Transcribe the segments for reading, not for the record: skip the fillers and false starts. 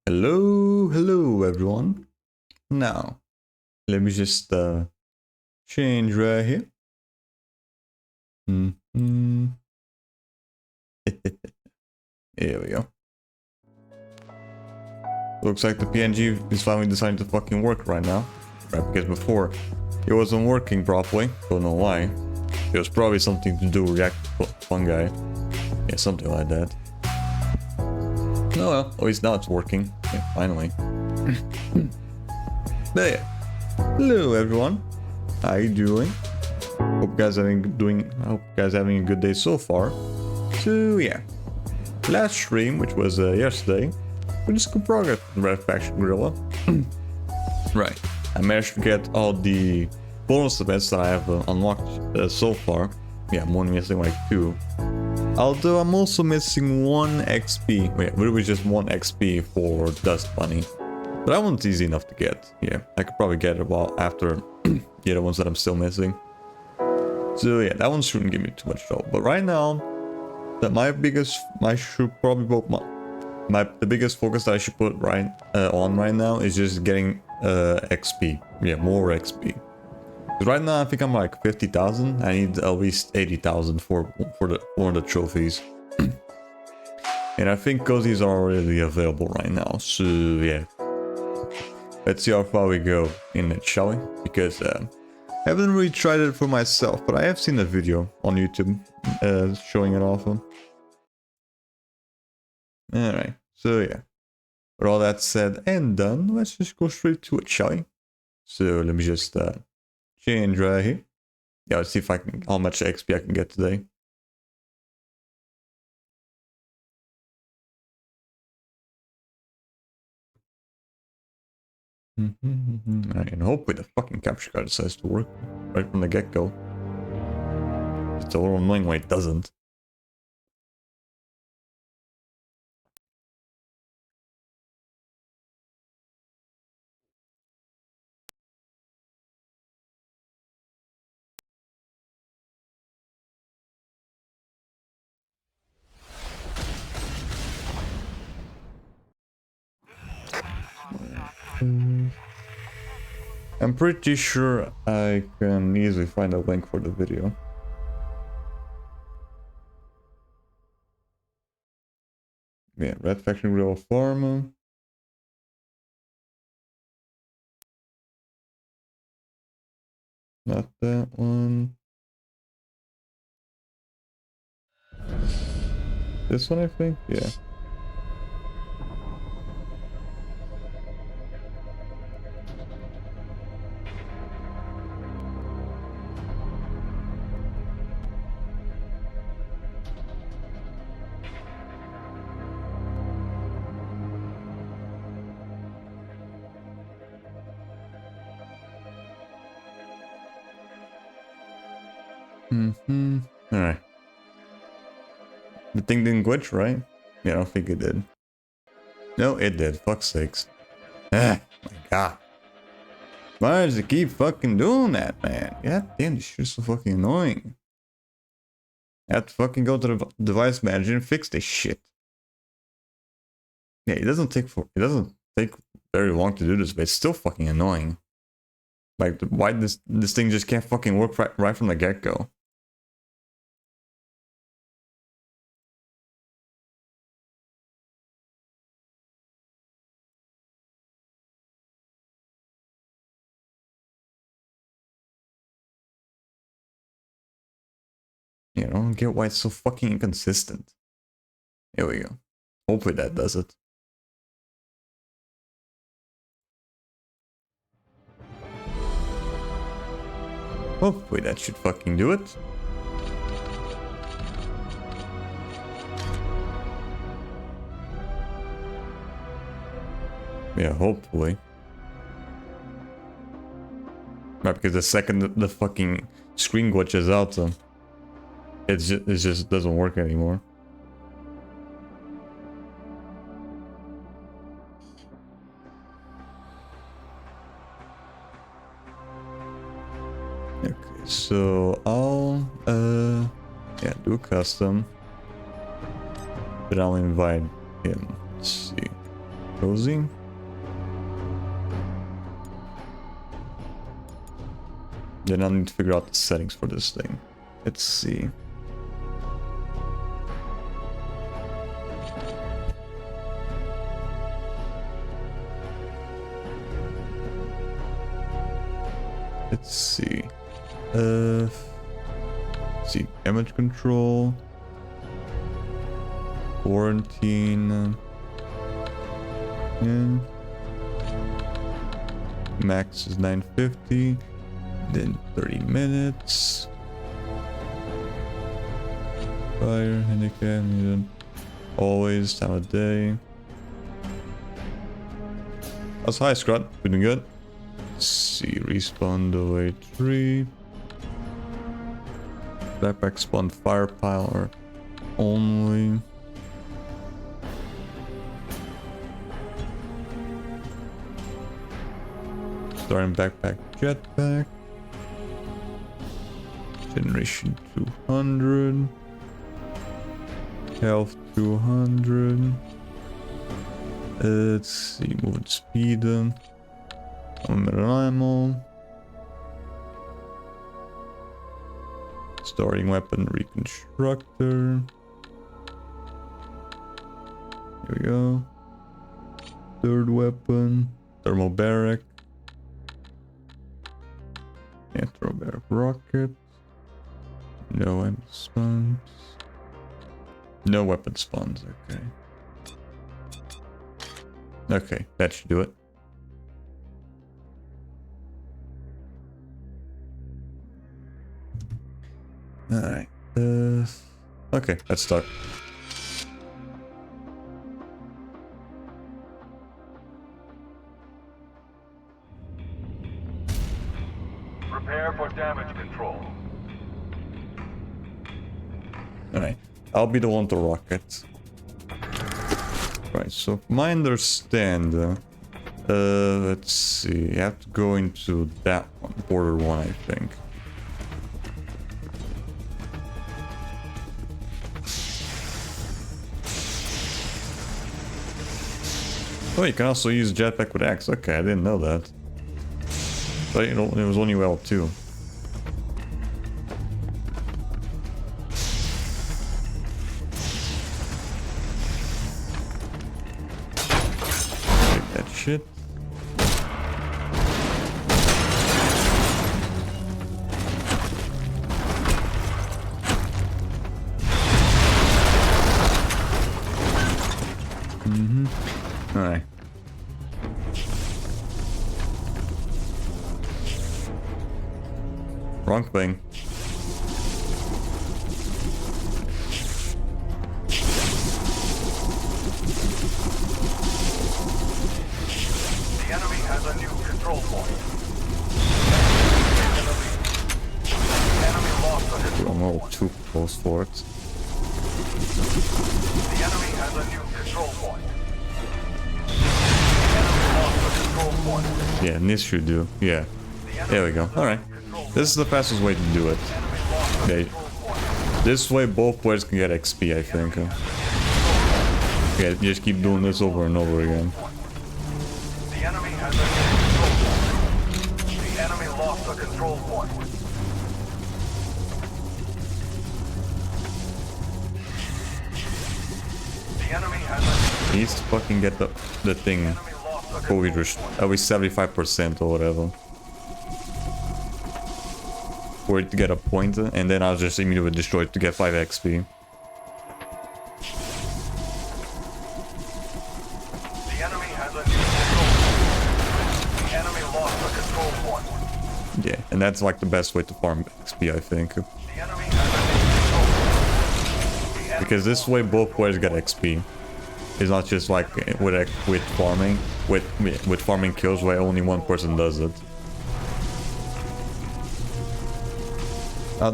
Hello everyone. Now, let me just change right here. Here we go. Looks like the PNG is finally deciding to fucking work right now. Right, because before it wasn't working properly. Don't know why. It was probably something to do with React fungi. Yeah, something like that. Oh well, at least now it's working. Yeah, finally. But yeah. Hello everyone. How you doing? Hope you guys having a good day so far. So yeah. Last stream, which was yesterday, we just good progress in Red Faction Guerilla. Right. I managed to get all the bonus events that I have unlocked so far. Yeah, I'm only missing like 2. Although I'm also missing 1 XP. Wait, it was just 1 XP for Dust Bunny. But that one's easy enough to get. Yeah, I could probably get it while after the other ones that I'm still missing. So yeah, that one shouldn't give me too much trouble. But right now, the biggest focus that I should put on right now is just getting XP. Yeah, more XP. Because right now I think I'm like 50,000. I need at least 80,000 for the trophies. And I think cozies are already available right now. So yeah, let's see how far we go in it, shall we? Because I haven't really tried it for myself, but I have seen a video on YouTube showing it off. Alright, so yeah. With all that said and done, let's just go straight to it, shall we? So let me just change right here. Yeah, let's see if how much XP I can get today. Alright, and hopefully the fucking capture card decides to work right from the get-go. It's a little annoying when it doesn't. I'm pretty sure I can easily find a link for the video. Yeah, Red Faction Real Farm. Not that one. This one, I think? Yeah. Alright. The thing didn't glitch, right? Yeah, I don't think it did. No, it did. Fuck's sakes. Ah, my god. Why does it keep fucking doing that, man? God damn, this shit's so fucking annoying. I have to fucking go to the device manager and fix this shit. Yeah, it doesn't take very long to do this, but it's still fucking annoying. Like, why this thing just can't fucking work right from the get-go? You know, I don't get why it's so fucking inconsistent. Here we go. Hopefully that does it. Hopefully that should fucking do it. Yeah, hopefully. Right, because the second the fucking screen glitches out, it just doesn't work anymore. Okay, so I'll yeah, do custom, but I'll invite him. Let's see, cozy. Then I'll need to figure out the settings for this thing. Let's see. Let's see. Let's see, damage control, quarantine, yeah. Max is 950, then 30 minutes. Fire, handicap, always, time of day. That's high, Scrot. Doing good. Let's see, respawn delay 3. Backpack spawn firepower only. Starting backpack jetpack. Generation 200. Health 200. Let's see, movement speed. Ammo. Starting weapon reconstructor. Here we go. Third weapon. Thermobaric. Yeah, thermobaric rocket. No weapon spawns. No weapon spawns, okay. Okay, that should do it. Alright, okay, let's start. Prepare for damage control. Alright, I'll be the one to rocket. Right, so from my understand, let's see, you have to go into that one, border one, I think. Oh, you can also use jetpack with axe. Okay, I didn't know that. But you know, it was only level 2. Take that shit. Alright. Wrong thing. The enemy has a new control point. Enemy lost the control. I'm all too close for it. The enemy has a new control point. The enemy lost the control point. Yeah, and this should do. Yeah. There we go. Alright. This is the fastest way to do it. Okay. This way both players can get XP, I think. Yeah, just keep doing this over and over again. The enemy has a new control point. The enemy lost the control point. The enemy has a He needs to fucking get the thing enemy lost the fully at least 75% or whatever. For it to get a point, and then I'll just immediately destroy it to get 5 XP. The enemy has a new control point. The enemy lost the control point. Yeah, and that's like the best way to farm XP, I think. The enemy has a new control point. The enemy Because this way both players get XP. It's not just like with farming, with farming kills where only one person does it. I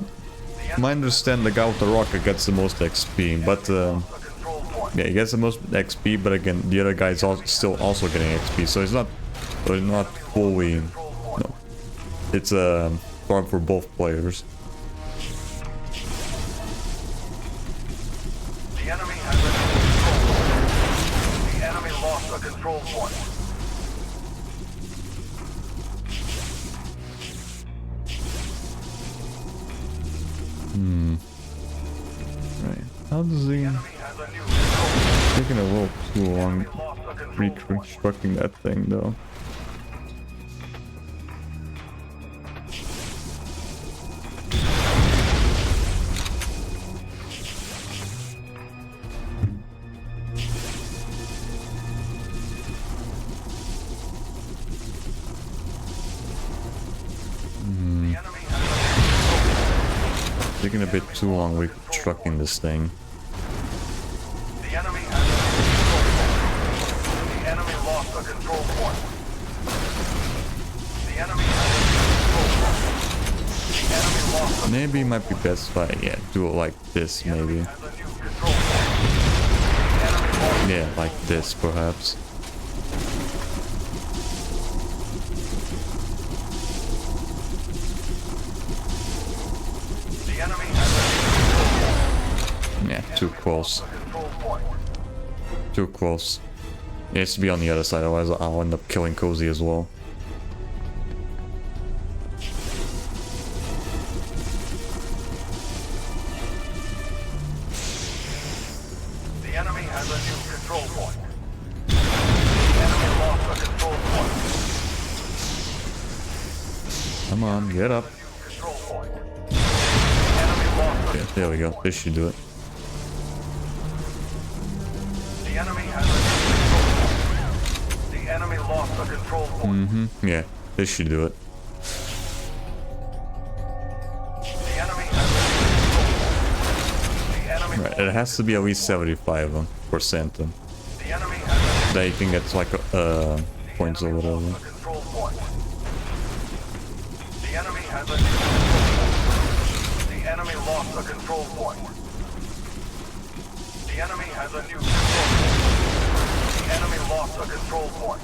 understand the guy with the rocket gets the most XP, but control point. yeah, he gets the most XP. But again, the other guy is still also getting XP, so it's not fully. No, it's a farm for both players. The enemy has a new control point. The enemy lost the control point. Right? How does he? The enemy has a new control point. Taking a little too long Lost the control point. reconstructing that thing, though. The enemy has Taking a bit too long reconstructing this thing. The enemy has a new control point. The enemy lost the control point. The enemy has a new control point. The enemy lost the Maybe it might be best if I do it like this, maybe. has a new control point. The enemy lost Yeah, like this, perhaps. the enemy has a Yeah, too close. new control point. Too close. It needs to be on the other side, otherwise I'll end up killing Cozy as well. The enemy has a new control point. The enemy lost the control point. Come on, get up. Control point. The enemy lost the Yeah, there we go. This should do it. The enemy has a new control point. The enemy lost the control point. Yeah, this should do it. The enemy has a new control point. The enemy Right, it has to be at least 75%. The enemy has That you can get like points or whatever. a control point. The enemy has a new control point. The enemy lost the control point. The enemy has a new control point. The enemy lost the control point.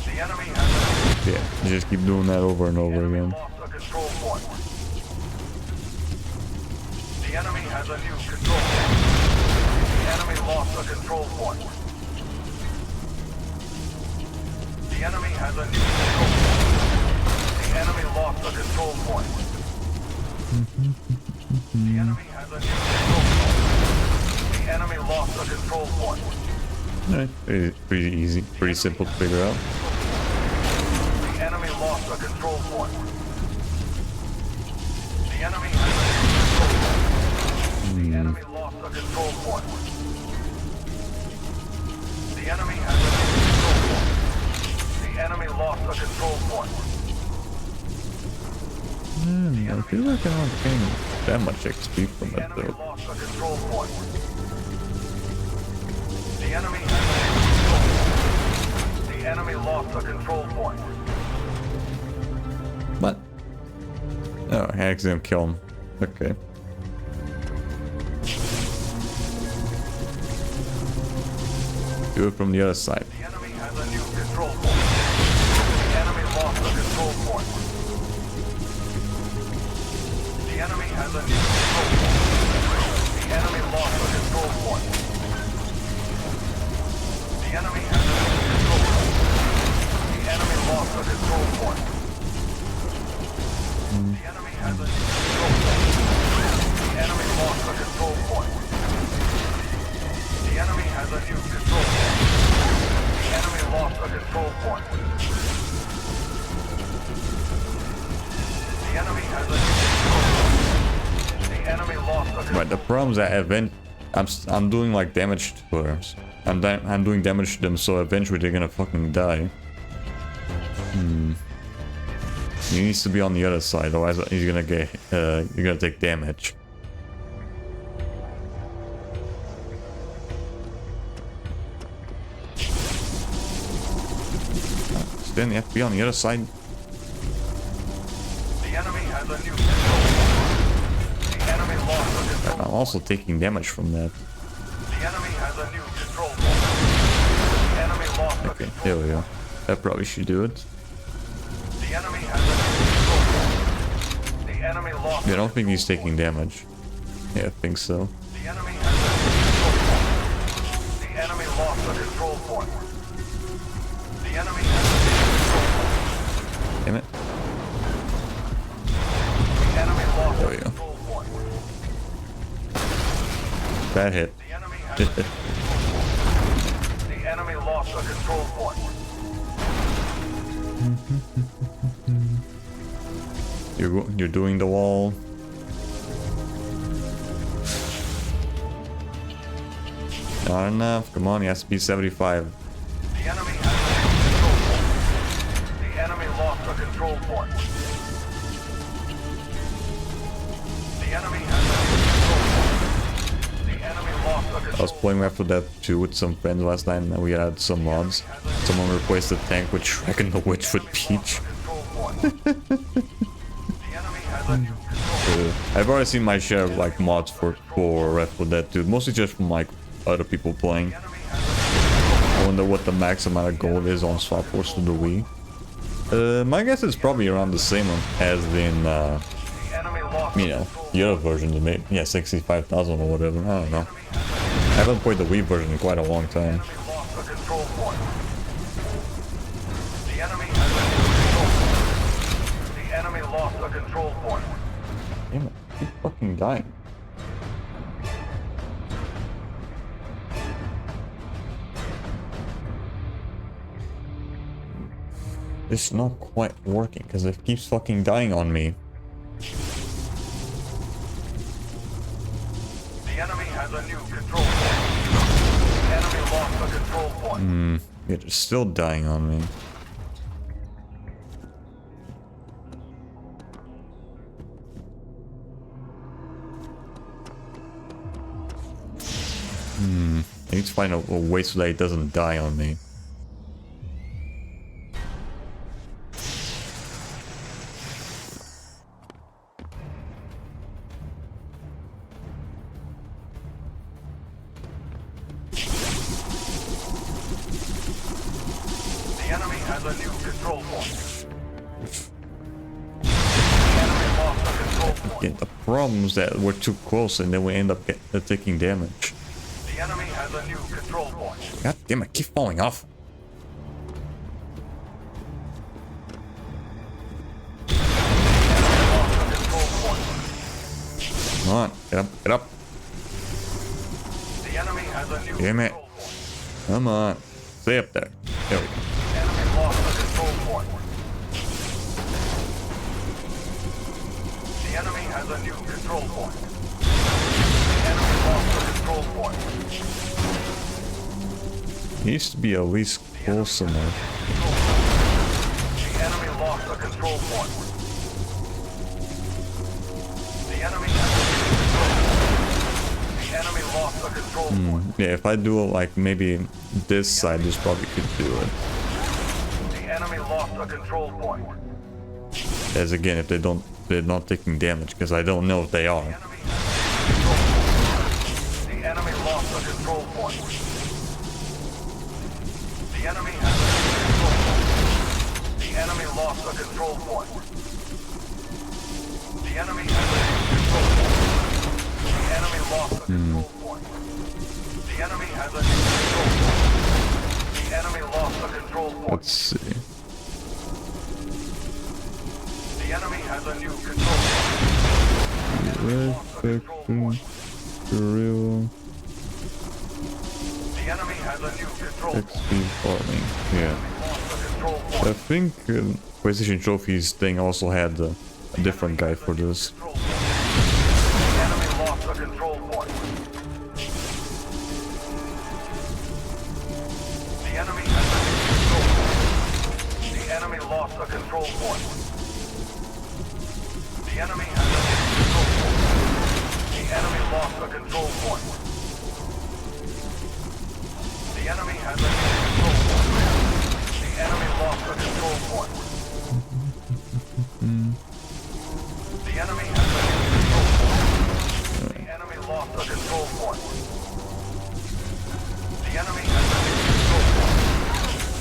The enemy has a Yeah, you just keep doing that over and over again. lost the control point. The enemy has a new control point. The enemy lost the control point. The enemy has a new control point. The enemy lost the control point. The enemy has a new control point. The enemy lost the control point. Alright, pretty easy, pretty simple to figure out. The enemy lost the control point. The enemy has a new control point. The enemy lost the control point. The enemy has a new control point. The enemy lost a control point. I feel like I'm not getting that much XP from The it enemy though. lost a control point. The enemy has a new control point. The enemy lost a control point. What? Oh, I accidentally kill him. Okay. Do it from the other side. The enemy has a new control point. The enemy lost a control point. The enemy has a new control point. The enemy lost a control point. The enemy has a new control point. The enemy lost a control point. The enemy has a new control point. The enemy lost a control point. The enemy has a new control point. The enemy lost a control point. The enemy has a new control point. The enemy lost a control Right, the problem is that event I'm doing like damage to her. I'm doing damage to them, so eventually they're gonna fucking die. He needs to be on the other side, otherwise he's gonna get you're gonna take damage. Then you have to be on the other side. The enemy has a new control point. The enemy lost a control I'm also taking damage from that. The enemy has a new control point. The enemy lost a Okay, control there we go. That probably should do it. The enemy has a new control point. The enemy lost Yeah, I don't think he's taking damage. Yeah, I think so. The enemy has a new control point. The enemy lost a control point. The enemy has a new control point. Damn it. The enemy lost There a we go. control point. Bad hit. The enemy has a new control point. The enemy lost a control point. You're doing the wall. Not enough. Come on, he has to be 75. The enemy has a new control point. The enemy lost a control point. The enemy has a new control point. The enemy lost a I was control playing after that too with some friends last night, and we had some mods. Someone replaced the tank with Shrek and the Witch with Peach. control point. The enemy has a new control point. I've already seen my share of like mods for Left 4 Dead 2, mostly just from like other people playing. The enemy has a new I wonder what the max amount of gold is on Swap Force to the Wii. My guess is probably around the same as in, the enemy lost you know, the other versions, maybe, yeah, 65,000 or whatever. I don't know. I haven't played the Wii version in quite a long time. The enemy lost a control point. The enemy has a new control point. The enemy lost a control point. Damn it, keep fucking dying. It's not quite working because it keeps fucking dying on me. The enemy has a new control point. The enemy lost a control point. It's still dying on me. I need to find a way so that it doesn't die on me. The enemy has a new control point. The enemy lost a control point. Yeah, the problem is that we're too close and then we end up taking damage. The enemy has a new control point. God damn it, keep falling off. The enemy lost a control point. Come on, get up, get up. The enemy has a new Damn it. control point. Come on. Stay up there. There we go. The enemy lost a control point. The enemy has a new control point. The enemy lost a control point. Needs to be at least close enough. The enemy lost a control point. The enemy has a control point. The enemy lost a control point. Yeah, if I do it like maybe this side, this probably could do it. The enemy lost a control point. As again, if they're not taking damage, because I don't know if they are. The enemy lost a control point. The enemy has a control point. The enemy lost a control point. The enemy has a control point. The enemy lost a control point. The enemy has a control point. The enemy lost a control point. Let's see. The enemy has a new control point. Guerilla. The enemy has a new control point. XP farming. Yeah. Lost a control point. I think PlayStation Trophies thing also had a different guy for this. The enemy lost a control point. The enemy has a new control point. The enemy lost a control point. The enemy has a new control point. The enemy lost a control point. The enemy has a new control point. The enemy lost a control point. The enemy has a new control point. The enemy lost a control point. The enemy has a new control point.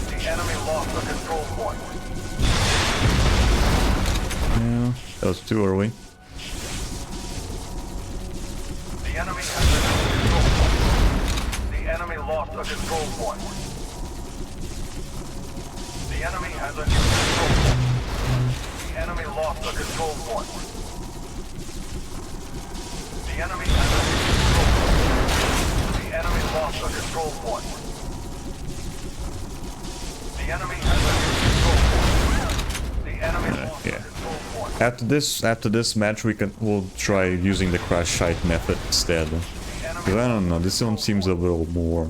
The enemy lost a control point. Yeah, that was too early. The enemy has a new control point. The enemy lost a control point. The enemy has a new control point. The enemy lost a control point. The enemy has a new control point. The enemy lost a control point. The enemy has a new control point. The enemy lost a Yeah. control point. After this match, we'll try using the crash site method instead. Because I don't know, this one seems a little more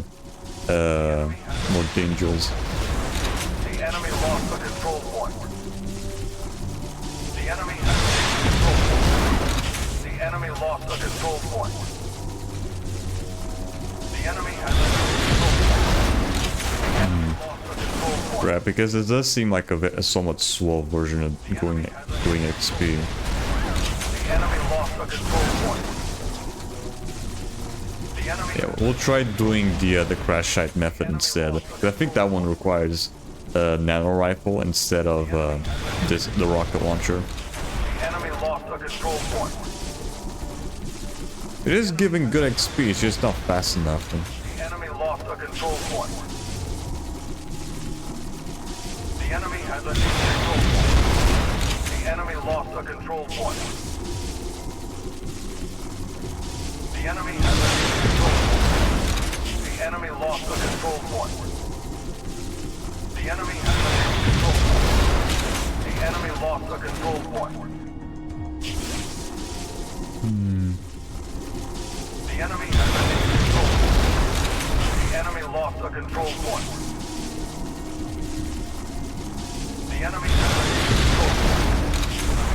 dangerous. The enemy lost a control point. The enemy has a control point. The enemy lost a control point. The enemy has a control point. The enemy lost a control point. Right, because it does seem like a somewhat slow version of doing XP. The enemy lost a control point. The enemy Yeah, we'll try doing the crash site method instead. 'Cause I think that one requires a nano rifle instead of the rocket launcher. The enemy lost a control point. It is giving good XP, it's just not fast enough. The enemy lost a control point. The enemy has a new control point. The enemy lost a control point. The enemy has a new control point. The enemy lost a control point. The enemy has a new control point. The enemy lost a control point. The enemy has a new control point. The enemy lost a control point. The enemy has a new control point.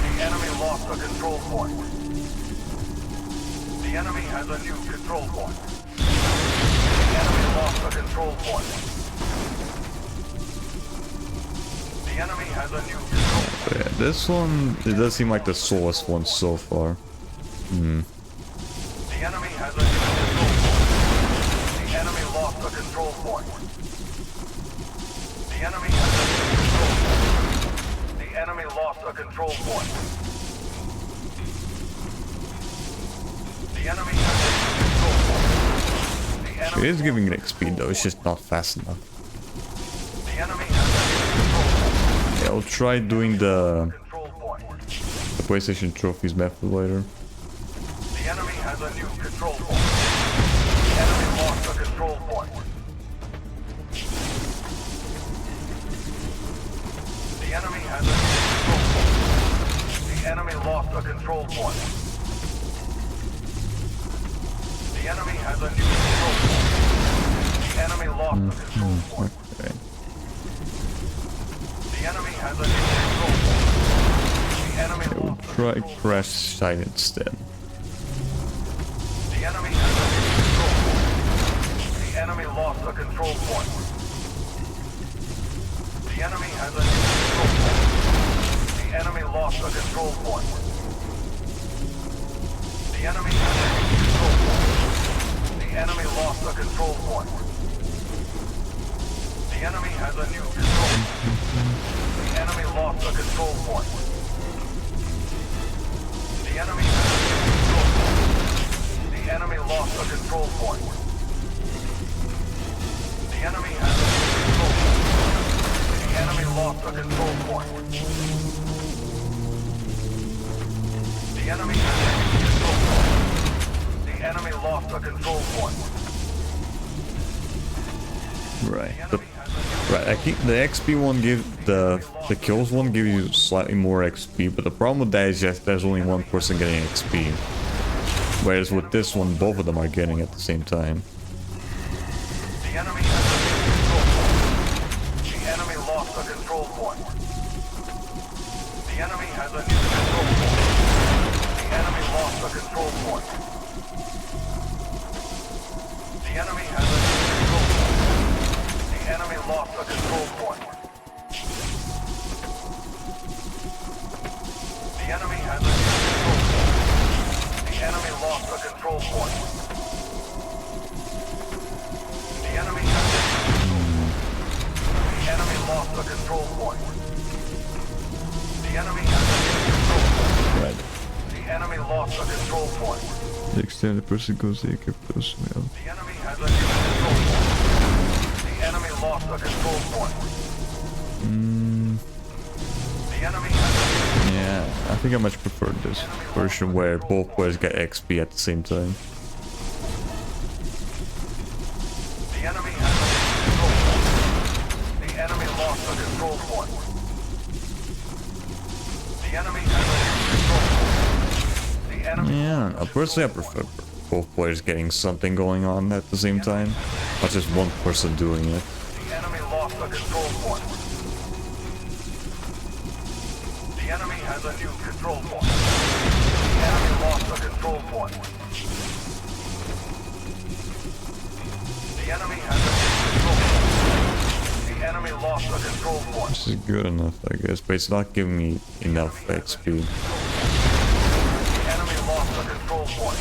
The enemy lost a control point. The enemy has a new control point. The enemy lost a control point. The enemy has a new control point. But yeah, this one, it does seem like the slowest one so far. The enemy has a new control point. The enemy lost a control point. The enemy has a new control point. The enemy lost a control point. The enemy has a new control point. The It enemy is giving it XP though, it's just not fast enough. The enemy has a new control point. Yeah, I'll try doing the Control point. PlayStation Trophies method later. The enemy has a new control point. The enemy lost a control point. The enemy has a new control point. The enemy lost a control point. The enemy has a new control point. The enemy lost the control point. Okay. The enemy has a new control point. The enemy I will lost the try control point. crash site instead. The enemy has a new control point. The enemy lost the control point. The enemy has a new control point. The enemy lost the control point. The enemy has a new control point. The enemy lost the control point. The enemy has a new control point. The enemy lost the control point. The enemy has a new control point. The enemy lost the control point. The enemy has a new control point. The enemy lost the control point. The enemy has a new control point. The enemy lost the control point. Right. Right. I keep the XP one give the kills one give you slightly more XP, but the problem with that is just there's only one person getting XP. Whereas with this one, both of them are getting at the same time. The enemy has a new control point. The enemy lost the control point. The enemy has a new control point. The enemy lost the control point. The enemy has a new control point. The enemy lost the control point. The enemy has a new control point. The enemy lost the control point. The enemy has a new control point. The enemy lost the control point. The enemy has a new control point. Right. The enemy lost the control point. The extended person goes to keep those well. The enemy has a new control point. The enemy lost the control point. The enemy has a new Yeah, I think I much prefer this version where both players get XP at the same time. The enemy has a new control point. The enemy lost the control point. The enemy has a new control point. The enemy Yeah, personally I prefer both players getting something going on at the same time, not just one person doing it. The enemy lost the control point. The enemy has a new control point. The enemy lost the control point. The enemy has a new control point. The enemy lost the control point. This is good enough, I guess, but it's not giving me enough XP. The enemy lost the control point.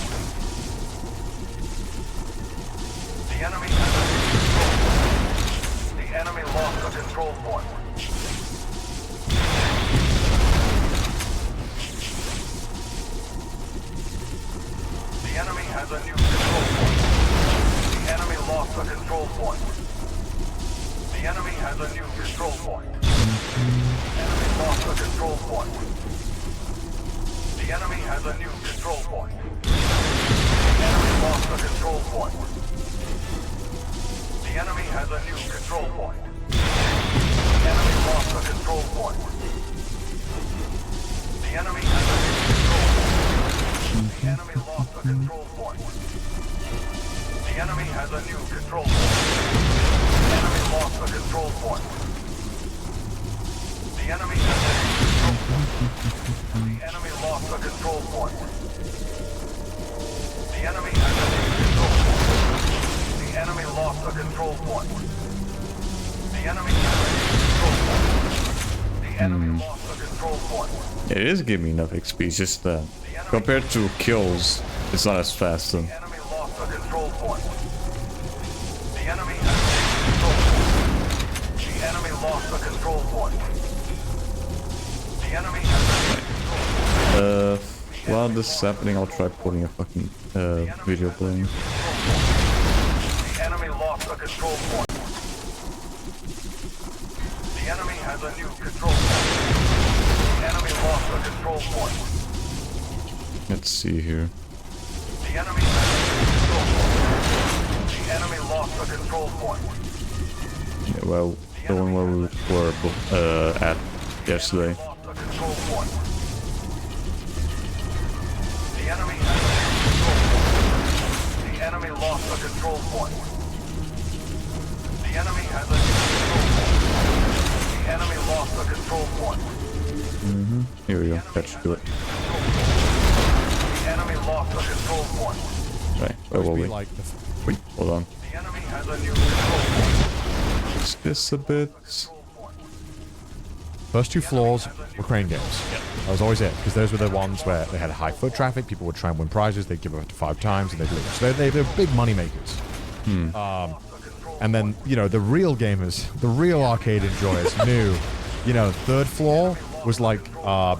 The enemy has a new control point. The enemy lost the control point. The enemy has a new control point. The enemy lost the control point. The enemy has a new control point. The enemy lost the control point. The enemy has a new control point. The enemy lost the control point. The enemy has a new control point. The enemy lost the control point. The enemy has a new control point. The enemy lost the control point. The enemy has a new control point. The enemy lost the control point. The enemy has a new control point. The enemy lost the control point. The enemy has a new control point. The enemy lost the control point. The enemy has a new control point. The enemy lost the control point. It is giving me enough XP, it's just compared to kills, it's not as fast. The enemy lost the control point. The enemy has a new control point. The enemy lost the control point. The enemy has a new control point. While this is happening, I'll try putting a fucking video playing. The enemy lost the control point. The enemy has a new control point. The enemy lost the control point. Let's see here. The enemy has a new control point. The enemy lost the control point. Yeah, well, the one where we were at yesterday. Lost the control point. The enemy has a new control point. The enemy lost the control point. The enemy has a new control point. The enemy lost the control point. Here we go. Let's do it. The enemy lost the control point. Right. Where were Be we? like Wait, hold on. The enemy has a new control point. Fix this a bit. first 2 floors were crane games. That was always it, because those were the ones where they had high foot traffic, people would try and win prizes, they'd give up to 5 times, and they'd lose. So they were big money makers. And then, you know, the real gamers, the real arcade enjoyers knew, you know, 3rd floor was like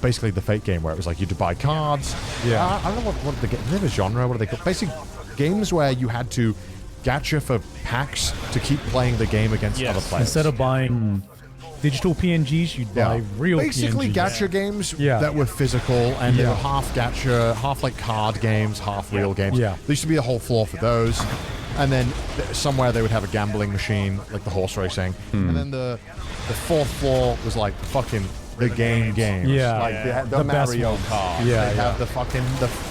basically the fake game where it was like you had to buy cards. Yeah. I don't know what the game, they have a genre, what are they called? Basically, games where you had to gacha for packs to keep playing the game against other players. Instead of buying digital PNGs, you'd buy real Basically, PNGs. gacha games that were physical, and they were half gacha, half like card games, half real games. Yeah. There used to be a whole floor for those. And then somewhere they would have a gambling machine, like the horse racing. And then the 4th floor was like fucking the games. Yeah. Like the The best Mario ones. Kart. Yeah, They have the fucking,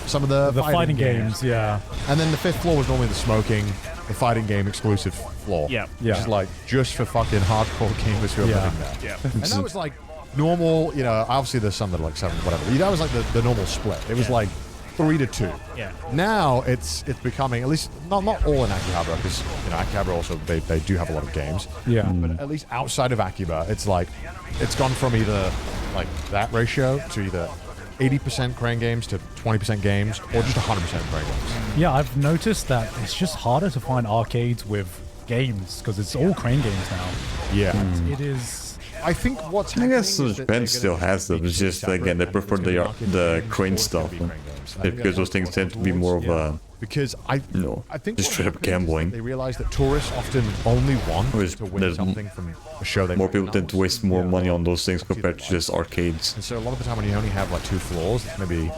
some of the fighting games, yeah. And then the 5th floor was normally the smoking, the fighting game exclusive floor. Yeah. Which is like just for fucking hardcore gamers who are living there. Yeah. And that was like normal, you know, obviously there's some that are like 7, whatever. That was like the normal split. It was like 3 to 2. Yeah. Now it's becoming, at least not all in Akihabara, because you know Akihabara also they do have a lot of games. Yeah. But at least outside of Akiba, it's like it's gone from either like that ratio to either 80% crane games to 20% games, or just 100% crane games. Yeah, I've noticed that it's just harder to find arcades with games because it's all crane games now. Yeah. It is. I think what's I happening guess is that Japan they're still gonna has them. be It's just separate, again they and prefer it's gonna be arcade the games, crane or it's stuff, gonna be crane games. I think because those that's things what tend to be more of a because I think just what straight up up gambling. They realize that tourists often only want There's- to win there's something from a show they more might people not. tend to waste more money on those things Obviously compared they to just arcades. And so a lot of the time when you only have like 2 floors, it's maybe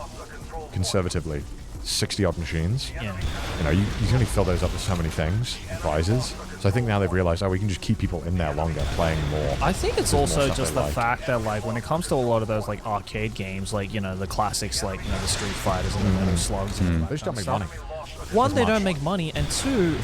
conservatively 60 odd machines. Yeah. You know, you can only fill those up with so many things and prizes. So I think now they've realized, we can just keep people in there longer, playing more. I think it's There's more also stuff just they the like. fact that, like, when it comes to a lot of those, like, arcade games, like, you know, the classics, like, you know, the Street Fighters and the Metal Slugs and all that They just don't make kind money. of stuff. One, they much. don't make money, and 2,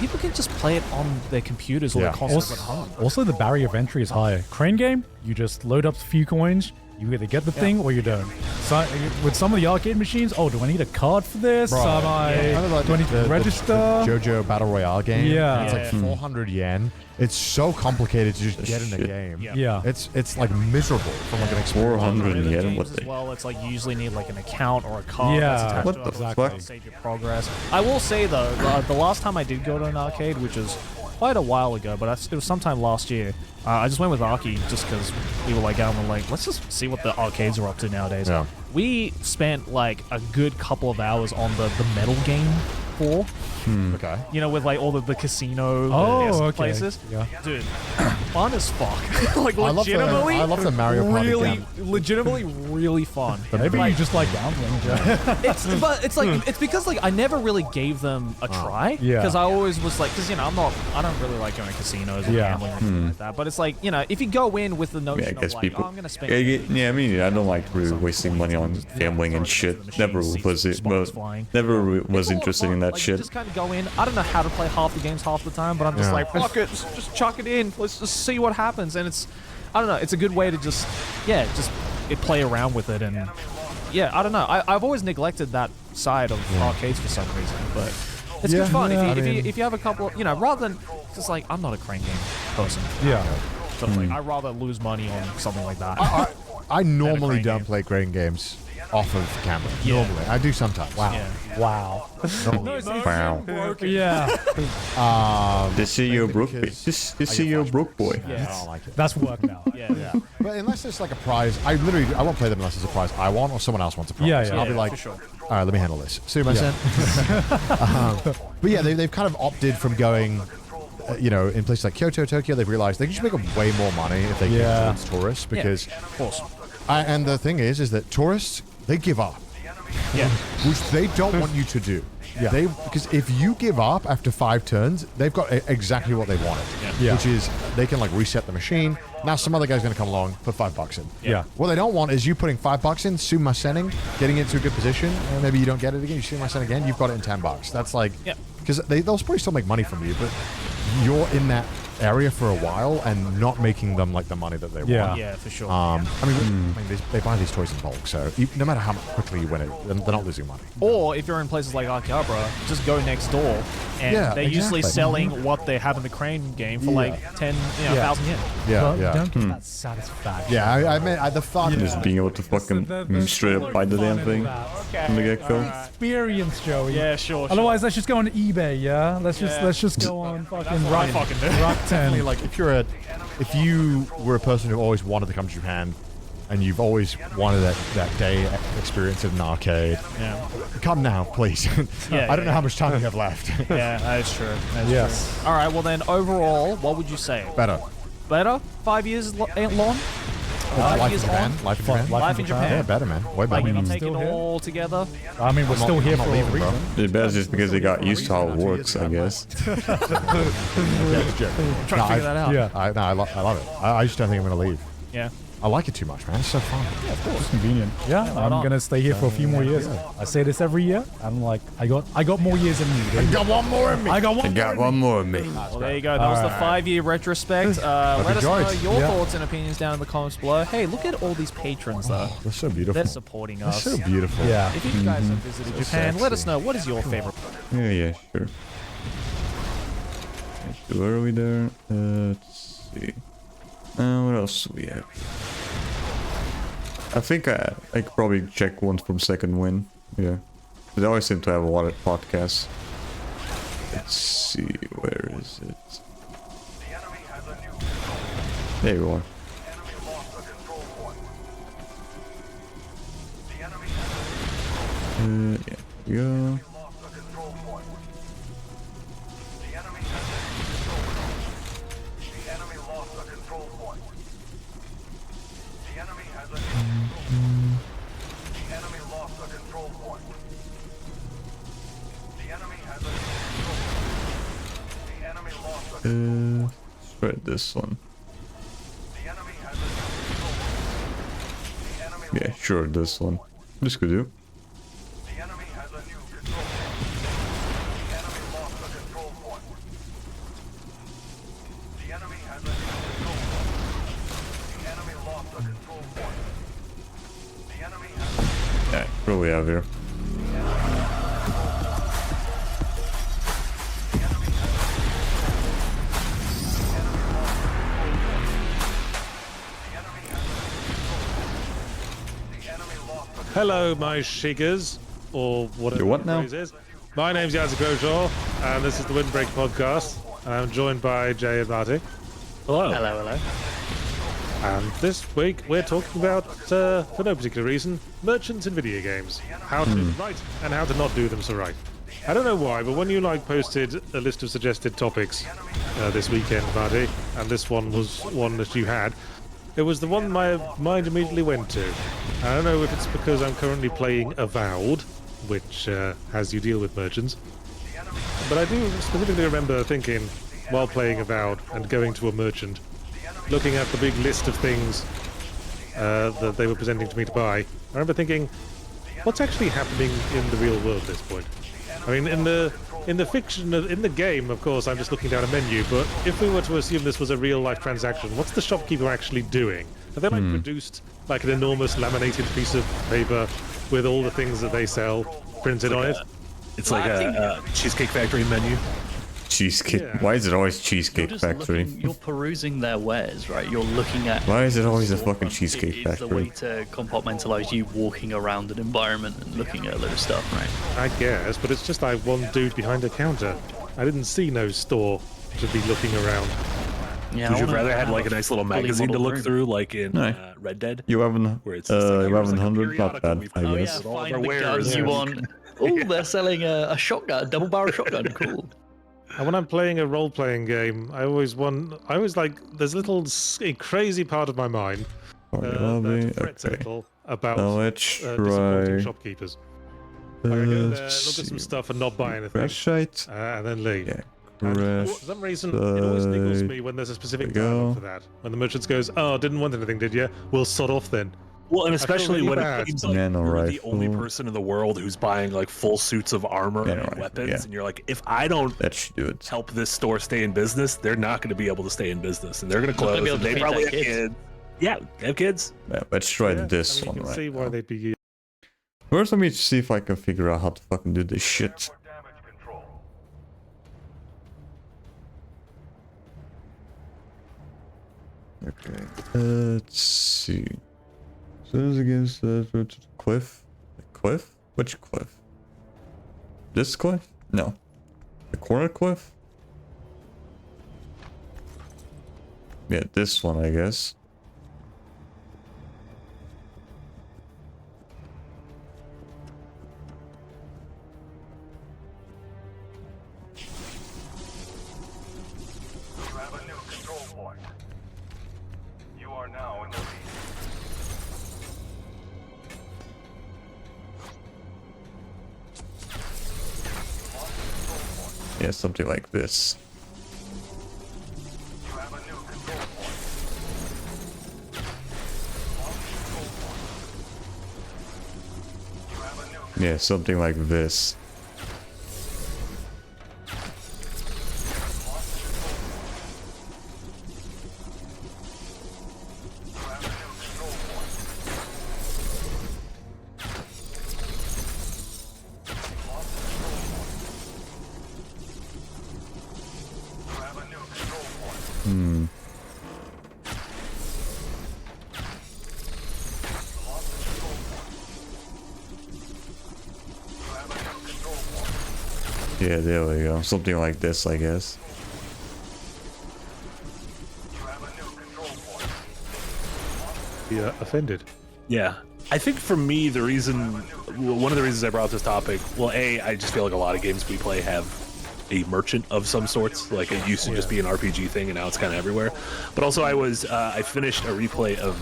people can just play it on their computers or Yeah. their consoles at home. Also, the barrier of entry is high. Crane game, you just load up a few coins. You either get the thing or you don't. So with some of the arcade machines, do I need a card for this? Bro, Am I, Kind of like do I need to register? the JoJo Battle Royale game. Yeah. It's like Yeah. 400 yen. It's so complicated to just get in the Shit. game. Yeah. It's like miserable from like an experience. 400 Rhythm yen, games what as the? well, it's like you usually need like an account or a card Yeah. that's attached What to the it exactly. fuck? to save your progress. I will say though, the last time I did go to an arcade, which was quite a while ago, but it was sometime last year. I just went with Aki just because we were like out and we're like, let's just see what the arcades are up to nowadays. Yeah. We spent like a good couple of hours on the metal game floor. Okay. You know, with like all the casino Okay. places. Yeah. Dude, fun as fuck. Like I love the Mario Party really, game. legitimately really fun. Maybe Like, you just like gambling, Joe. it's like it's because like I never really gave them a try. Yeah. Because I always was like, because you know I don't really like going to casinos or Yeah. gambling or anything like that. But it's like, you know, if you go in with the notion Yeah, I guess of like, people. I'm gonna spend. Yeah, I mean, I don't like really wasting money on gambling and shit. Never was it. Never was interested in that Like, shit. Just kind of go in. I don't know how to play half the games half the time, but I'm just Yeah. like, fuck it, just chuck it in. Let's just see what happens. And it's, I don't know, it's a good way to just play around with it. And yeah, I don't know. I've always neglected that side of arcades for some reason, but it's Yeah, good fun. yeah, If you have a couple, you know, rather than just like, I'm not a crane game person. Yeah. So it's like, I'd rather lose money on something like that. I normally crane don't game. play crane games off of camera. Yeah. Normally, I do sometimes. Wow. Yeah. Wow. Wow. Yeah. This is your broke. Because This is your broke boy. I don't like it. That's work now. Yeah. But unless it's like a prize, I won't play them unless it's a prize I want or someone else wants a prize. Yeah, yeah. And I'll be like, for sure. all right, let me handle this. See what I Yeah. said? But yeah, they've kind of opted from going, you know, in places like Kyoto, Tokyo, they've realized they can just make way more money if they Yeah. give towards tourists because, Of course. and the thing is that tourists, they give up, Yeah. which they don't want you to do. Yeah. Because if you give up after 5 turns, they've got exactly what they wanted, Yeah. which is they can like reset the machine. Now some other guy's going to come along, put $5 in. Yeah. What they don't want is you putting $5 in, sumasening, getting into a good position, and maybe you don't get it again. You sumasend again, you've got it in $10. That's like, Yeah. because they'll probably still make money from you, but you're in that area for a while and not making them like the money that they Yeah. want. Yeah, for sure. I mean, they buy these toys in bulk, so no matter how quickly you win it, they're not losing money. Or if you're in places like Akihabara, just go next door, and Yeah, they're usually exactly. selling what they have in the Crane game for like 10, Yeah. 1,000 yen. Yeah, But yeah. don't get that satisfaction. Yeah, I mean, the fun. Just being able to fucking straight up buy the damn thing from the get-go. Experience, Joey. Yeah, sure. Otherwise, let's just go on eBay, yeah? Let's just go on fucking what I fucking do. Definitely, like if you were a person who always wanted to come to Japan, and you've always wanted that day experience at an arcade, Yeah, come now, please. Yeah, I don't know yeah. how much time you have left. yeah, that is true. That is Yes. true. All right, well then, overall, what would you say? Better. Better? 5 years long? 5 Life in years Japan. on? Life in Japan. Life in Japan. Yeah, better, man. Way Like, better. if you take Still it here? all together? I mean, we're still here for a leaving, bro. reason. It's best just because they got used to how it works, I guess. Trying to figure that out. Yeah. I love it. I just don't think I'm going to leave. Yeah. I like it too much, man. It's so fun. It's convenient. Yeah, I'm on. gonna stay here for a few more years. I say this every year. I'm like, I got more years than you. Got one more in me. I got one. I got one more of me. Well, there you go. That was the 5-year retrospect. Let us know enjoyed. your Yeah. thoughts and opinions down in the comments below. Hey, look at all these patrons, though. They're so beautiful. They're supporting They're us. so beautiful. Yeah. If you guys have visited Japan, let us know. What is your favorite? Yeah, sure. Where are we there? Let's see. What else do we have? I think I could probably check one from Second Win. Yeah. They always seem to have a lot of podcasts. Let's see, where is it? The enemy has a new control. There you are. The enemy lost a control point. The enemy has Yeah, here we go. lost a control point. The enemy has a new control point. The enemy lost a control point. The enemy has a new control point. The enemy lost a control point. The enemy has a new control point. The enemy lost a control point. Spread this one. The enemy has a new control point. The enemy Yeah, sure, this one. This could do. The enemy has a new control point. The enemy lost a control point. The enemy has a new control point. The enemy lost a control point. The enemy has Yeah, what do we have here? Hello, my shiggers, or whatever You what the now? phrase is. My name's Yazzie Groshaw, and this is the Windbreak Podcast. And I'm joined by Jay and Marty. Hello. Hello. And this week we're talking about, for no particular reason, merchants in video games. How to do them right and how to not do them so right. I don't know why, but when you posted a list of suggested topics this weekend, Marty, and this one was one that you had, it was the one my mind immediately went to. I don't know if it's because I'm currently playing Avowed, which has you deal with merchants, but I do specifically remember thinking, while playing Avowed and going to a merchant, looking at the big list of things that they were presenting to me to buy, I remember thinking, what's actually happening in the real world at this point? I mean, in the fiction, in the game, of course, I'm just looking down a menu, but if we were to assume this was a real-life transaction, what's the shopkeeper actually doing? Have they, produced, an enormous laminated piece of paper with all the things that they sell printed on it? It's like a Cheesecake Factory menu. Cheesecake. Yeah. Why is it always You're Cheesecake just Factory? you're perusing their wares, right? You're looking at. Why is it always a storefronts. fucking Cheesecake It's the way Factory? to compartmentalize you walking around an environment and looking at a load of stuff, right? I guess, but it's just like one dude behind a counter. I didn't see no store to be looking around. Yeah. Would you I wanna rather have have like a nice little fully magazine to modeled look room. through, like in No. Red Dead? 11, Where it's just like, here's like a 1100, not periodical bad, we've I got. Oh yeah, guess. all find their the wares. gun you Yeah. want. Oh, they're selling a shotgun, a double-barrel shotgun. Cool. And when I'm playing a role-playing game, I always there's a little crazy part of my mind Party lobby, that frets a okay. little about Now let's disappointing try. shopkeepers. Like, I go there, look at Let's some see. stuff and not buy anything, Crash site. and then leave. Yeah, And crash. for some reason, it always niggles site. me when there's a specific There we dialogue go. for that. When the merchant goes, "Oh, didn't want anything, did you? We'll sod off then." Well, and especially really when bad. it seems like Nano you're the rifle. only person in the world who's buying like full suits of armor Nano and rifle, weapons, yeah. and you're like, if I don't That should do it. help this store stay in business, they're not going to be able to stay in business, and they're going to Not gonna close. be able And to they feed probably their have kids. kids. Yeah, they have kids. Yeah, let's try Yeah, this I mean, one you can right see why now. they'd be used. First, let me see if I can figure out how to fucking do this shit. For damage control. Okay, let's see. So this against the cliff. The cliff? Which cliff? This cliff? No. The corner cliff? Yeah, this one, I guess. You have a new control point. You are now in the lead. Yeah, something like this. You have a new control point. You have a new Yeah, something like this. control point. You have a new control point. You have a new control point. Yeah, there we go. Something like this, I guess. You have a new control point. Yeah, offended. Yeah. I think for me, the reason, one of the reasons I brought up this topic, well, A, I just feel like a lot of games we play have a merchant of some sorts. Like it used to just be an RPG thing, and now it's kind of everywhere. But also, I finished a replay of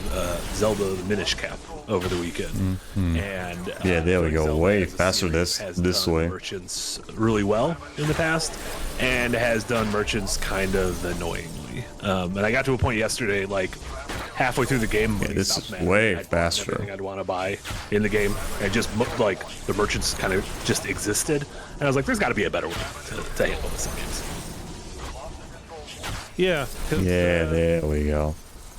Zelda: The Minish Cap over the weekend, and Yeah, there we go. Zelda way as a faster series this has done way. merchants really well in the past, and has done merchants kind of annoyingly. And I got to a point yesterday, like halfway through the game, money this stopped is mattering. way I'd bought faster. everything I'd want to buy in the game, and just looked like the merchants kind of just existed. And I was like, "There's got to be a better way to handle this in games." Yeah. 'cause, Yeah, there we go.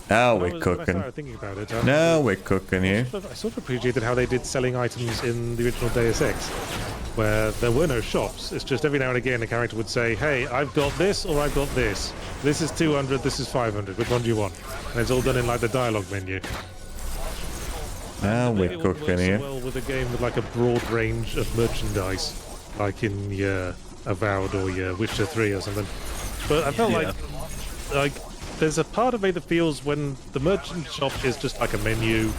Now when I we're was- when I cooking. started thinking about it, Now we're cooking here. I sort of appreciated how they did selling items in the original Deus Ex, where there were no shops. It's just every now and again a character would say, "Hey, I've got this or I've got this. This is 200, this is 500. Which one do you want?" And it's all done in like the dialogue menu. Now Maybe we're it wouldn't cooking work so here. well with a game with like a broad range of merchandise, like in your Avowed or your Witcher 3 or something. But I felt like there's a part of me that feels when the merchant shop is just like a menu,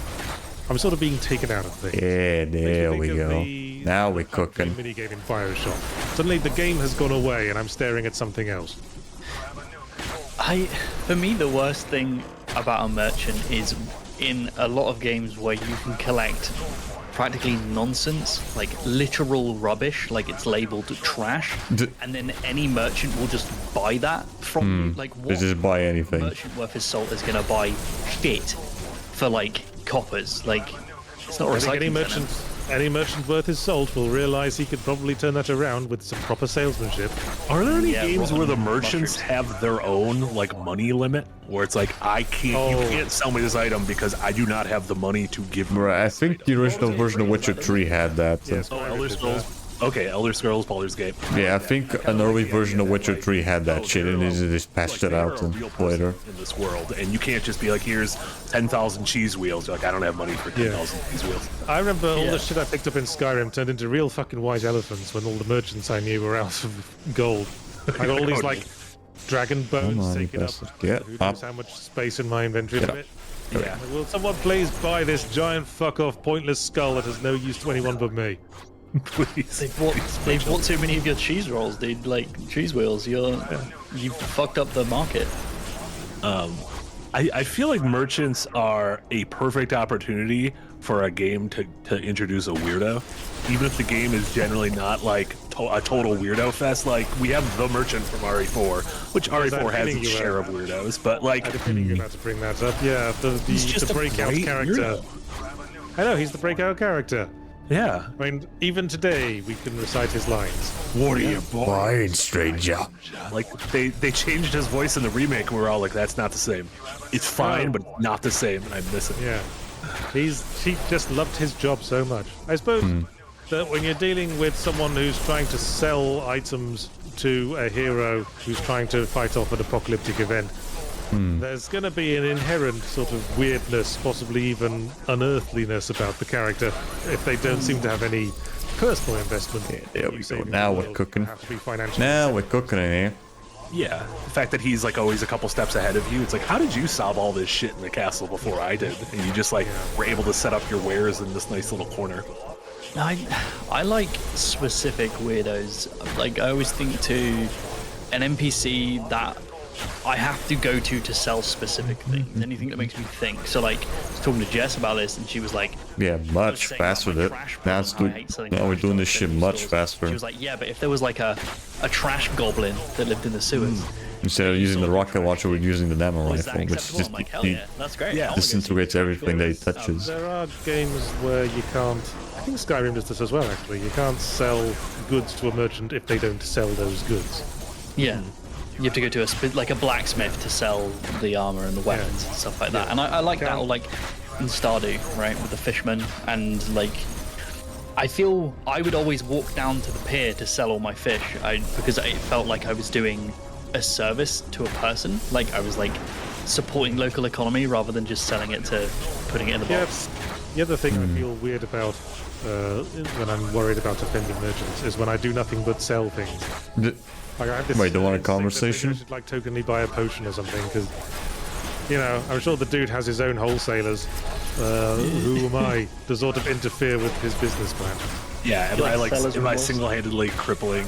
I'm sort of being taken out of things. Yeah, Makes me there think we of go. the Now we're factory cooking. minigame in Bioshock. Suddenly the game has gone away and I'm staring at something else. For me, the worst thing about a merchant is in a lot of games where you can collect practically nonsense, like literal rubbish, like it's labeled trash, and then any merchant will just buy that from you. Like, They what just buy anything. merchant worth his salt is gonna buy shit for like coppers? Like, it's not a I think recycling any merchant worth his salt will realize he could probably turn that around with some proper salesmanship. Are there any Yeah, games where the rotten merchants mushrooms. have their own like money limit, where it's like you can't sell me this item because I do not have the money to give you? Right, I this think the item? original version of Witcher 3 had that. Yes. Oh, Elder Scrolls. Okay, Elder Scrolls, Baldur's Gate. Yeah, I think an early version of Witcher 3 had that shit, and they just patched it out and later. In this world, and you can't just be like, "Here's 10,000 cheese wheels." You're like, I don't have money for 10,000 cheese wheels. I remember all Yeah. the shit I picked up in Skyrim turned into real fucking white elephants when all the merchants I knew were out of gold. I got all these like dragon bones Come on, taken up. bastard, get Who up. knows how much space in my inventory Get of up. it? Yeah. Will someone please buy this giant fuck off pointless skull that has no use to anyone but me? Please. They bought too many of your cheese rolls, dude. Like cheese wheels, you fucked up the market. I feel like merchants are a perfect opportunity for a game to introduce a weirdo, even if the game is generally not like a total weirdo fest. Like we have the merchant from RE4, which RE4 has its share of weirdos, but like I had a feeling you were about to bring that up. Yeah, the breakout character. I know, he's the breakout character. yeah. I mean, even today we can recite his lines. What are you Fine, stranger. Like they changed his voice in the remake, and we're all like, that's not the same. It's fine, but not the same, and I miss it. Yeah, he just loved his job so much. I suppose that when you're dealing with someone who's trying to sell items to a hero who's trying to fight off an apocalyptic event, there's going to be an inherent sort of weirdness, possibly even unearthliness about the character if they don't seem to have any personal investment. There we go. Saving Now the we're world. cooking. Have to be financially Now we're cooking in here. Yeah, the fact that he's like always a couple steps ahead of you. It's like, how did you solve all this shit in the castle before I did? And you just like were able to set up your wares in this nice little corner. I like specific weirdos. Like I always think to an NPC that I have to go to sell specific things, anything that makes me think. So like, I was talking to Jess about this, and she was like, Yeah, much saying faster. about my That trash now, it's problem, do, I hate selling now we're trash doing to this shit stores. much She faster. was like, yeah, but if there was like a trash goblin that lived in the sewers, Instead of using the rocket launcher, we're using the nano is that rifle, which acceptable? just I'm like, hell yeah, that's great. Yeah. I wanna go see disintegrates everything that it touches. There are games where you can't. I think Skyrim does this as well. Actually, you can't sell goods to a merchant if they don't sell those goods. Yeah. You have to go to like a blacksmith to sell the armor and the weapons and stuff like that. And I like that, or like in Stardew, right, with the fishermen. And like, I feel I would always walk down to the pier to sell all my fish because it felt like I was doing a service to a person. Like I was like supporting local economy rather than just selling it to putting it in the Yeah, box. the other thing I feel weird about when I'm worried about offending merchants is when I do nothing but sell things. Like I have this, Wait, don't want a instinct that maybe conversation? I should like tokenly buy a potion or something because, you know, I'm sure the dude has his own wholesalers. Who am I to sort of interfere with his business plan? Yeah, am like I like sellers' am I remorse? single-handedly crippling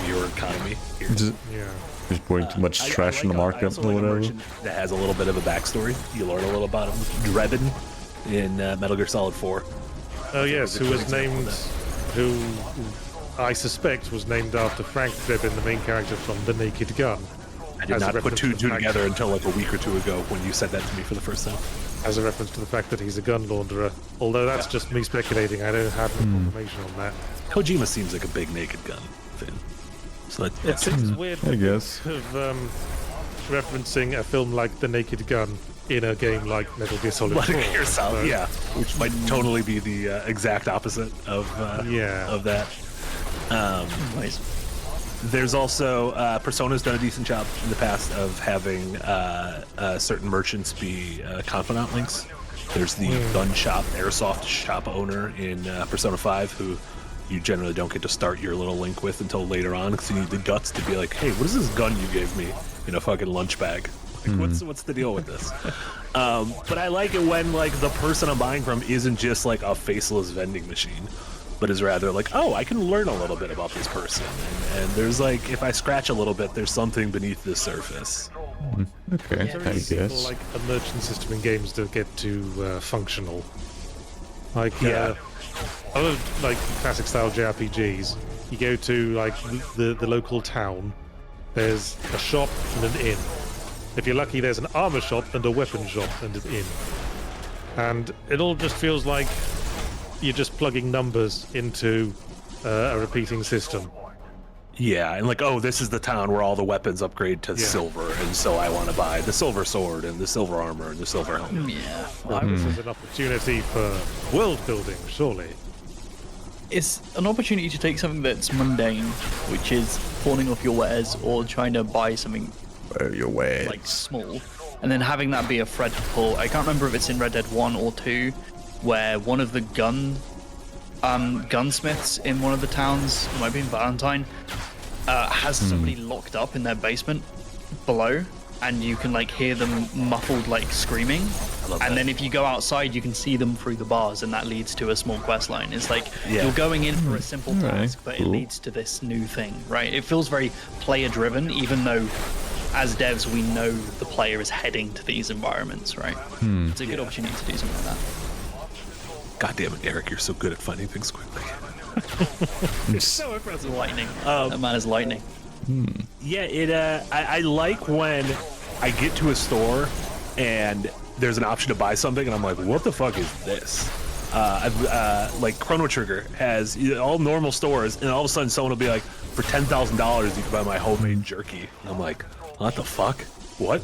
your economy here? Just Yeah. putting too much trash in the I market also or like a whatever. merchant that has a little bit of a backstory. You learn a little about him. Drebin in Metal Gear Solid 4. Oh yes, a who good was example named, of who I suspect was named after Frank Drebin, the main character from The Naked Gun. I did As a not put reference two to and the two fact- together until like a week or two ago when you said that to me for the first time. As a reference to the fact that he's a gun launderer. Although that's just me speculating, I don't have any confirmation on that. Kojima seems like a big Naked Gun fan. So It's weird I guess. of referencing a film like The Naked Gun in a game like Metal Gear Solid 4. Metal Gear Solid, so- yeah, which might totally be the exact opposite of Yeah. of that. Nice. There's also Persona's done a decent job in the past of having certain merchants be confidant links. There's the gun shop, airsoft shop owner in Persona 5 who you generally don't get to start your little link with until later on because you need the guts to be like, hey, what is this gun you gave me in a fucking lunch bag? Like, what's the deal with this? But I like it when like the person I'm buying from isn't just like a faceless vending machine, but is rather like, oh, I can learn a little bit about this person. And there's like, if I scratch a little bit, there's something beneath the surface. Okay, I guess. Like a merchant system in games to get to functional. Like other like classic style JRPGs, you go to like the local town. There's a shop and an inn. If you're lucky, there's an armor shop and a weapon shop and an inn. And it all just feels like you're just plugging numbers into a repeating system. Yeah, and like, oh, this is the town where all the weapons upgrade to silver, and so I want to buy the silver sword and the silver armor and the silver helmet. Yeah. This is an opportunity for world building, surely. It's an opportunity to take something that's mundane, which is pawning off your wares or trying to buy something Where your way? like small, and then having that be a thread to pull. I can't remember if it's in Red Dead 1 or 2, where one of the gunsmiths in one of the towns, it might be in Valentine, has somebody locked up in their basement below, and you can like hear them muffled like screaming. And then if you go outside, you can see them through the bars, and that leads to a small quest line. It's like you're going in for a simple task, but it leads to this new thing, right? It feels very player-driven, even though as devs we know the player is heading to these environments, right? It's a good opportunity to do something like that. God damn it, Eric, you're so good at finding things quickly. So impressive. Lightning. That man is lightning. Yeah, I like when I get to a store and there's an option to buy something, and I'm like, what the fuck is this? Like Chrono Trigger has all normal stores, and all of a sudden someone will be like, for $10,000 you can buy my homemade jerky. And I'm like, what the fuck? What?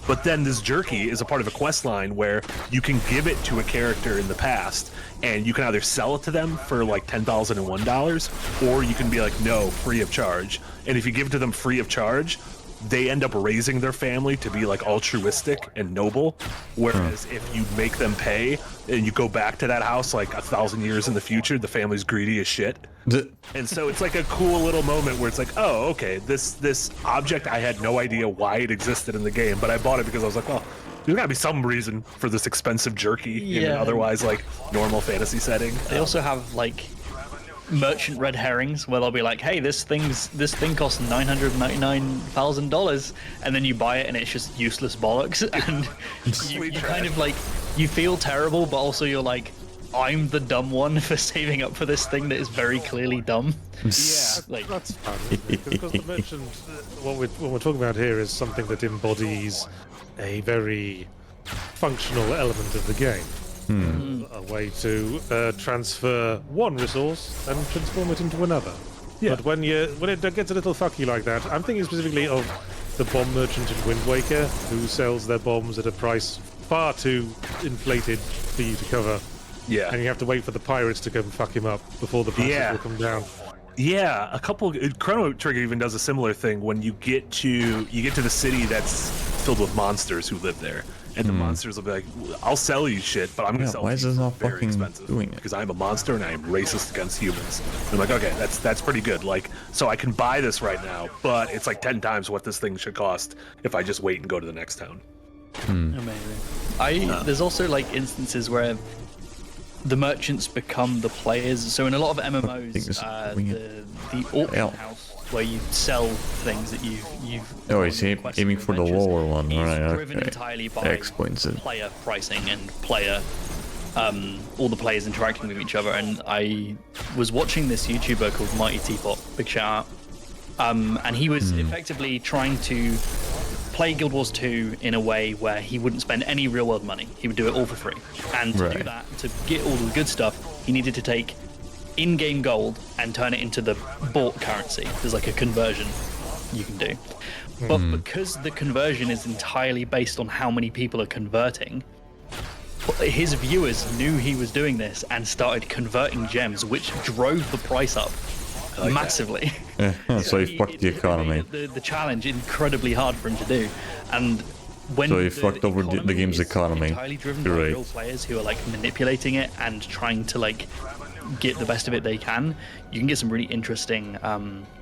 But then this jerky is a part of a quest line where you can give it to a character in the past, and you can either sell it to them for like $10,001, or you can be like, no, free of charge. And if you give it to them free of charge, they end up raising their family to be like altruistic and noble. Whereas if you make them pay and you go back to that house like 1,000 years in the future, the family's greedy as shit. And so it's like a cool little moment where it's like, oh, okay, this object, I had no idea why it existed in the game, but I bought it because I was like, well, there's gotta be some reason for this expensive jerky in an otherwise like normal fantasy setting. They also have like merchant red herrings where they'll be like, hey, this thing costs $999,000, and then you buy it and it's just useless bollocks, and you kind of like, you feel terrible, but also you're like, I'm the dumb one for saving up for this thing that is very clearly dumb. Yeah, Like, that's fun. Because the merchant, what we're talking about here is something that embodies a very functional element of the game. A way to transfer one resource and transform it into another. Yeah. But when it gets a little fucky like that, I'm thinking specifically of the bomb merchant in Wind Waker, who sells their bombs at a price far too inflated for you to cover. Yeah. And you have to wait for the pirates to come fuck him up before the prices will come down. Yeah, a couple. Chrono Trigger even does a similar thing when you get to the city that's filled with monsters who live there, and the monsters will be like, "I'll sell you shit, but I'm gonna sell why it is to you this not very fucking expensive doing it? because I'm a monster and I am racist against humans." And I'm like, okay, that's pretty good. Like, so I can buy this right now, but it's like 10 times what this thing should cost if I just wait and go to the next town. amazing. There's also like instances where the merchants become the players. So in a lot of MMOs, the auction house where you sell things that you've Oh, he's aiming for the lower one, is right? driven Okay. entirely by That explains it. player pricing and player all the players interacting with each other. And I was watching this YouTuber called Mighty Teapot, big shout out, and he was effectively trying to play Guild Wars 2 in a way where he wouldn't spend any real world money. He would do it all for free. And to do that, to get all the good stuff, he needed to take in-game gold and turn it into the bought currency. There's like a conversion you can do. But because the conversion is entirely based on how many people are converting, his viewers knew he was doing this and started converting gems, which drove the price up massively. So he fucked the economy. The challenge incredibly hard for him to do, and when So he fucked over the game's is economy. entirely driven by Great. real players who are like manipulating it and trying to like get the best of it they can. You can get some really interesting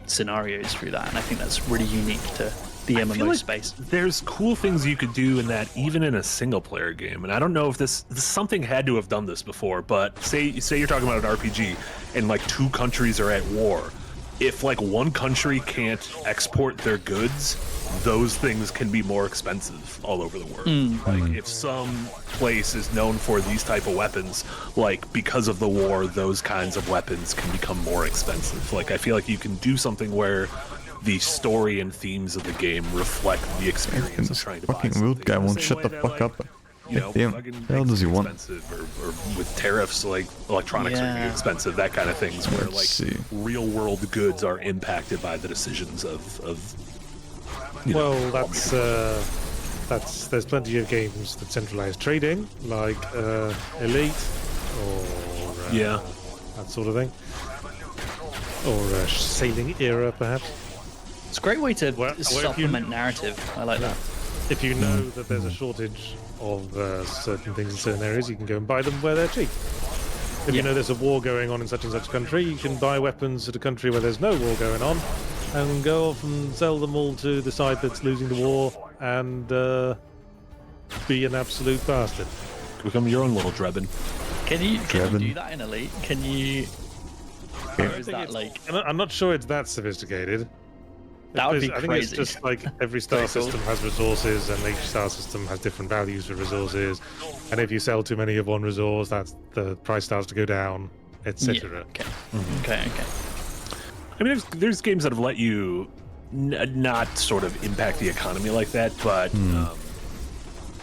scenarios through that, and I think that's really unique to the I feel MMO like space. There's cool things you could do in that, even in a single player game. And I don't know if this something had to have done this before, but say you're talking about an RPG and like 2 countries are at war. If like one country can't export their goods, those things can be more expensive all over the world. Like if some place is known for these type of weapons, like because of the war, those kinds of weapons can become more expensive. Like I feel like you can do something where the story and themes of the game reflect the experience of trying to buy Fucking something. rude guy In the won't same shut way the that, fuck like, up. You know, Damn, fucking the hell does he makes it want? expensive, or with tariffs, like electronics are gonna be expensive, that kind of things, where Let's like see. real world goods are impacted by the decisions of you know, Well, that's there's plenty of games that centralize trading, like Elite or that sort of thing, or Sailing Era, perhaps. It's a great way to Well, if you- supplement narrative. I like that. If you know that there's a shortage of certain things in certain areas, you can go and buy them where they're cheap. If you know there's a war going on in such and such country, you can buy weapons at a country where there's no war going on, and go off and sell them all to the side that's losing the war, and be an absolute bastard. become your own little Drebin. Can you Drebin. do that in Elite? Can you? Or is that like? I'm not sure it's that sophisticated. That would be I think it's crazy. just like every star Pretty cool. system has resources, and each star system has different values for resources. And if you sell too many of one resource, that's the price starts to go down, etc. Okay. Okay. I mean, there's games that have let you not sort of impact the economy like that, but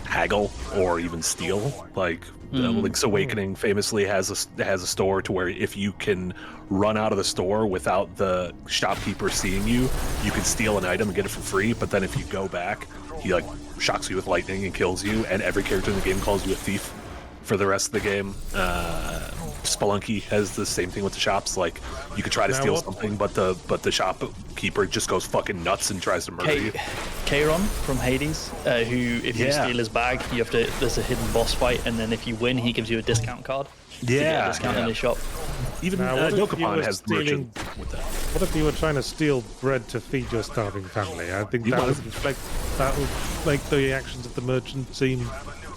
haggle or even steal. Like Link's Awakening famously has a store to where if you can run out of the store without the shopkeeper seeing you, you can steal an item and get it for free. But then if you go back, he like shocks you with lightning and kills you, and every character in the game calls you a thief for the rest of the game. Spelunky has the same thing with the shops. Like you could try to steal something, but the shopkeeper just goes fucking nuts and tries to murder you. Kairon from Hades, who if you steal his bag, you have to. There's a hidden boss fight, and then if you win, he gives you a discount card. To get a discount in his shop. Even Now, what if you Dokapon were has stealing- merchant with that. What if you were trying to steal bread to feed your starving family? I think that would make the actions of the merchant seem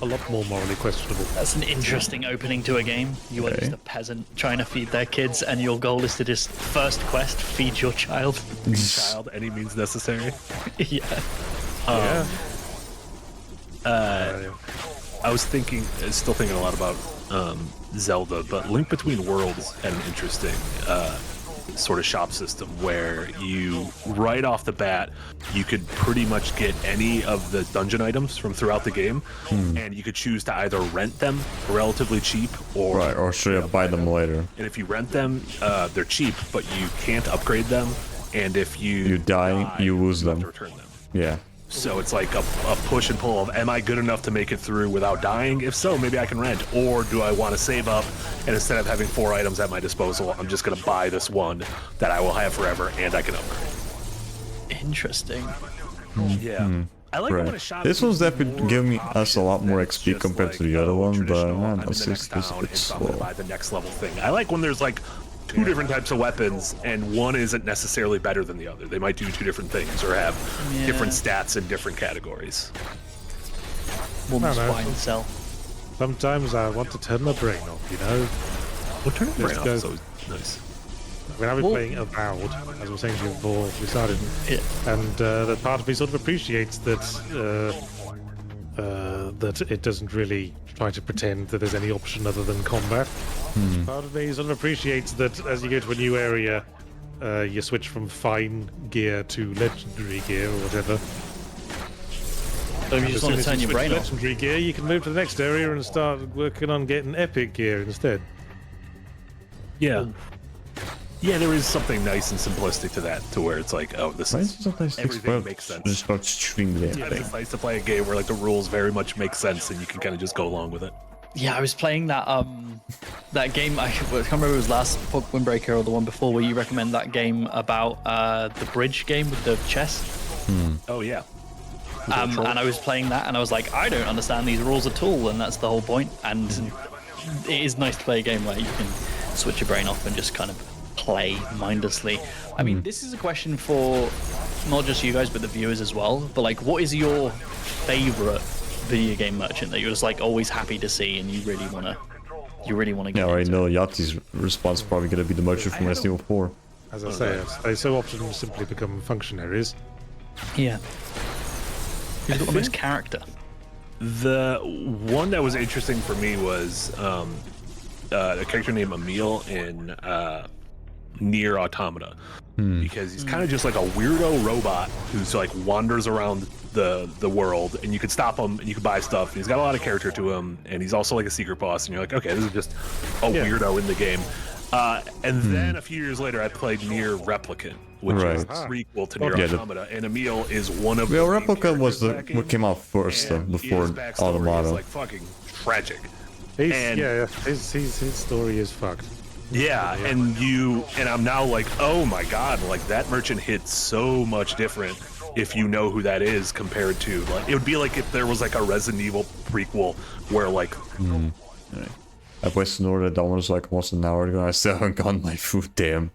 a lot more morally questionable. That's an interesting opening to a game. You are just a peasant trying to feed their kids, and your goal is to just first quest feed your child. Child, any means necessary. Yeah. I was still thinking a lot about Zelda, but Link Between Worlds had an interesting sort of shop system where you, right off the bat, you could pretty much get any of the dungeon items from throughout the game, and you could choose to either rent them relatively cheap or straight up buy them later. And if you rent them, they're cheap, but you can't upgrade them, and if you die, you lose have them. to return them. Yeah. So it's like a push and pull of, am I good enough to make it through without dying? If so, maybe I can rent. Or do I want to save up, and instead of having 4 items at my disposal, I'm just going to buy this one that I will have forever and I can upgrade. Interesting. Yeah. I like it when a Right. shop This one's gives you definitely more giving us a lot more options XP than compared just to the like, other one, but traditional, man, I'm in it's the next just town, it's and so I'm gonna slow. buy the next level thing. I like when there's like 2 different types of weapons and one isn't necessarily better than the other. They might do 2 different things or have different stats in different categories. Woman's No, no. buy and sell. Sometimes I want to turn my brain off, you know? Well, turning Let's brain off go. is always nice. I mean, I've been playing Avowed, as I was saying to you before we started, Yeah. and the part of me sort of appreciates that that it doesn't really try to pretend that there's any option other than combat. Part of me sort of appreciates that as you go to a new area, you switch from fine gear to legendary gear or whatever. So if you just As want soon to as turn you your switch brain to off. legendary gear, you can move to the next area and start working on getting epic gear instead. Yeah. Yeah, there is something nice and simplistic to that, to where it's like, oh, this Why is is it sometimes takes everything forever makes to sense. just start streaming the Yeah, thing? it's nice to play a game where like the rules very much make sense and you can kind of just go along with it. Yeah, I was playing that that game. I can't remember if it was last Windbreaker or the one before, where you recommend that game about the bridge game with the chess. Oh yeah. And I was playing that, and I was like, I don't understand these rules at all, and that's the whole point. And it is nice to play a game where you can switch your brain off and just kind of play mindlessly. I mean, this is a question for not just you guys, but the viewers as well. But like, what is your favorite video game merchant that you're just like always happy to see, and you really want to get Yeah, I into? know Yati's response is probably gonna be the merchant from Resident Evil 4. As I say, they so often simply become functionaries. Yeah. Who's got the most character? The one that was interesting for me was a character named Emil in Nier Automata, because he's kind of just like a weirdo robot who's like wanders around the world, and you could stop him and you could buy stuff. And he's got a lot of character to him, and he's also like a secret boss. And you're like, okay, this is just a weirdo in the game. And then a few years later, I played Nier Replicant, which is a prequel to Nier Yeah, Automata, and Emil is one of Well, the main Replica was characters in that what game, came out first, and before his backstory Automata. is like fucking tragic. His story is fucked. Yeah, and I'm now like, oh my god, like that merchant hits so much different if you know who that is compared to like it would be like if there was like a Resident Evil prequel where like I placed an order that was like almost an hour ago. I still haven't gotten my food. Damn.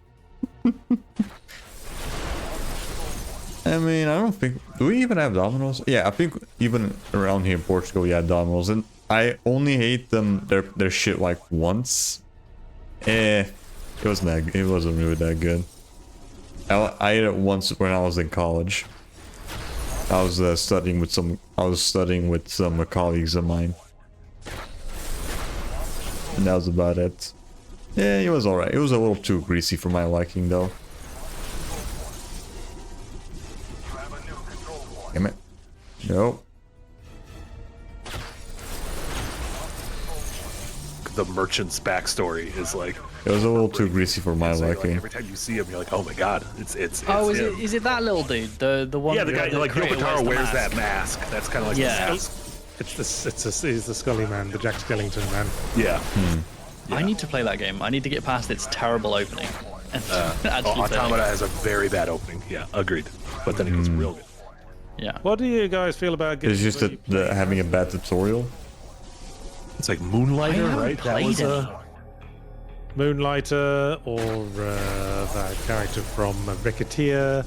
I mean, I don't think. Do we even have Domino's? Yeah, I think even around here in Portugal, we had Domino's, and I only ate them their shit like once. It wasn't really that good. I ate it once when I was in college. I was studying with some colleagues of mine, and that was about it. Yeah, it was alright. It was a little too greasy for my liking, though. Damn it! No. The merchant's backstory is like It was a little too greasy for my so you're like, liking. every time you see him, you're like, oh my god, it's Oh, him. is it that little dude? The one? Yeah, the guy like creator Yopataro the wears mask. that mask. That's kind of like Yeah. the mask. He's the Scully man, the Jack Skellington man. Yeah. I need to play that game. I need to get past its terrible opening. And actually play Automata it. has a very bad opening. Yeah, agreed. But then it gets real good. Yeah. What do you guys feel about It's games just where you that the, having a bad tutorial. It's like I Moonlighter, haven't right? That played was any. Moonlighter or that character from Ricketeer,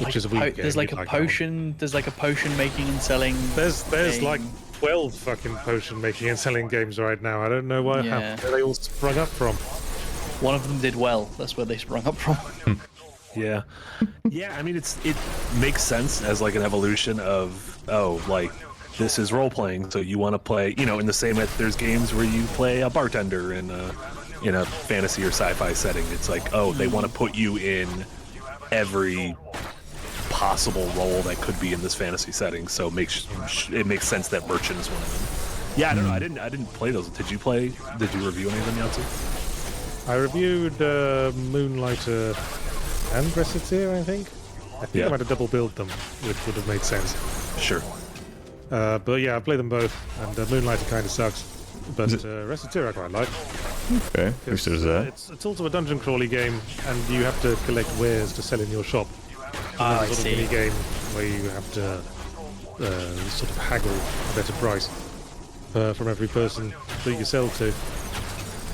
which is a weird game. There's like you'd a that one. potion. There's like a potion making and selling. There's game. like 12 fucking potion making and selling games right now. I don't know where Yeah. they all sprung up from. One of them did well. That's where they sprung up from. Yeah. Yeah, I mean it makes sense as like an evolution of like this is role playing, so you want to play, in the same way there's games where you play a bartender in a fantasy or sci-fi setting. It's like, they want to put you in every possible role that could be in this fantasy setting, so it makes sense that merchant is one of them. Yeah, I don't know. I didn't play those. Did you review any of them, Yatsu? I reviewed Moonlighter and Reciteer, I think. I think I might have double billed them, which would have made sense. Sure. But yeah, I played them both, and Moonlighter kind of sucks. But Reciteer I quite like. Okay, which there's that. It's also a dungeon crawly game, and you have to collect wares to sell in your shop. Ah, I There's a sort see. of mini game where you have to sort of haggle a better price from every person that you sell to.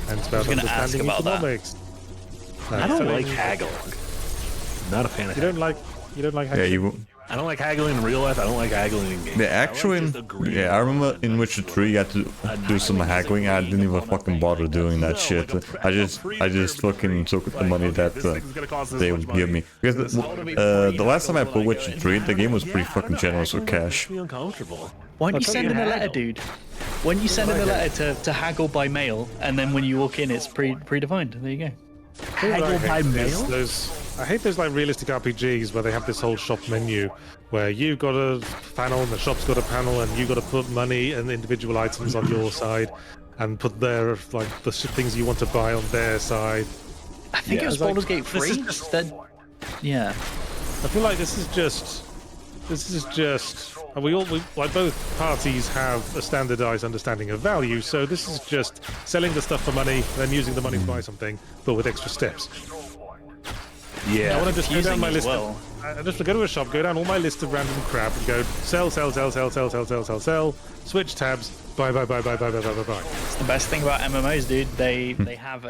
And it's about gonna ask understanding about that. economics. I don't selling- like haggling. Not a fan of You don't like Yeah, haggling? I don't like haggling in real life. I don't like haggling in games. The actual, I like just agreeing. yeah, I remember in Witcher 3 you had to do some haggling. I didn't even fucking bother doing that shit. I just fucking took the money that they would give me. Because the last time I played Witcher 3, the game was pretty fucking generous with cash. Be uncomfortable. Why don't you I'll send in tell a you letter, dude? When you send in a letter to haggle by mail, and then when you walk in, it's predefined. There you go. Haggle by mail? I hate those like realistic RPGs where they have this whole shop menu where you've got a panel and the shop's got a panel and you've got to put money and individual items on your side and put their like the things you want to buy on their side. I think it was It's like, Baldur's Gate this 3. is Yeah. I feel like this is just we like both parties have a standardized understanding of value, so this is just selling the stuff for money, then using the money to buy something, but with extra steps. Yeah. I want to just go down Confusing my as list. well. I just go to a shop, go down all my list of random crap, and go sell, switch tabs, buy. It's the best thing about MMOs, dude. They have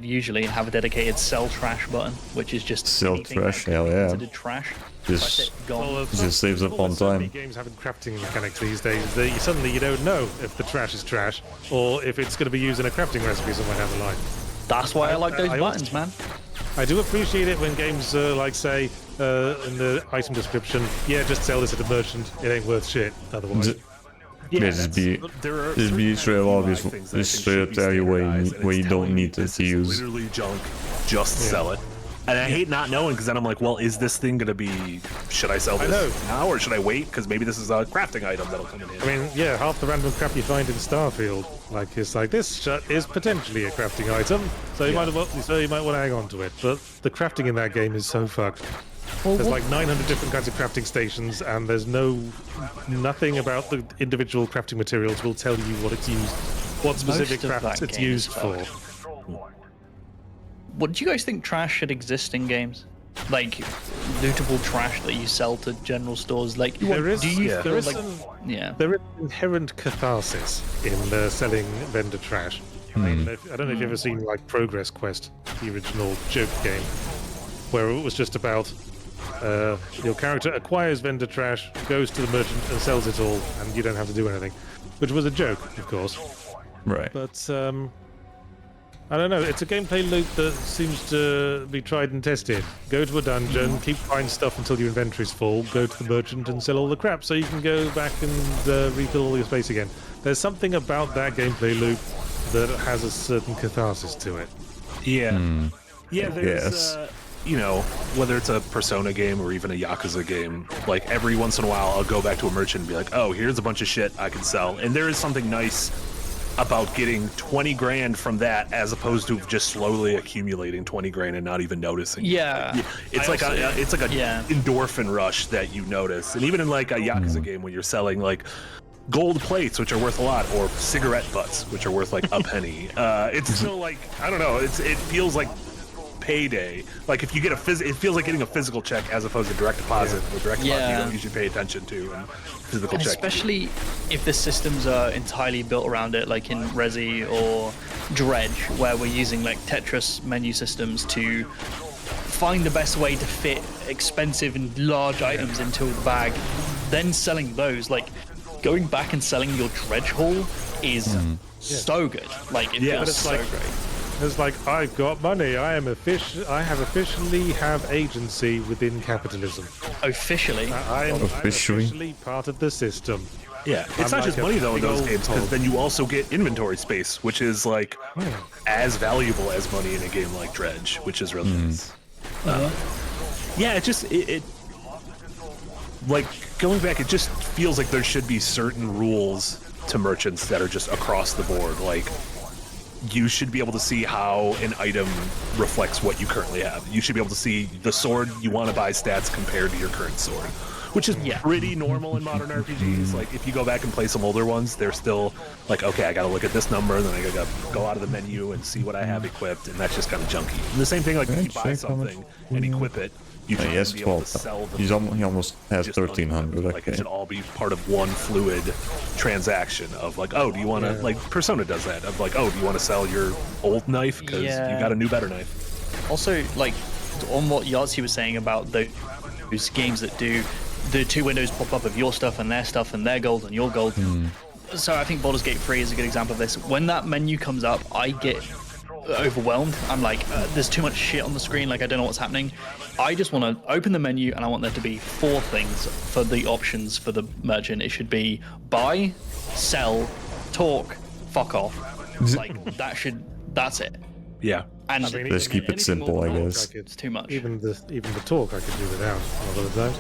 usually have a dedicated sell trash button, which is just Sell anything trash, that could hell be yeah. considered trash. Just- That's it, gone. It just saves up on So many time. games having crafting mechanics these days that suddenly you don't know if the trash is trash or if it's going to be used in a crafting recipe somewhere down the line. That's why I like those I buttons, man. I do appreciate it when games like say in the item description, yeah, just sell this at a merchant. It ain't worth shit otherwise. Yeah, just be straight up obvious. Just straight up tell you where you don't need to use. Literally junk. Just sell it. And I hate not knowing because then I'm like, well, is this thing gonna be? Should I sell know. this now or should I wait? Because maybe this is a crafting item that'll come in handy. I mean, yeah, half the random crap you find in Starfield, like it's like this is potentially a crafting item, so you might want to hang on to it. But the crafting in that game is so fucked. There's like 900 different kinds of crafting stations, and there's nothing about the individual crafting materials will tell you what it's used, what specific Most of crafts that it's game used is for. fucked. What do you guys think trash should exist in games? Like lootable trash that you sell to general stores. Like, There is, do you there feel is like, some- yeah? There is inherent catharsis in selling vendor trash. I don't know if you've ever seen like Progress Quest, the original joke game, where it was just about your character acquires vendor trash, goes to the merchant and sells it all, and you don't have to do anything, which was a joke, of course. Right. But I don't know. It's a gameplay loop that seems to be tried and tested. Go to a dungeon, keep buying stuff until your inventory's full, go to the merchant and sell all the crap so you can go back and refill all your space again. There's something about that gameplay loop that has a certain catharsis to it. Yeah. Yeah, there's, Yes. you know, whether it's a Persona game or even a Yakuza game, like every once in a while I'll go back to a merchant and be like, oh, here's a bunch of shit I can sell. And there is something nice about getting 20 grand from that as opposed to just slowly accumulating 20 grand and not even noticing. Yeah. It's like a endorphin rush that you notice. And even in like a Yakuza game when you're selling like gold plates, which are worth a lot, or cigarette butts, which are worth like a penny, it's still like, I don't know, it feels like payday. Like if you get it feels like getting a physical check as opposed to direct deposit or direct deposit you don't usually pay attention to. And physical check. Especially if the systems are entirely built around it, like in Resi or Dredge, where we're using like Tetris menu systems to find the best way to fit expensive and large items into the bag, then selling those. Like going back and selling your Dredge haul is so good. Like it feels so great. It's like, I've got money. I have officially have agency within capitalism. Officially. I am officially part of the system. Yeah, it's not just money though in those games, because then you also get inventory space, which is like as valuable as money in a game like Dredge, which is really nice. Yeah, it like going back, it just feels like there should be certain rules to merchants that are just across the board. Like you should be able to see how an item reflects what you currently have. You should be able to see the sword you want to buy stats compared to your current sword, which is pretty normal in modern RPGs. Like if you go back and play some older ones, they're still like, okay, I gotta look at this number, then I gotta go out of the menu and see what I have equipped, and that's just kind of junky. And the same thing, like if you buy something and equip it, you He has be able to 12. sell the He almost has just 1,300. like Okay. it should all be part of one fluid transaction of like, oh, do you want to like Persona does that of like, oh, do you want to sell your old knife because you got a new better knife. Also, like on what Yahtzee was saying about those games that do the two windows pop up of your stuff and their gold and your gold. So I think Baldur's Gate 3 is a good example of this. When that menu comes up, I get overwhelmed. I'm like, there's too much shit on the screen, like I don't know what's happening. I just want to open the menu and I want there to be 4 things for the options for the merchant. It should be buy, sell, talk, fuck off. Like that's it. Yeah. And I mean, Just keep it anything simple, more I than that, guess. it's too much. Even the talk I could do without a lot of those.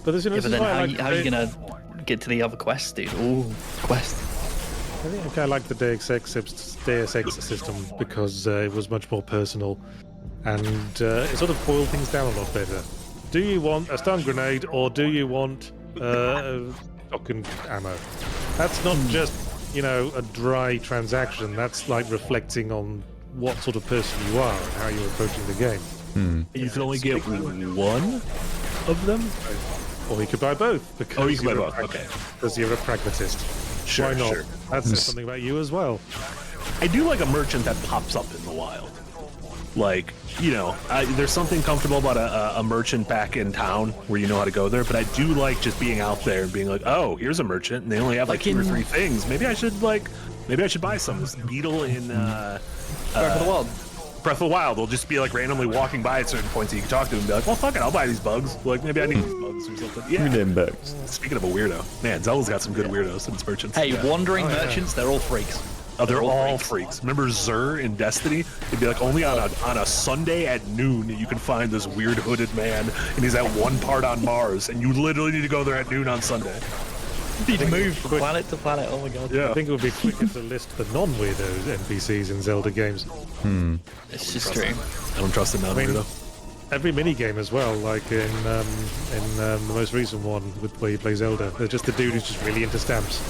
But there's, Yeah, but then how are you gonna get to the other quests, dude? Ooh, quest. I think I like the Deus Ex system because it was much more personal, and it sort of boiled things down a lot better. Do you want a stun grenade or do you want shotgun ammo? That's not just, you know, a dry transaction. That's like reflecting on what sort of person you are and how you're approaching the game. You can only get one of them. Or you could buy both. Because you can buy you're both. Okay. Because you're a pragmatist. Sure, Why not? sure. That says something about you as well. I do like a merchant that pops up in the wild. Like, you know, there's something comfortable about a merchant back in town where you know how to go there, but I do like just being out there and being like, oh, here's a merchant, and they only have like 2 or 3 things. Maybe I should buy some. This beetle in Breath of the Wild. Breath of the Wild will just be like randomly walking by at certain points, and you can talk to him and be like, well, fuck it, I'll buy these bugs. Like, maybe I need these bugs or something. Give me Yeah. them bugs. Speaking of a weirdo, man, Zelda's got some good weirdos in its merchants. Hey, wandering merchants, they're all freaks. Oh, they're all freaks. Remember Xur in Destiny? It'd be like only on a Sunday at noon you can find this weird hooded man, and he's at one part on Mars, and you literally need to go there at noon on Sunday. You'd move from planet to planet. Oh my god. Yeah. I think it would be quicker to list the non-weirdo NPCs in Zelda games. It's just true. I don't trust the non-weirdo. Every mini game as well, like in the most recent one with where you play Zelda, there's just the dude who's just really into stamps.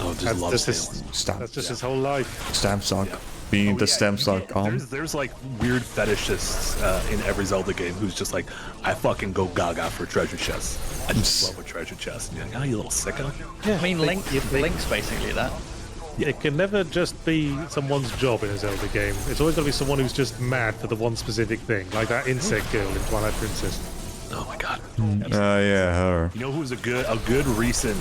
Oh, just love That's stamps. That's just his whole life. Stamp sock. Being the stamp sock calm. There's like weird fetishists in every Zelda game who's just like, I fucking go gaga for treasure chests. I just love a treasure chest. And you're like, oh, you little sicko. I mean, Link's basically that. It can never just be someone's job in a Zelda game. It's always got to be someone who's just mad for the one specific thing, like that insect girl in Twilight Princess. Oh my god. Yeah, her. You know who's a good recent,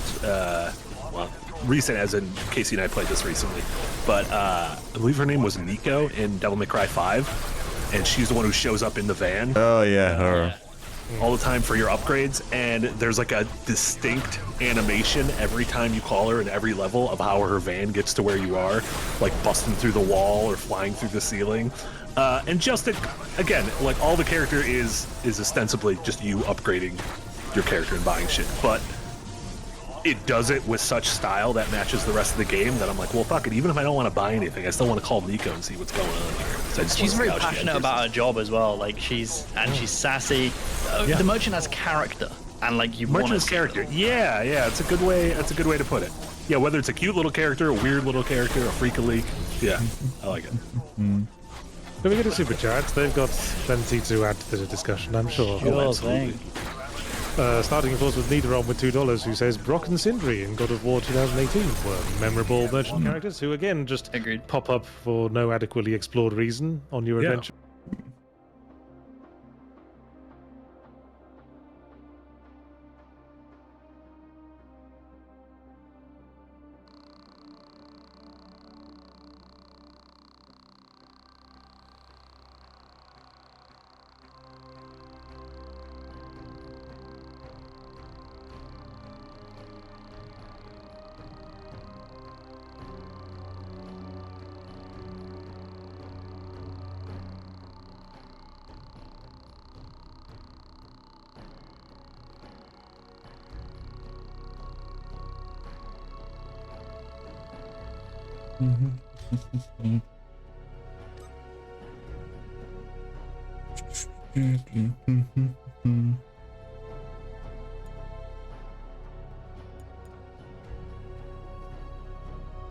recent as in Casey and I played this recently. but I believe her name was Nico in Devil May Cry 5, and she's the one who shows up in the van Oh yeah, her. all the time for your upgrades, and there's like a distinct animation every time you call her in every level of how her van gets to where you are, like busting through the wall or flying through the ceiling. And just again, like all the character is ostensibly just you upgrading your character and buying shit, but it does it with such style that matches the rest of the game that I'm like, well, fuck it. Even if I don't want to buy anything, I still want to call Nico and see what's going on here. So I just She's wanna see very how she passionate enters. about her job as well. Like she's sassy. The merchant has character, and like you want Merchant's to character. Yeah, it's a good way. That's a good way to put it. Yeah, whether it's a cute little character, a weird little character, a freak leak. Yeah, I like it. Don't forget to super chats. They've got plenty to add to the discussion, I'm sure. Sure thing. Starting, of course, with Nidoron with $2, who says Brock and Sindri in God of War 2018 were memorable merchant characters who, again, just Agreed. pop up for no adequately explored reason on your adventure.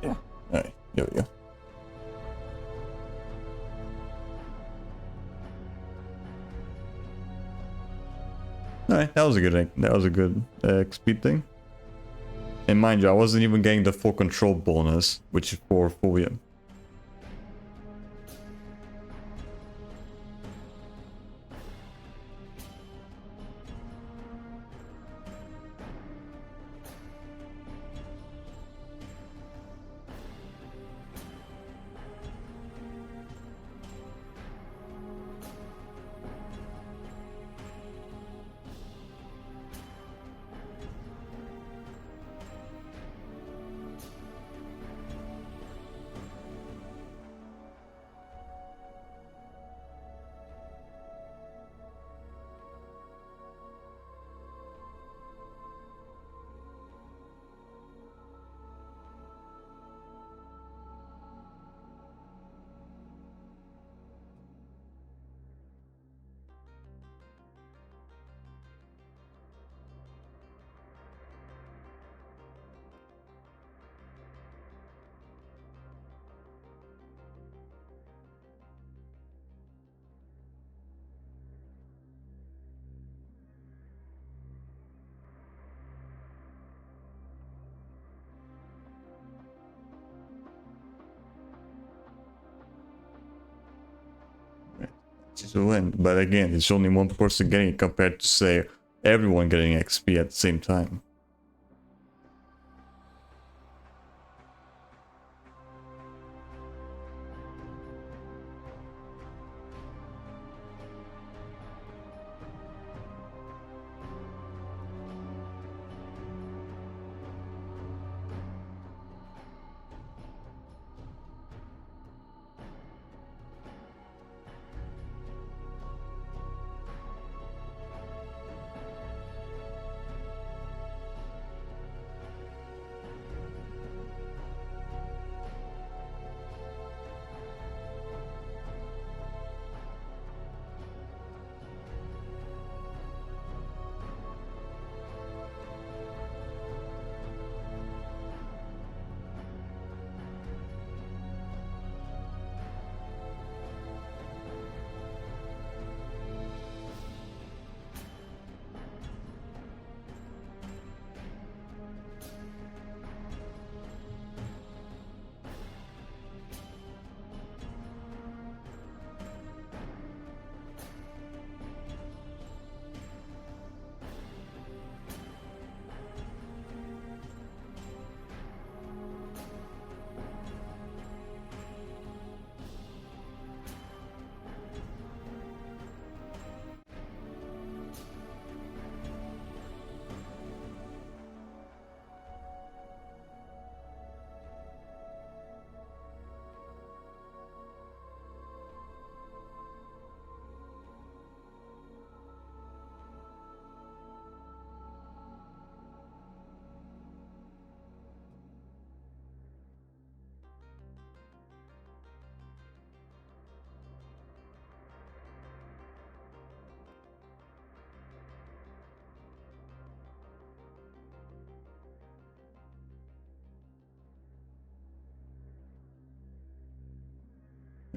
Yeah. Alright, there we go. Alright, that was a good XP thing. And mind you, I wasn't even getting the full control bonus, which is for Fulvian. To win, but again, it's only one person getting it compared to, say, everyone getting XP at the same time.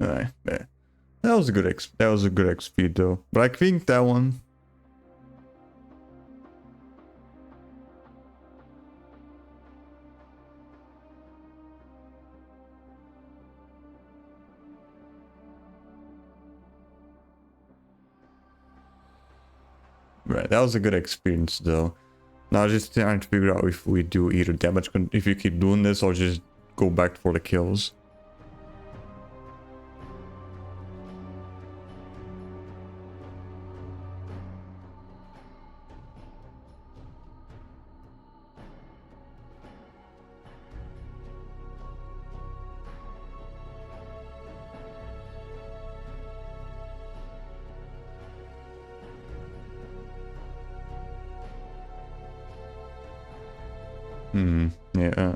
Alright, yeah. That was a good XP though. But I think that one. Right, that was a good experience though. Now just trying to figure out if we do either if you keep doing this or just go back for the kills. Yeah,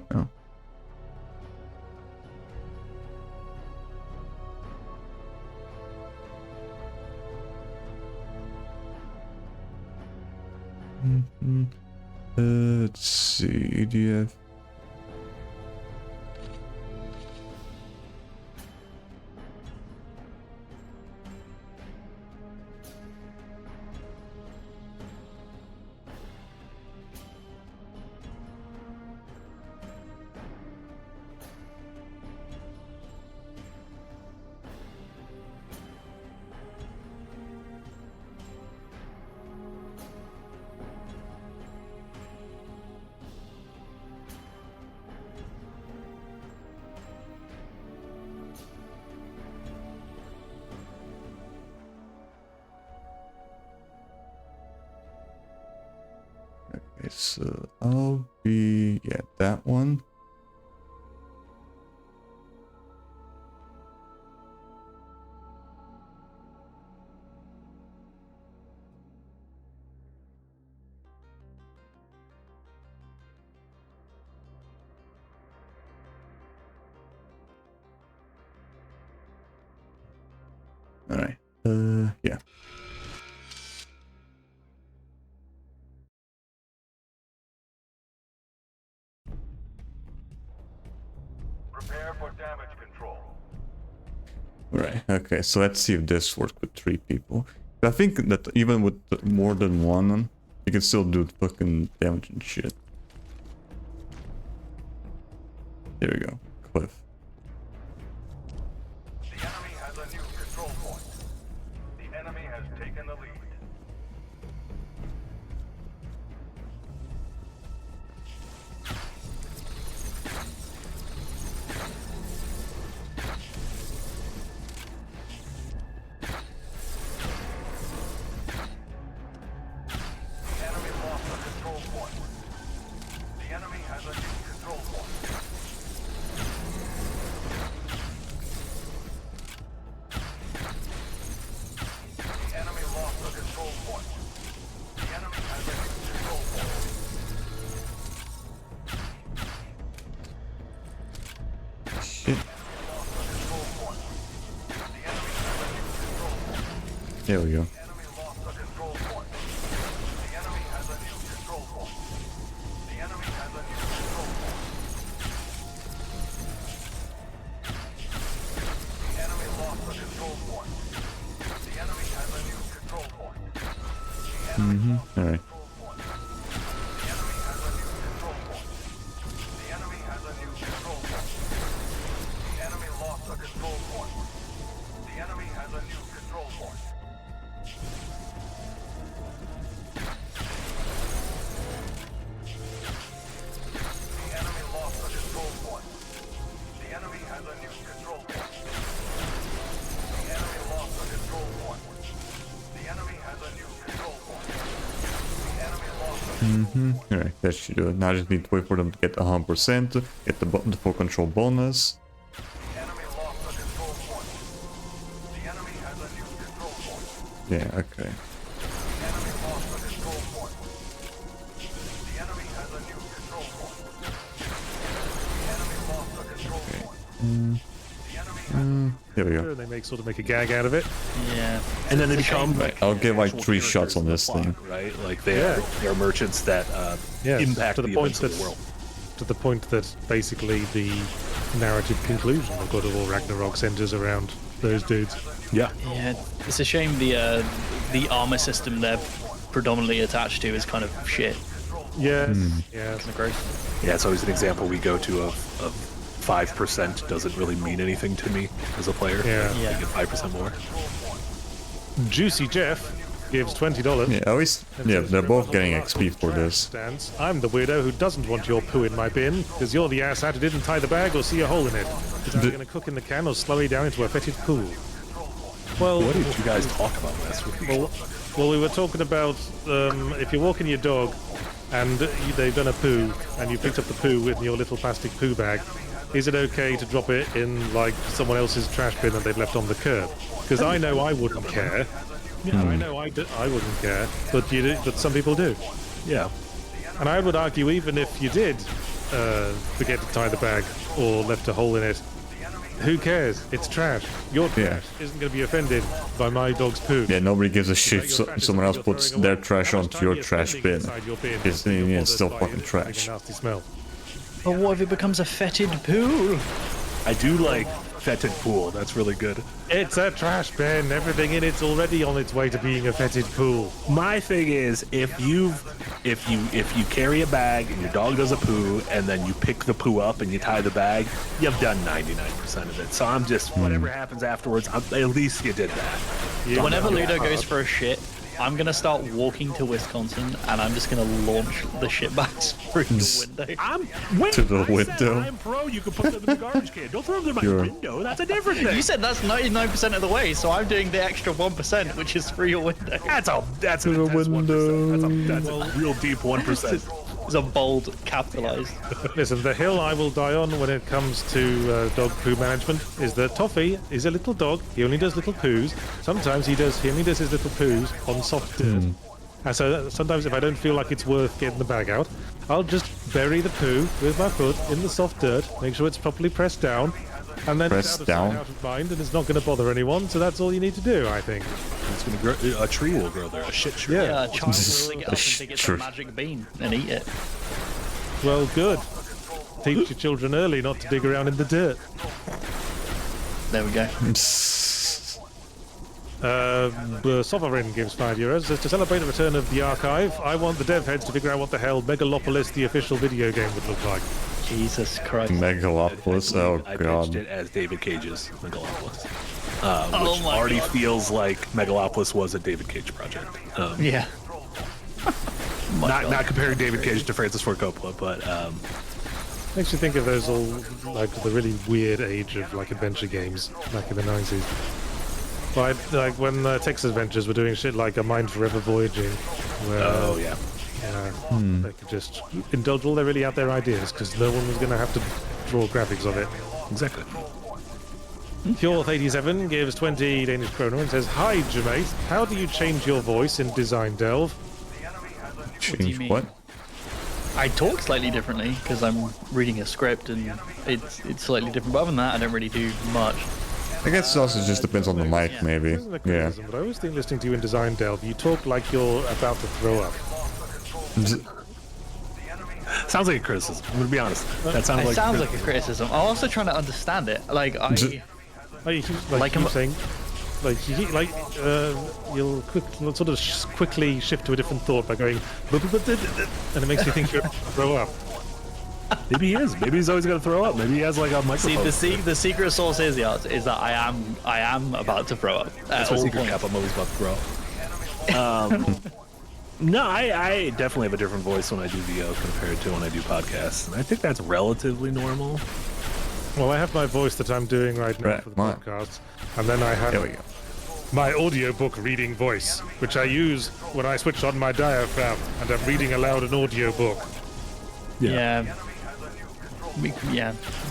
let's see, EDF. Okay, so I'll be, yeah, that one. All right. Yeah. Prepare for damage control. Right. Okay. So let's see if this works with 3 people. I think that even with more than one, you can still do fucking damage and shit. There we go. Cliff. The enemy has a new control point. The enemy has taken the lead. The enemy lost a control point. The enemy has a new control point. The enemy lost the control point. The enemy has a new control point. Shit. Lost the control point. The enemy has a new control point. There we go. The enemy lost the control point. The enemy has a new control point. The enemy has a new control point. The enemy lost the control point. The enemy has a new control point. The enemy lost the All right. control point. The enemy has a new control point. The enemy has a new control point. The enemy lost the control point. The enemy has a new control point. The enemy lost the control point. The enemy has a new control point. The enemy lost the control point. The enemy has a new control point. The enemy lost the control point. All right. That should do it. Now I just need to wait for them to get 100%, get the full control bonus. The enemy lost the control point. The enemy has a new control point. Yeah. Okay. The enemy lost the control point. The enemy has a new control point. The enemy lost the control point. The enemy has There we go. And they make a gag out of it. Yeah. And then they become Right. I'll get like actual 3 shots on characters this in the thing. plot, right? Like they are merchants that Yes, impact to the the point events of that the world. to the point that basically the narrative conclusion of God of War Ragnarok centers around those dudes. Yeah. Yeah, it's a shame the armor system they're predominantly attached to is kind of shit. Yes, yes. Kind of gross. Yeah, it's always an example we go to of 5% doesn't really mean anything to me as a player. Yeah. You Yeah. get 5% more. Juicy Jeff gives $20. Yeah, always. Yeah, they're both getting XP for this. Stands. I'm the weirdo who doesn't want your poo in my bin, because you're the asshat who didn't tie the bag or see a hole in it. Because I'm going to cook in the can or slow it down into a fetid pool. Well, What did you guys talk about last week? well, we were talking about if you're walking your dog and they've done a poo and you picked up the poo with your little plastic poo bag, is it okay to drop it in like someone else's trash bin that they've left on the curb? Because I know I wouldn't care. I know I wouldn't care, but you do, but some people do. Yeah. And I would argue even if you did forget to tie the bag or left a hole in it, who cares? It's trash. Your trash isn't going to be offended by my dog's poo. Yeah, nobody gives a shit if someone else puts their trash onto your trash bin. It's still fucking trash. Nasty smell. But what if it becomes a fetid poo? I do like fetid pool. That's really good. It's a trash bin. Everything in it's already on its way to being a fetid pool. My thing is, if you carry a bag and your dog does a poo, and then you pick the poo up and you tie the bag, you've done 99% of it. So I'm just whatever happens afterwards. At least you did that. Yeah. Whenever Ludo goes for a shit, I'm gonna start walking to Wisconsin and I'm just gonna launch the shit bags through the window. To the window. I'm pro. You can put them in the garbage can. Don't throw them in my window. That's a different thing. You said that's 99% of the way, so I'm doing the extra 1%, which is through your window. That's a window. 1%. That's a real deep 1%. It's a bold capitalized. Listen, the hill I will die on when it comes to dog poo management is that Toffee is a little dog. He only does little poos. Sometimes he only does his little poos on soft dirt. And so sometimes if I don't feel like it's worth getting the bag out, I'll just bury the poo with my foot in the soft dirt, make sure it's properly pressed down, and then it's out of sight, out of mind, and it's not going to bother anyone. So that's all you need to do, I think. It's gonna grow. A tree will grow there. A shit tree. Yeah. A child will pick it up and think it's a magic bean and eat it. Well, good. Teach your children early not to dig around in the dirt. There we go. Sovereign gives €5. Says, to celebrate the return of the archive, I want the dev heads to figure out what the hell Megalopolis, the official video game, would look like. Jesus Christ. Megalopolis, oh I pitched god. it as David Cage's Megalopolis, Oh which my already God. feels like Megalopolis was a David Cage project. Yeah. Not comparing David Cage to Francis Ford Coppola, but Makes you think of those all, like, the really weird age of, like, adventure games back in the 90s. Like when Texas Adventures were doing shit like A Mind Forever Voyaging, where oh yeah. they could just indulge all their really out there ideas because no one was going to have to draw graphics of it. Exactly. Fjorth87 gives 20 Danish kroner and says, "Hi, Jermaine. How do you change your voice in Design Delve?" do you Change mean? what? I talk slightly differently because I'm reading a script and it's slightly different. But other than that, I don't really do much. I guess it also just depends on the mic, maybe. This isn't a Yeah. criticism, but I always think listening to you in Design Delve, you talk like you're about to throw up. Sounds like a criticism. I'm gonna be honest. That sounds It like sounds like a criticism. I'm also trying to understand it. Like You're saying, you'll sort of quickly shift to a different thought by going, and it makes you think you're about to throw up. Maybe he is. Maybe he's always gonna throw up. Maybe he has like a microphone. See, the secret source is that I am about to throw up. That's my secret cap. I'm always about to throw up. No, I definitely have a different voice when I do VO compared to when I do podcasts, and I think that's relatively normal. Well, I have my voice that I'm doing right now Right, for the mine. podcast, and then I There we have go. my audiobook reading voice, which I use when I switch on my diaphragm and I'm reading aloud an audiobook. Yeah.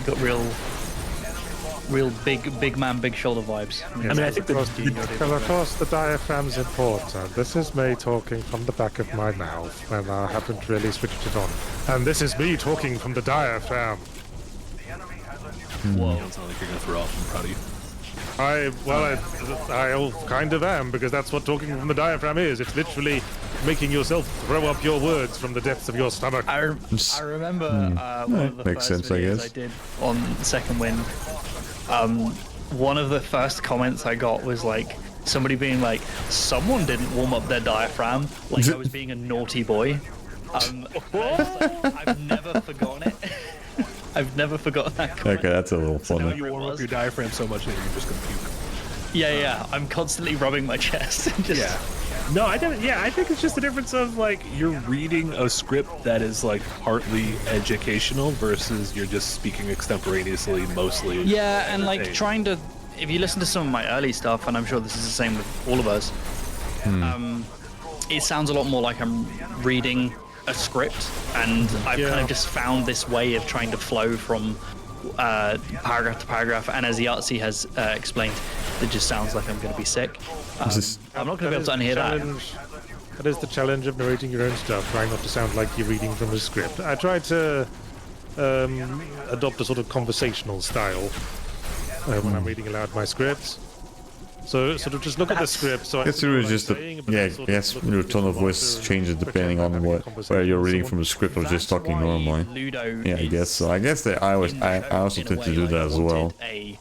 Got real big man, big shoulder vibes. I mean, I think Because of course the diaphragm's important. This is me talking from the back of my mouth when I haven't really switched it on. And this is me talking from the diaphragm. Whoa. You don't sound like you're gonna throw up. I'm proud of you. I kind of am, because that's what talking from the diaphragm is. It's literally making yourself throw up your words from the depths of your stomach. I remember one of the Makes first sense, I videos guess. I did on Second Wind. one of the first comments I got was like somebody being like, "Someone didn't warm up their diaphragm," like I was being a naughty boy. I've never forgotten it. I've never forgotten that comment. Okay, that's a little Now funny. you warm up your diaphragm so much that you're just gonna puke. Yeah. I'm constantly rubbing my chest. And just, Yeah. No, I don't. Yeah, I think it's just the difference of like you're reading a script that is like partly educational versus you're just speaking extemporaneously, mostly. Yeah, and like entertaining. trying to, if you listen to some of my early stuff, and I'm sure this is the same with all of us, it sounds a lot more like I'm reading a script, and I've kind of just found this way of trying to flow from paragraph to paragraph, and as the Artsy has explained, it just sounds like I'm going to be sick. Just- I'm not going to be able to unhear that. That is the challenge of narrating your own stuff, trying not to sound like you're reading from a script. I try to adopt a sort of conversational style when I'm reading aloud my scripts. So sort of just look at the script. So I Guess it was just your tone of voice changes depending on where you're reading from the script or just That's talking why normally. Ludo Yeah, I is guess so. I guess that I also in a tend to way, do like, that as well. wanted a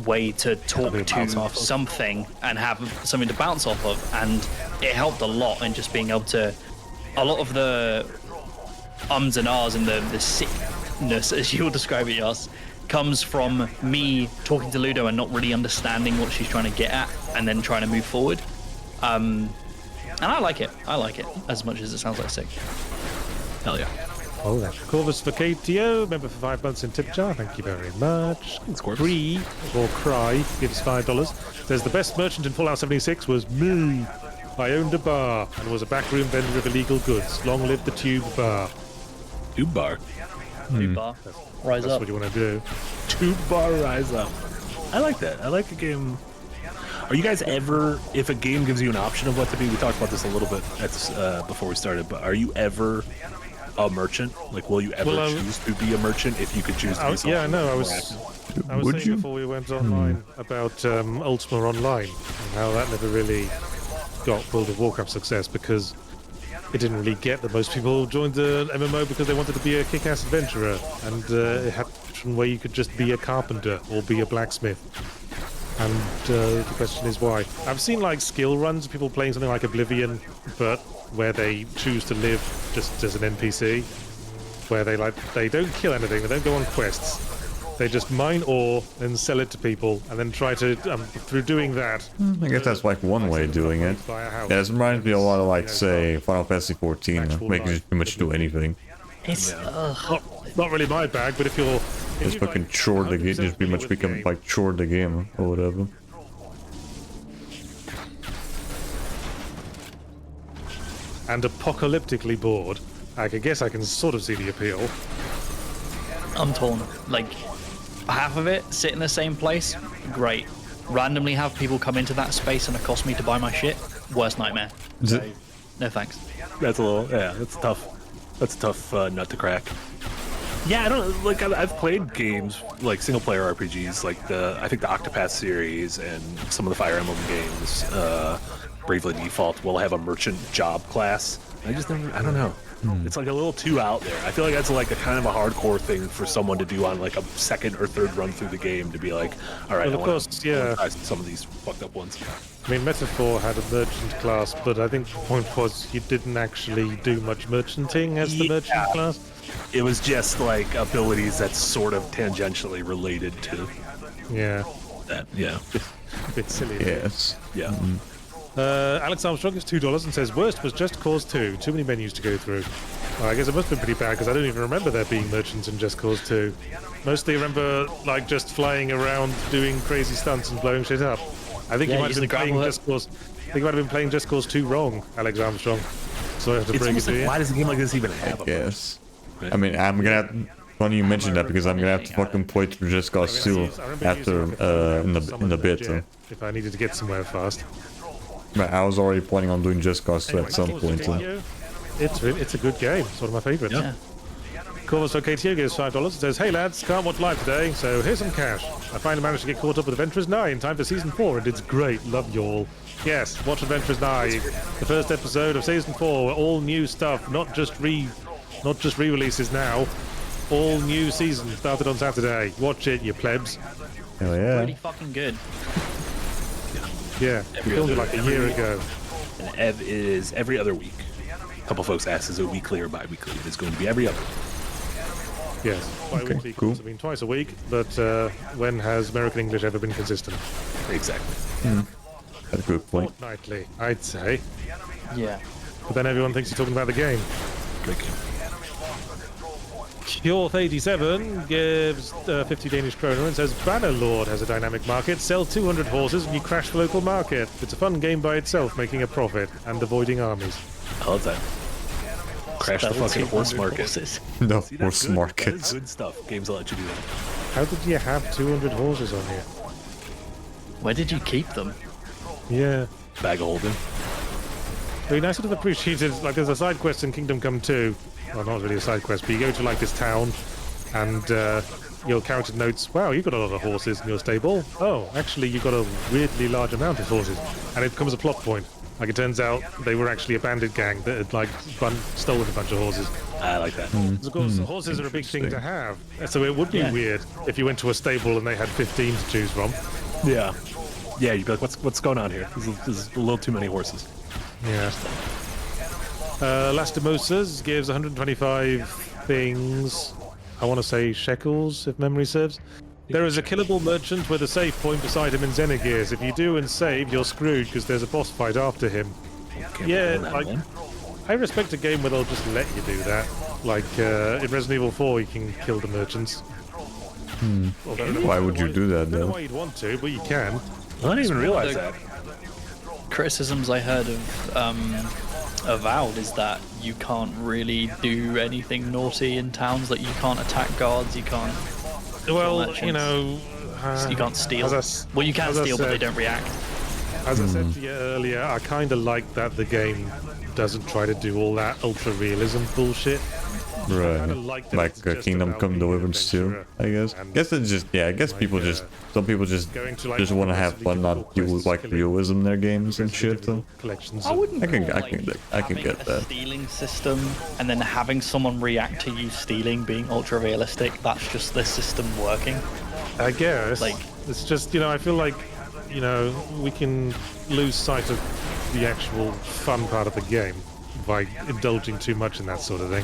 way to talk to something and have something to bounce off of, and it helped a lot in just being able to, a lot of the ums and ahs and the sickness, as you'll describe it, Yas, comes from me talking to Ludo and not really understanding what she's trying to get at, and then trying to move forward. And I like it as much as it sounds like sick. Hell yeah. Oh, Corvus for KTO, member for 5 months in tip jar. Thank you very much. Thanks, Corvus. Bree, or Cry, gives $5. Says the best merchant in Fallout 76 was me. I owned a bar and was a backroom vendor of illegal goods. Long live the Tube Bar. Tube bar. New bar, rise That's up. what you want to do. Tube bar rise up. I like that. I like a game. Are you guys ever, if a game gives you an option of what to be, we talked about this a little bit at before we started, but are you ever a merchant? Like, will you ever choose to be a merchant if you could choose to be something? Yeah, no, I was Would saying you? before we went online about Ultima Online and how that never really got World of Warcraft success because it didn't really get that most people joined the MMO because they wanted to be a kick-ass adventurer, and it had one where you could just be a carpenter or be a blacksmith. And the question is why. I've seen like skill runs, people playing something like Oblivion, but where they choose to live just as an NPC, where they don't kill anything, they don't go on quests. They just mine ore and sell it to people, and then try to, through doing that... I guess that's like one way of doing it. buy a house. Yeah, this reminds me a lot of like, say, Final Fantasy 14, where you can just pretty much do anything. It's Not really my bag, but if you're... Just fucking chore the game, just pretty much become like chore the game or whatever. And apocalyptically bored, I guess I can sort of see the appeal. I'm torn. Like, half of it, sit in the same place, great. Randomly have people come into that space and accost me to buy my shit, worst nightmare. No thanks. That's a little, yeah, that's tough. That's a tough nut to crack. Yeah, I don't like. I've played games like single player RPGs, like I think the Octopath series and some of the Fire Emblem games. Bravely Default will have a merchant job class. I just never. I don't know. It's like a little too out there. I feel like that's like a kind of a hardcore thing for someone to do on like a second or third run through the game to be like, all right, Well, of course, yeah. try some of these fucked up ones. I mean, Metaphor had a merchant class, but I think the point was you didn't actually do much merchanting as the merchant class. It was just like abilities that's sort of tangentially related to Yeah, that. Yeah. a bit silly. Yes. Yeah. Alex Armstrong gives $2 and says, worst was Just Cause 2. Too many menus to go through. Well, I guess it must have been pretty bad because I don't even remember there being merchants in Just Cause 2. Mostly remember like just flying around doing crazy stunts and blowing shit up. I think Yeah, you might have using been the playing grappler. Just Cause. I think you might have been playing Just Cause 2 wrong, Alex Armstrong. So I have to It's break it almost to like, you. why does a game like this even have a Yes. I mean, I'm gonna have, funny you mentioned that because I'm gonna have to fucking play through Just Cause 2 after, in the bit. So. If I needed to get somewhere fast. But I was already planning on doing Just Cause 2 at some point. So. It's a good game. It's one of my favourites. Yeah. Corvus KTO gives $5. It says, hey lads, can't watch live today, so here's some cash. I finally managed to get caught up with Adventurers 9 in time for Season 4, and it's great. Love y'all. Yes, watch Adventurers 9. The first episode of Season 4, all new stuff, not just re-releases now. All new season started on Saturday. Watch it, you plebs. Hell yeah. Pretty fucking good. Yeah, we filmed it like a year ago. And Ev is every other week. A couple folks asked, is it weekly or bi-weekly? It is going to be every other week. Yes, bi-weekly cool. calls have been twice a week, but when has American English ever been consistent? Exactly. That's a good point. Fortnightly, I'd say. Yeah. But then everyone thinks you're talking about the game. Great game. Kjorth87 gives 50 Danish kroner and says Bannerlord has a dynamic market. Sell 200 horses and you crash the local market. It's a fun game by itself, making a profit and avoiding armies. I love that. Crash the Spell fucking horse 200 market. horses. The See, horse good. That market. is good stuff. Games will let you do that. How did you have 200 horses on here? Where did you keep them? Yeah. Bag of holding. I mean, I sort of appreciated, like, there's a side quest in Kingdom Come 2. Well, not really a side quest, but you go to, like, this town, and your character notes, wow, you've got a lot of horses in your stable. Oh, actually, you've got a weirdly large amount of horses. And it becomes a plot point. Like, it turns out they were actually a bandit gang that had, like, stolen a bunch of horses. I like that. Because, of course, horses are a big thing to have. So it would be weird if you went to a stable and they had 15 to choose from. Yeah. Yeah, you'd be like, what's going on here? This is a little too many horses. Yeah. Lastimosas gives 125 things. I want to say shekels, if memory serves. There is a killable merchant with a save point beside him in Xenogears. If you do and save, you're screwed because there's a boss fight after him. Can't Yeah, be on that like, one. I respect a game where they'll just let you do that. Like in Resident Evil 4, you can kill the merchants. Although I don't know Why would you do that, I don't know though? why you'd want to, but you can. I didn't even realize that. Criticisms I heard of Avowed is that you can't really do anything naughty in towns. Like, you can't attack guards, you can't. Well, merchants. you know... You can't steal. as I s- Well, you can as I steal, but they said- don't react. As I said to you earlier, I kind of like that the game doesn't try to do all that ultra-realism bullshit. Right. kinda like that Like it's just Kingdom about Come being an Deliverance too, adventurer. I guess. And Guess it's just, yeah, I guess like, people just, some people just going to, like, want to have fun, not difficult do quests, like killing realism in their games and shit. So. Collections. I wouldn't I can- call, I like, can- I can having get a that. stealing system and then having someone react to you stealing being ultra realistic. That's just the system working. I guess. Like- it's just, I feel like, we can lose sight of the actual fun part of the game by indulging too much in that sort of thing.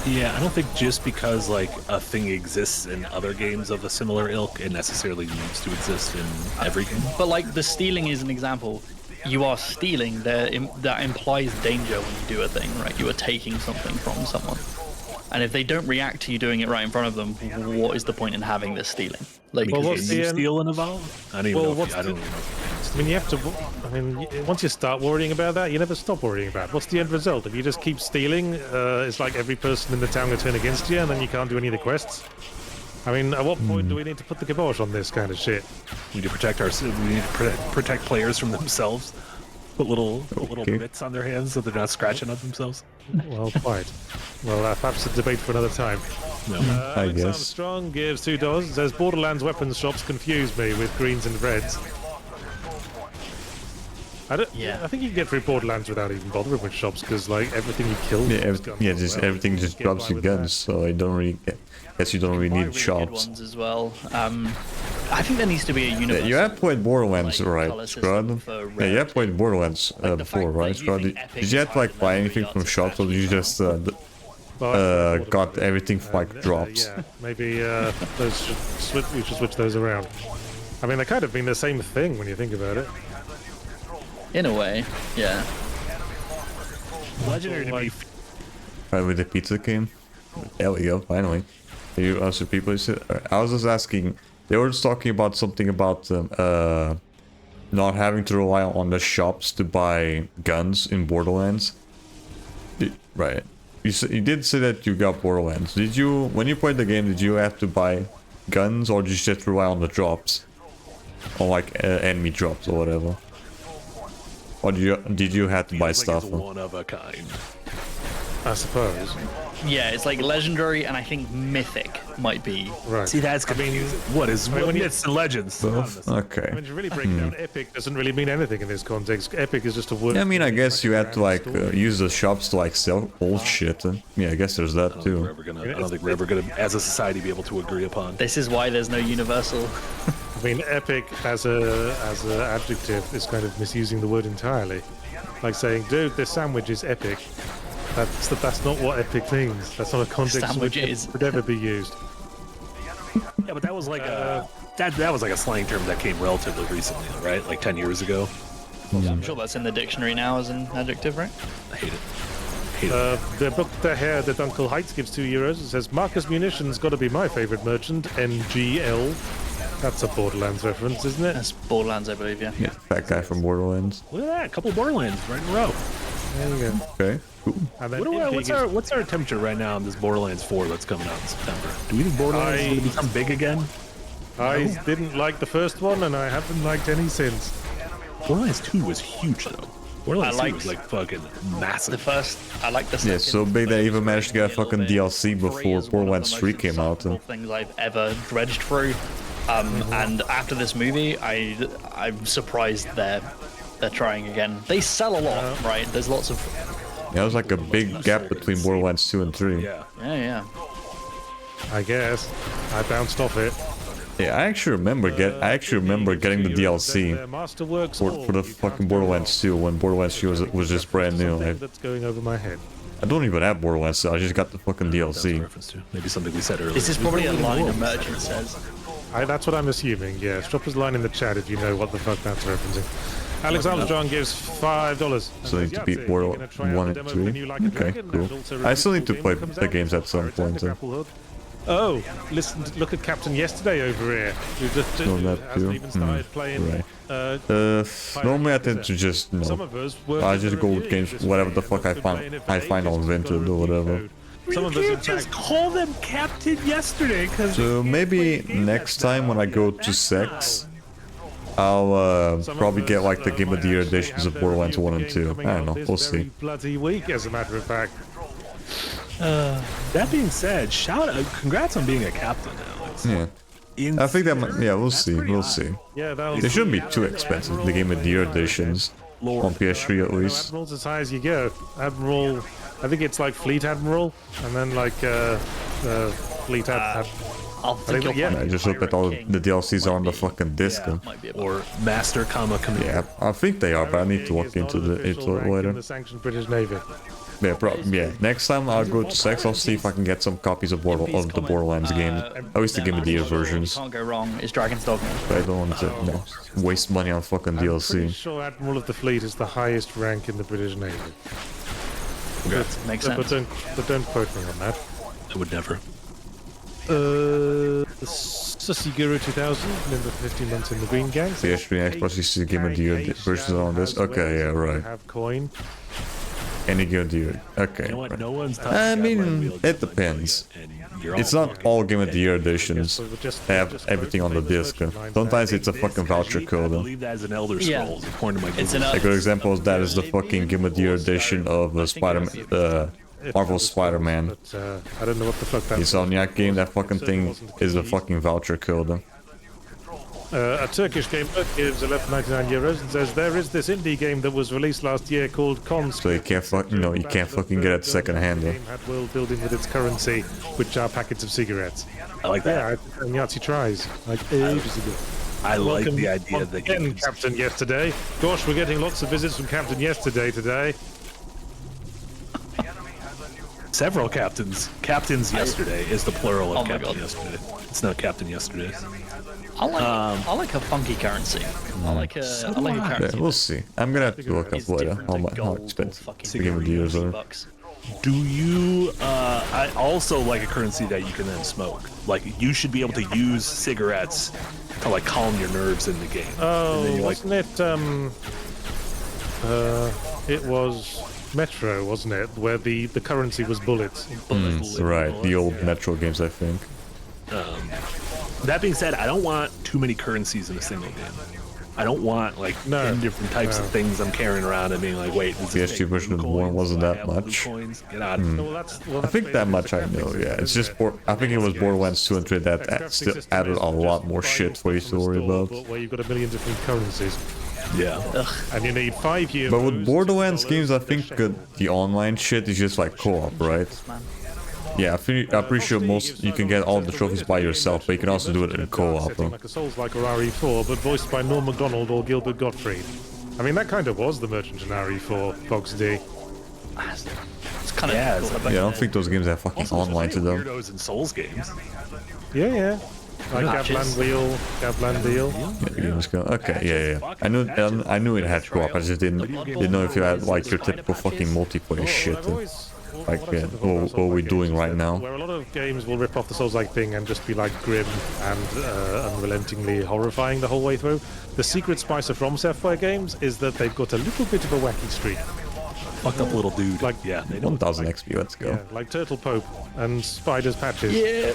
Yeah, I don't think just because like a thing exists in other games of a similar ilk, it necessarily needs to exist in every game. But like the stealing is an example. You are stealing. That implies danger when you do a thing, right? You are taking something from someone. And if they don't react to you doing it right in front of them, what is the point in having this stealing? Like, Well, Because what's you the, steal and evolve? I don't even well, know. what's I don't the- even know. I mean, you have to. Once you start worrying about that, you never stop worrying about it. What's the end result? If you just keep stealing, it's like every person in the town will turn against you, and then you can't do any of the quests. I mean, at what point do we need to put the kibosh on this kind of shit? We need to protect we need to protect players from themselves. Put little Okay. bits on their hands so they're not scratching on themselves. Well, quite. Well, perhaps a debate for another time. No. I Alex guess. Armstrong gives $2. Says Borderlands weapons shops confuse me with greens and reds. Yeah. I think you can get through Borderlands without even bothering with shops because like everything you kill. Yeah, is guns as just well. everything You just get drops by you with guns, that. so I don't really guess you don't really buy need really good shops. ones as well. I think there needs to be a Yeah, universal. you have played Borderlands, like, right, color system Scrod? for Yeah, you red. have played Borderlands the before, fact right, that Scrod? using Did Epic you have to like is buy higher than anything from everybody shops, or did you else just But, got everything for like drops? Yeah, maybe those we should switch those around. I mean, they kind of mean the same thing when you think about it. In a way, yeah. Legendary to me. Right, with the pizza came. There we go, finally. You answer people. I was just asking. They were just talking about something about not having to rely on the shops to buy guns in Borderlands. Right. You did say that you got Borderlands. Did you, when you played the game, did you have to buy guns, or did you just rely on the drops, or like enemy drops or whatever? Or did you have to buy Feels like stuff? it's one of a kind. I suppose. Yeah, it's like legendary, and I think mythic might be. Right. See, that's confusing. What is when you- myths and legends? Both? Okay. I mean, to really break it down, epic doesn't really mean anything in this context. Epic is just a word. Yeah, I mean, I guess you had to like use the shops to like sell old shit. And, yeah, I guess there's that I too. don't think we're ever gonna, as a society, be able to agree upon. This is why there's no universal. I mean, epic as a adjective is kind of misusing the word entirely. Like saying, dude, this sandwich is epic. That's not what epic means. That's not a context in which Sandwiches. it would ever be used. Yeah, but that was like a that was like a slang term that came relatively recently, right? Like 10 years ago. I'm sure that's in the dictionary now as an adjective, right? I hate it. Hate it. The book The Hair that Uncle Heights gives €2. It says, Marcus Munitions got to be my favorite merchant, NGL. That's a Borderlands reference, isn't it? That's Borderlands, I believe, yeah. Yeah, fat guy from Borderlands. Look at that, a couple Borderlands right in a row. There you go. Okay, cool. And then What's our temperature right now on this Borderlands 4 that's coming out in September? Do we think Borderlands is going to become big again? I didn't like the first one, and I haven't liked any since. Borderlands 2 was huge though. Borderlands I 2 liked was like fucking massive. The first, I like the second. Yeah, so big they even managed to get a fucking DLC before Three is one of Borderlands the 3 most came out. insufferable things I've ever dredged through. And after this movie, I'm surprised they're trying again. They sell a lot, right? There's lots of Yeah, there was like a big gap between Borderlands 2 and 3. Yeah. yeah. I guess. I bounced off it. Yeah, I actually remember getting the DLC for the fucking Borderlands 2 when Borderlands 2 was just brand new. That's going over my head. I don't even have Borderlands 2, I just got the fucking DLC. Reference to maybe something we said earlier. This is probably a line a merchant says. That's what I'm assuming, yeah. Drop us a line in the chat if you know what the fuck that's referencing. Alex Armstrong gives $5. So I need to beat Borderlands 1 and 3. Okay, cool. I still need to play the games at some point. Oh, look at Captain Yesterday over here. Who just that hasn't too. even started playing. Right. Normally I tend to just, Some of us work I in just the go with reviews. games, This whatever the way, fuck I been playing find it for I find ages, on just got Vinted a or review whatever. code. Some of us in fact call them Captain Yesterday because So maybe next time when I go to Sex, I'll probably get like the Game of the Year editions of Borderlands 1 and 2. I don't know, we'll see. Bloody week, as a matter of fact. that being said, congrats on being a captain, Alex. Yeah. I think that might, yeah, we'll see, we'll see. Yeah, They shouldn't be too expensive, the Game of the Year editions, on PS3 at least. Admiral's as high as you go. Admiral, I think it's like Fleet Admiral, and then like Fleet Admiral. I'll think you'll yeah, find I just hope that all the DLCs are on the fucking disc. might be a Or Master, Commander. Yeah, I think they are, but I need to look into it later. The sanctioned British Navy. Yeah, next time I'll go to Sex, I'll see if I can get some copies of the Borderlands games. At least the Game of the Year versions. Can't go wrong. Is Dragon's Dogma. But I don't want to waste money on fucking I'm pretty DLC. sure Admiral of the Fleet is the highest rank in the British Navy. Makes But sense. don't quote me on that. I would never. Sussy Guru 2000, member for 15 months in the Green Gang. PS3 Xbox, you see the Game of the Year versions on this. Okay, yeah, right. Have coin. Any Game of the Year. Okay. You know what? Right. No one's touching I that mean, right wheel it except for depends. you, and you're It's all not all Game of the Year editions have everything on the disc. Sometimes it's a fucking voucher I code. believe that is an Elder Yeah. Scrolls, according to my It's Google. an A good example of that is the fucking Game of the Year edition of Marvel Spider-Man. But I don't know what the fuck that The is. Insomniac game, that fucking thing is a fucking voucher code. A Turkish gamer gives €11.99 and says there is this indie game that was released last year called Cons. So you can't fucking get it second hand. The game had world building with its currency, which are packets of cigarettes. I like that. Yeah, and Yahtzee tries like ages ago. I like Welcome the idea once that you again, can Captain Yesterday. Gosh, we're getting lots of visits from Captain Yesterday today. several captains. Captains yesterday is the plural of Oh my Captain God. Yesterday. It's not Captain Yesterday. I like a funky currency. I like a currency. Yeah, we'll see. I'm gonna have to look up It's later different how to much gold or expensive fucking the Game of the Years are. $50. Do you? I also like a currency that you can then smoke. Like you should be able to use cigarettes to like calm your nerves in the game. Oh, And then you, like, wasn't it? It was Metro, wasn't it? Where the currency was bullets. Right, the old Metro games, I think. That being said, I don't want too many currencies in a single game. I don't want like No, 10 different types of things I'm carrying around and being like, wait, does this PS2 take version of blue Born coins? wasn't Do I that have blue much. coins? Get out. Well, I think that much I know, yeah. It's just, I think it was Borderlands 2 and 3 that still added a lot more shit for you to worry about. Where you've got a million different currencies, Yeah. and you need 5 euros. But with Borderlands $2, games, I think the online shit is just like co-op, right? Yeah, I'm pretty sure most you can get all the trophies by yourself, but you can also do it in co-op. Like a Souls-like or RE4, but voiced by Norm Macdonald or Gilbert Gottfried. I mean, that kind of was the merchant in RE4, Fox D. It's kind of Yeah, cool. it's Yeah, I don't think those games have fucking Also, there's online to plenty of them. weirdos in Souls games. Yeah, yeah. Like Patches. Gavlan Wheel, Gavlan Deal. Yeah, you just go, okay, yeah. I knew it had co-op. I just didn't know if you had like your typical fucking multiplayer shit. Like, yeah, what we're doing right now. Where a lot of games will rip off the Souls-like thing and just be like grim and unrelentingly horrifying the whole way through. The secret spice of From Software games is that they've got a little bit of a wacky streak. Fucked up little dude. Like- yeah, they don't. 1000 XP, let's go. Yeah, like Turtle Pope and Spider's Patches. Yeah.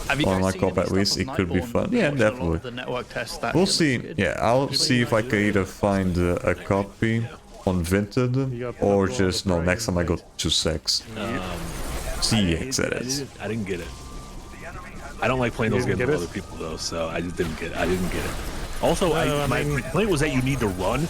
Have you Or guys like seen op any at least, stuff it of could be Nightborn? fun. Yeah, Watched a lot of definitely. The network test that We'll it looks see. good. Yeah, I'll see if I can either find a copy on Vinted or just no. Next time I go to Sex, CX that is. I didn't get it. I don't like playing those didn't games get with it? other people though, so I just didn't get it. I didn't get it. Also, I my mean- complaint was that you need to run.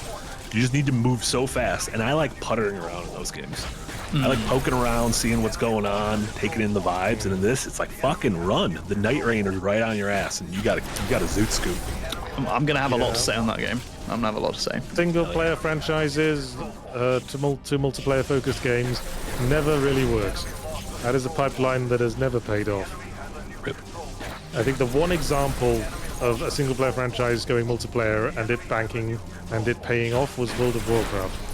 You just need to move so fast, and I like puttering around in those games. I like poking around, seeing what's going on, taking in the vibes, and in this, it's like fucking run. The Night Rainer's right on your ass, and you got a zoot scoop. I'm gonna have a lot to say on that game. I'm gonna have a lot to say. Single-player franchises to multiplayer-focused games never really works. That is a pipeline that has never paid off. Rip. I think the one example of a single-player franchise going multiplayer and it banking and it paying off was World of Warcraft.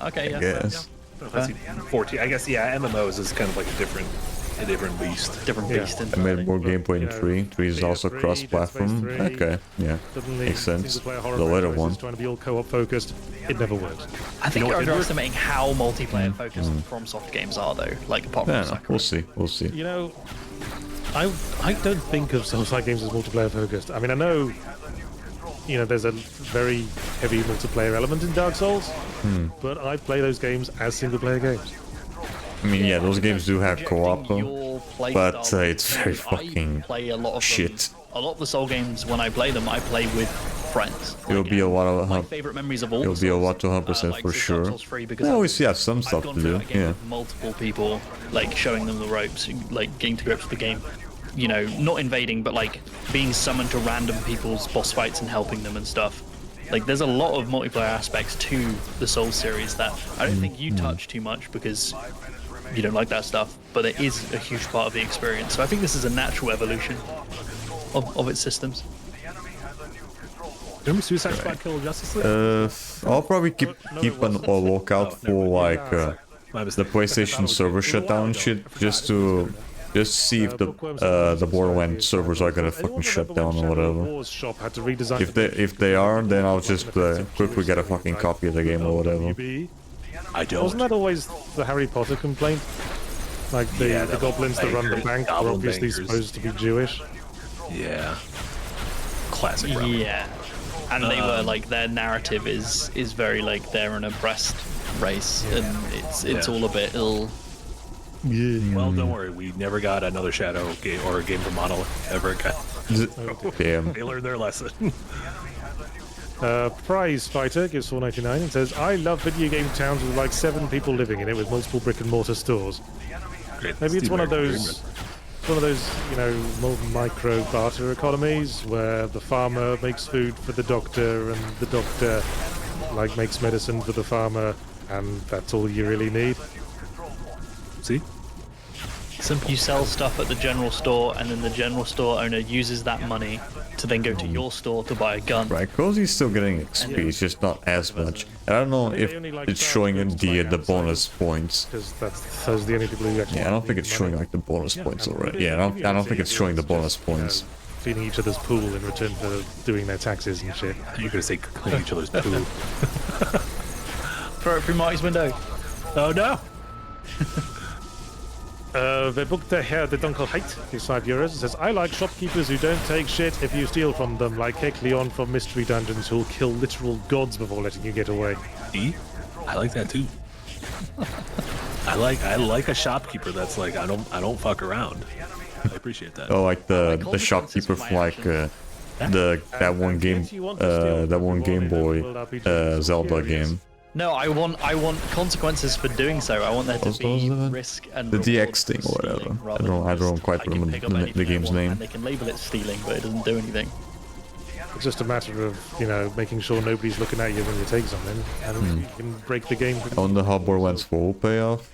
Okay, yeah. Yes. Let's see, 14. I guess yeah. MMOs is kind of like a different beast. Different Yeah. beast. I made more gameplay in You know, 3. 3 is also PS3, cross-platform. Dead Space 3. Okay, yeah. Suddenly, Makes sense. single-player horror The later franchises one. trying to be all co-op focused, it never works. I think know you're what did work? underestimating how multiplayer focused FromSoft games are, though. Like apart from Yeah, no, Sakura. we'll see. We'll see. You know, I don't think of Souls-like games as multiplayer focused. I mean, I know, you know, there's a very heavy multiplayer element in Dark Souls, but I play those games as single-player games. I mean, yeah, those games do have co-op, Projecting your play but style it's very because I fucking play a lot of shit. Them, a lot of the Soul games, when I play them, I play with friends. It'll be a lot of My favorite memories of all. It'll the be a Souls, lot to 100% like for Dark sure. Souls 3 because They always have some I've stuff gone to through do. that game Yeah. with multiple people, like showing them the ropes, like getting to grips with the game. You know, not invading, but like being summoned to random people's boss fights and helping them and stuff. Like, there's a lot of multiplayer aspects to the Souls series that I don't think you touch too much because you don't like that stuff, but it is a huge part of the experience. So I think this is a natural evolution of its systems. Remember Suicide Squad Kill Justice League? I'll probably keep a lookout for like My the mistake. PlayStation server shutdown shit, just to see if the Borderlands servers are gonna fucking shut down or whatever. Shop had to redesign If they are, then I'll just quickly get a fucking copy of the game or whatever. I don't. Wasn't that always the Harry Potter complaint? Like the, Yeah, the the goblins that run the bankers, bank are goblin obviously bankers. supposed to be Jewish. Yeah. Classic. Rebel. Yeah, and they were like their narrative is very like they're an oppressed race, and it's Yeah. all a bit ill. Well, don't worry. We never got another Shadow game or a game from Monolith ever again. Damn. They learned their lesson. Prize Fighter gives $4.99 and says, I love video game towns with like 7 people living in it with multiple brick and mortar stores. Great. Maybe it's the one of American those, dream. you know, micro barter economies where the farmer makes food for the doctor and the doctor like makes medicine for the farmer, and that's all you really need. See? Simple. You sell stuff at the general store, and then the general store owner uses that money to then go to your store to buy a gun. Right, Cozy's still getting XP, it's just not as much. And I don't know if it's showing in the bonus points. Because those are the only people who actually Yeah, I don't think need it's showing money. like the bonus points and already. Yeah, I don't think it's showing the bonus points. Feeding each other's pool in return for doing their taxes and shit. You're gonna say clean each other's poo. Throw it through Mike's window. Oh no! They booked their hair, the Dunkel Height, is €5. It says, I like shopkeepers who don't take shit if you steal from them, like Hekleon from Mystery Dungeons, who'll kill literal gods before letting you get away. See? I like that too. I like a shopkeeper that's like I don't fuck around. I appreciate that. Oh, like the shopkeeper from like that one Game Boy Zelda game. No, I want consequences for doing so. I want there to be risk and the DX reward thing for or stealing, whatever. rather I than don't just, quite can remember pick up the anything I game's want, name. and they can label it stealing, but it doesn't do anything. It's just a matter of, you know, making sure nobody's looking at you when you take something, and you can break the game. I wonder how Borderlands 4 will pay off.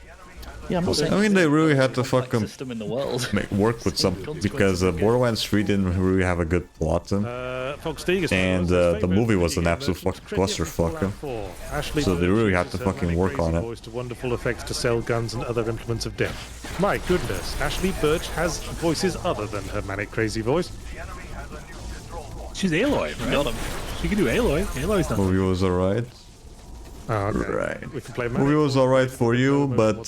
Yeah, I'm not saying I mean, it's they the really most had to complex fucking system in the world. work with something because Borderlands 3 didn't really have a good plot. And the movie was an absolute fucking clusterfuck. So they really had to fucking work on it. To wonderful effects to sell guns and other implements of death. My goodness, Ashley Birch has voices other than her manic crazy voice. She's Aloy, right? Got him. She can do Aloy. Aloy's not. Movie was alright. Oh, okay. Right. We can play Movie was alright for you, but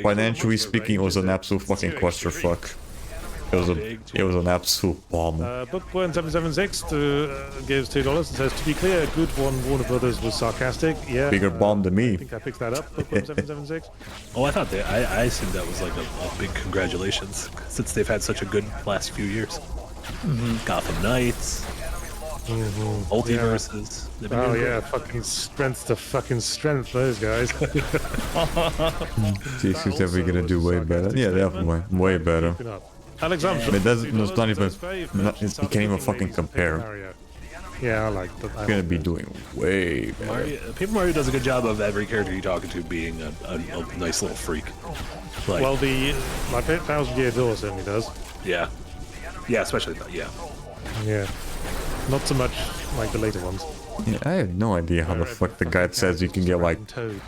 financially speaking, it was an absolute fucking clusterfuck. It was an absolute bomb. Bookburn776 gives $2 and says, to be clear, good one, Warner Brothers was sarcastic. Yeah. Bigger bomb than me. I think I picked that up. Bookburn776. Oh, I thought I assumed that was like a big congratulations since they've had such a good last few years. Gotham Knights, multiverses. They've been Oh doing yeah, fucking strength to fucking strength, those guys. TX's definitely gonna do way better. Yeah, definitely. Way better. Alex I mean, it's not even. You can't even fucking compare. Yeah, I like that. It's gonna be doing way better. Paper Mario does a good job of every character you're talking to being a nice little freak. Like, Well, my 1,000 Year Door certainly does. yeah, especially yeah. Yeah. Not so much like the later ones. Yeah, I have no idea how the fuck the guy says you can get like Toad.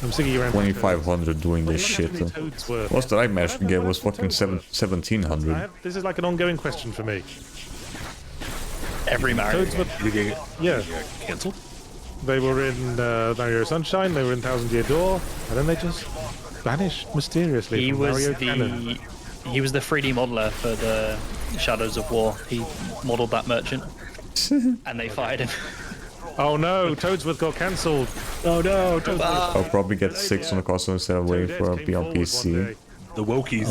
I'm sick of you around 2,500 doing this shit. Toads were. Most that I managed to get was fucking 1,700. This is like an ongoing question for me. Every Mario Toads game. were, You get yeah, canceled. they were in Mario Sunshine, they were in 1,000 Year Door, and then they just vanished mysteriously He from was Mario the canon. he was the 3D modeler for the Shadows of War. He modeled that merchant, and they fired him. Oh no, Toadsworth got cancelled. Oh no, I'll probably get 6 on the console instead of waiting for it to be on PC. the Wokies.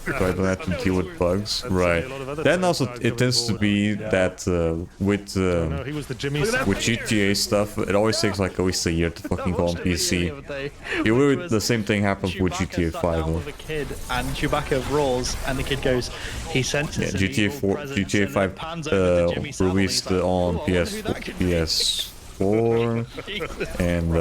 So I don't have to deal with bugs. Right. Then also it tends to be that with No, he was the Jimmy. with GTA stuff, it always takes like at least a year to fucking go on PC. The same thing happens with GTA 5. With a kid, and Chewbacca roars, and the kid goes, he senses. Yeah, an GTA evil 4, presence, GTA and 5 then pans over to Jimmy Savile, released he's like, on "Oh, who that could be?" PS4 and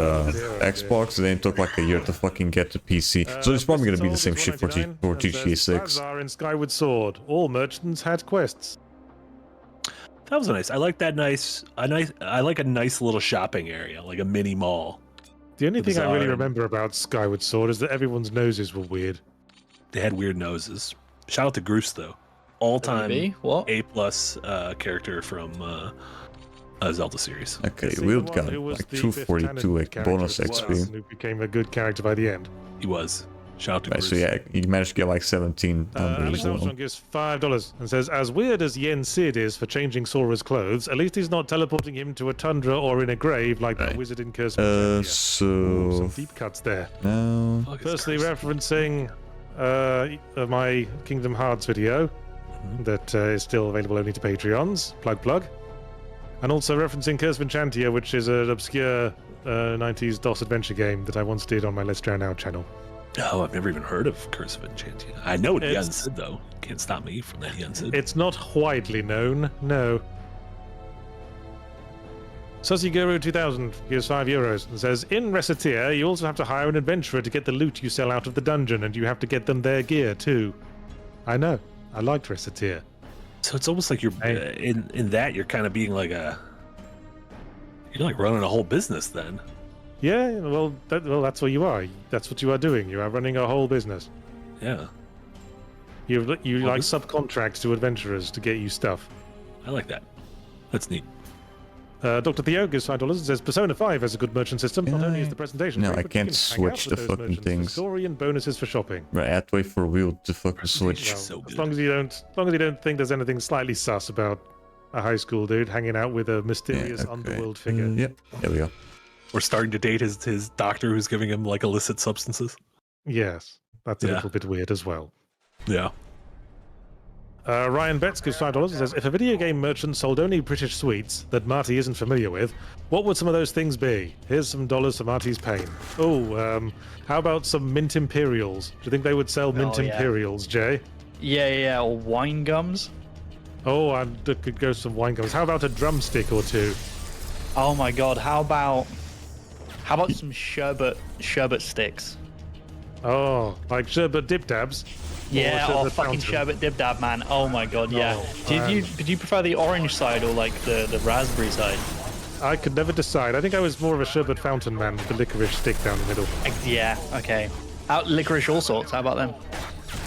Xbox, and then it took like a year to fucking get to PC. So it's probably gonna be the same shit for GTA 6. Are in Skyward Sword. All merchants had quests. That was nice. I like that I like a nice little shopping area, like a mini mall. The only thing I really Bizarre. remember about Skyward Sword is that everyone's noses were weird. They had weird noses. Shout out to Groose though, all time WB? What? A+ character from Zelda series. Okay, Is he we the got one who was like the fifth 242 canon bonus character at the start XP. and who became a good character by the end. He was. Shout out to Right, Groose. so yeah, you managed to get like 1700 Alex as well. Armstrong gives $5 and says, as weird as Yen Sid is for changing Sora's clothes, at least he's not teleporting him to a tundra or in a grave like that wizard in Curse of Eternia. So Some deep cuts there. now Fuck, it's Firstly, Groose. referencing my Kingdom Hearts video that is still available only to Patreons. Plug. And also referencing Curse of Enchantia, which is an obscure 90s DOS adventure game that I once did on my Let's Drown Out channel. Oh, I've never even heard of Curse of Enchantia. I know what Yen It's- Sid though. Can't stop me from that Yen Sid. It's not widely known, no. Susiguru 2000 gives €5 and says, in Reciteer, you also have to hire an adventurer to get the loot you sell out of the dungeon, and you have to get them their gear too. I know. I liked Reciteer. So it's almost like you're in that you're kind of being like you're like running a whole business then. Yeah, well, that's what you are. That's what you are doing. You are running a whole business. Yeah, You Well, like subcontracts to adventurers to get you stuff. I like that. That's neat. Dr. Theo gives $5 and says Persona 5 has a good merchant system. Not only is the presentation No, great, I but you can't can hang switch out with the those fucking merchants for things. story and bonuses for shopping. Right, I had to wait for a wheel to fucking switch. Well, So as good. long as you don't think there's anything slightly sus about a high school dude hanging out with a mysterious okay. underworld figure. Yep, there we go. Or starting to date his doctor who's giving him like illicit substances. Yes, that's a Yeah. little bit weird as well. Yeah. Ryan Betts gives $5 and says, if a video game merchant sold only British sweets that Marty isn't familiar with, what would some of those things be? Here's some dollars for Marty's pain. Oh, how about some mint imperials? Do you think they would sell mint yeah. imperials, Jay? Yeah, or wine gums. Oh, I could go some wine gums. How about a drumstick or two? Oh my god, how about some sherbet sticks? Oh, like sherbet dip dabs? Yeah, or sherbet fucking fountain? sherbet dib dab, man. Oh my god, yeah. Oh, Did you prefer the orange side or like the raspberry side? I could never decide. I think I was more of a sherbet fountain man with the licorice stick down the middle. Yeah, okay. Licorice all sorts. How about them?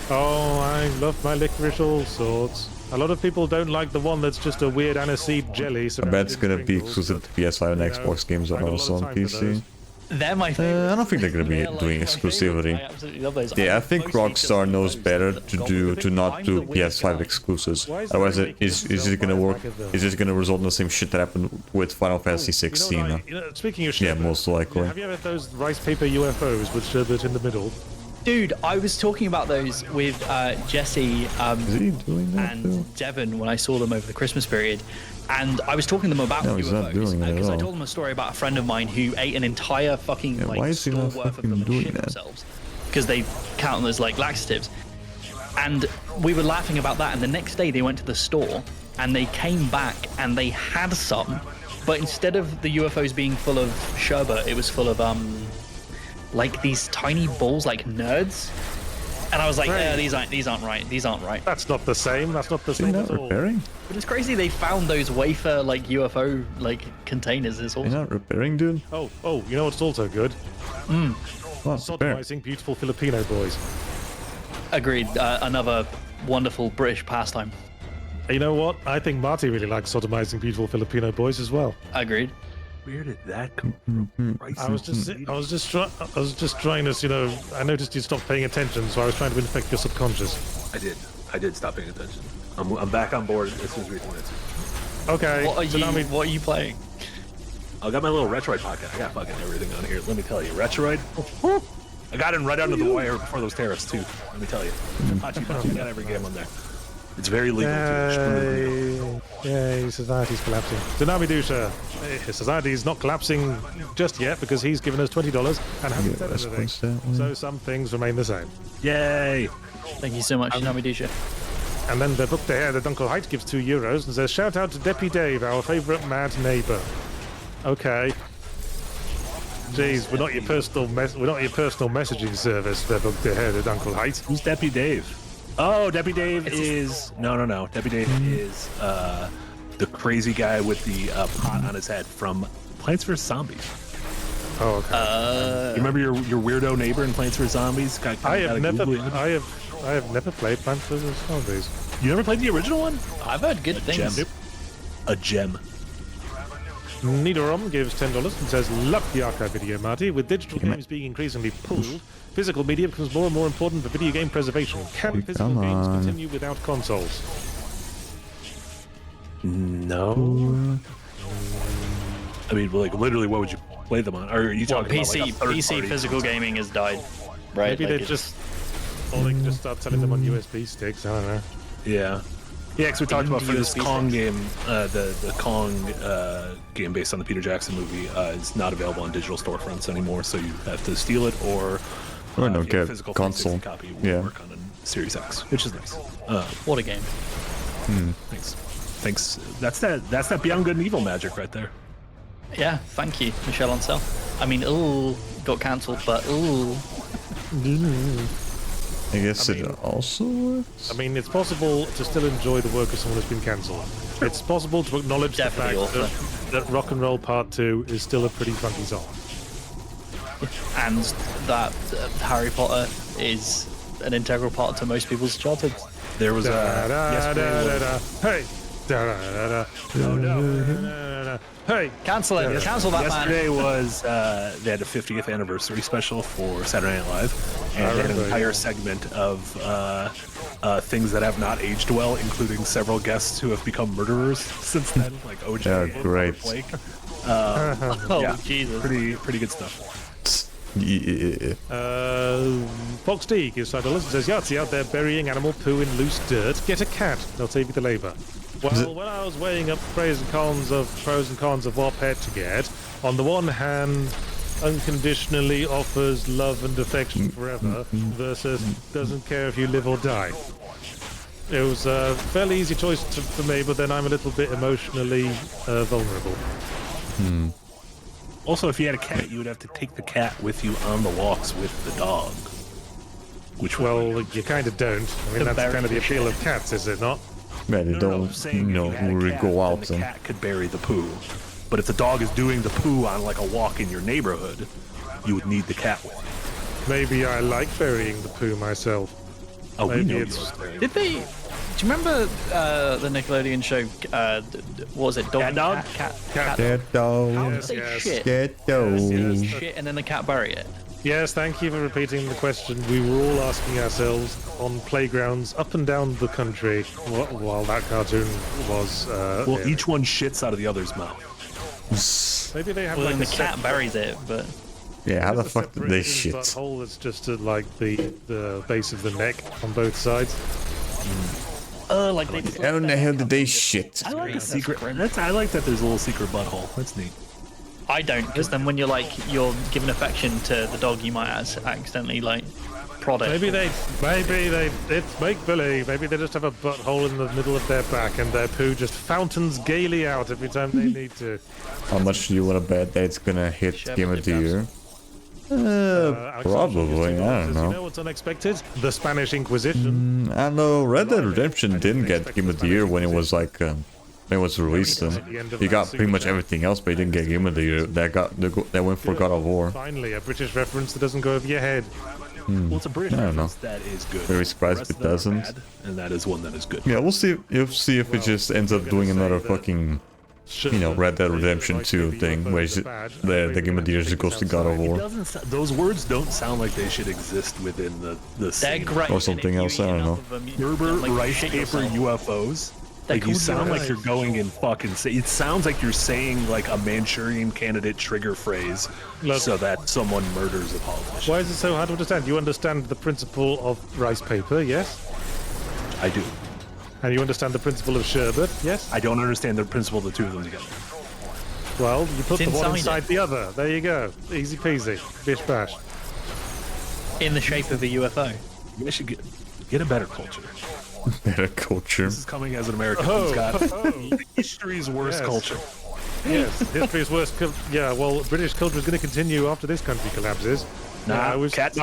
Oh, I love my licorice all sorts. A lot of people don't like the one that's just a weird aniseed jelly. I bet it's gonna be exclusive to PS5 and Xbox games and also on PC. They're my favorite. I don't think they're gonna be doing exclusivity. I absolutely love those. Yeah, I think Rockstar knows better to not do PS5 exclusives. Otherwise, is it gonna work? Is it gonna result in the same shit that happened with Final Fantasy 16? Speaking of Yeah, sherbet, most likely. have you ever had those rice paper UFOs with sherbet in the middle? Dude, I was talking about those with Jesse Is he doing that too? and Devon when I saw them over the Christmas period. And I was talking to them about No, he's not UFOs, doing it at because I all. told them a story about a friend of mine who ate an entire fucking Yeah, why like is he store not worth of fucking them and doing shit that? themselves because they count them as like laxatives. And we were laughing about that. And the next day they went to the store and they came back and they had some, but instead of the UFOs being full of sherbet, it was full of like these tiny balls, like nerds. And I was like, yeah, these aren't right. These aren't right. That's not the same. That's not the Is he same not at all. repairing? But it's crazy they found those wafer like UFO like containers. It's You're awesome. not repairing, dude? Oh, you know what's also good? Well, repair. Sodomizing beautiful Filipino boys. Agreed. Another wonderful British pastime. You know what? I think Marty really likes sodomizing beautiful Filipino boys as well. Agreed. Where did that come from? I was just trying to, I noticed you stopped paying attention, so I was trying to infect your subconscious. I did stop paying attention. I'm back on board as soon as we finish. Okay. What are you playing? I got my little Retroid pocket. I got fucking everything on here. Let me tell you, Retroid. I got in right under the wire before those tariffs too. Let me tell you, I got every game on there. It's very legal too. Yay, society's collapsing. Tsunami Dusha, society's not collapsing just yet because he's given us $20 and hasn't said let's anything. push that one. So some things remain the same. Yay! Thank you so much, Shinami Disha. And then the book there, the Dunkel Height gives €2 and says, shout out to Deppy Dave, our favourite mad neighbour. Okay. Jeez, we're not your personal messaging service, the book there, the Dunkel Height. Who's Deppy Dave? Oh, Deppy Dave is no. Deppy Dave is the crazy guy with the pot on his head from Plants vs Zombies. Oh, okay. You remember your weirdo neighbor in Plants vs Zombies? I have never played Plants vs Zombies. You never played the original one? I've heard good things. Gem. A gem. Nidorum gives $10 and says, love the archive video, Marty. With digital games being increasingly pulled, physical media becomes more and more important for video game preservation. Can physical Come games on. continue without consoles? No. I mean, like literally, what would you play them on? Or are you talking about like a PC third-party physical console? gaming has died. Right? Maybe like they can just start selling them on USB sticks. I don't know. Yeah. Yeah, because we talked about for this USB Kong sticks. game, the Kong game based on the Peter Jackson movie is not available on digital storefronts anymore, so you have to steal it or Or no, if you have a get physical console. 360 copy will Yeah. work on a Series X, which is nice. What a game. Thanks. That's that Beyond Good and Evil magic right there. Yeah, thank you, Michelle Ancel. I mean, ooh, got cancelled, but ooh. I guess it also works. I mean, it's possible to still enjoy the work of someone who's been cancelled. It's possible to acknowledge Definitely the fact that Rock and Roll Part 2 is still a pretty funky song. And that Harry Potter is an integral part to most people's childhood. There was Da, da, yesterday da, was- da, da. Hey! Da, da, da, da. Oh, no. Da, da, da, da. Hey, Cancel it. Cancel that, man. Yesterday was they had a 50th anniversary special for Saturday Night Live, and they had an entire segment of things that have not aged well, including several guests who have become murderers since then, like OJ. Yeah, great. Blake. Oh, Yeah, Jesus. pretty good stuff. Yeah. Fox D gives $5. Says Yahtzee out there burying animal poo in loose dirt. Get a cat. They'll save you the labour. Well, when I was weighing up pros and cons of what pet to get, on the one hand, unconditionally offers love and affection forever versus doesn't care if you live or die. It was a fairly easy choice for me, but then I'm a little bit emotionally vulnerable. Also, if you had a cat, you would have to take the cat with you on the walks with the dog. Which Well, you kind of don't. I mean, that's kind of the appeal of cats, is it not? Man, they don't, saying if you had a really cat, go then out the and cat could bury the poo. But if the dog is doing the poo on like a walk in your neighborhood, you would need the cat with you. Maybe I like burying the poo myself. Oh, we Maybe know it's- you. Did they? Do you remember the Nickelodeon show? What was it? Dog Cat and Dog? Cat. get those, How Yes, did they yes. shit? get those. Shit, and then the cat bury it. Yes, thank you for repeating the question. We were all asking ourselves on playgrounds up and down the country while that cartoon was. Well, airing. each one shits out of the other's mouth. Maybe they have Well, like then a the cat separate- buries it, but Yeah, how the there's a fuck did they separation shit? butthole that's just at like the base of the neck on both sides. like they. How in the hell did they shit? I like the secret. I like that there's a little secret butthole. That's neat. I don't, because then when you're giving affection to the dog, you might accidentally prod it. Maybe it's make believe. Maybe they just have a butthole in the middle of their back and their poo just fountains gaily out every time they need to. How much do you want to bet that it's gonna hit Shove Game it of the in Year? Alexander Probably, Jones I says, don't You know. know what's unexpected? The Spanish Inquisition. I know Red Dead Redemption didn't get Game of the Year when it was like when it was released. You got pretty much everything else, but you didn't get Game of the Year. That went for God of War. Finally, a British reference that doesn't go over your head. Well, it's a British I don't reference that is good. Very surprised The if rest it of them are doesn't. bad, and that is one that is good. Yeah, we'll see. You'll see if it just ends up doing another fucking, Red Dead Redemption 2 thing, where the Game of the Year just goes to God of It War. doesn't. Those words don't sound like they should exist within the They're scene. great. Or something and else, if you I eat don't enough of them, you- Gerber, you rice shit paper, yourself. UFOs. They're Like you called sound like UFOs. you're going in fucking. It sounds like you're saying like a Manchurian Candidate trigger phrase, Look. so that someone murders a politician. Why is it so hard to understand? You understand the principle of rice paper, yes? I do. And you understand the principle of sherbet, yes? I don't understand the principle of the two of them together. Well, you put It's the one inside inside it. the other. There you go. Easy peasy. Bish bash. In the shape of a UFO. You guys should get a better culture. Better culture. This is coming as an American who's got history's worst Yes. culture. Yes, history's worst. Yeah, well, British culture is going to continue after this country collapses. Nah, we've- cat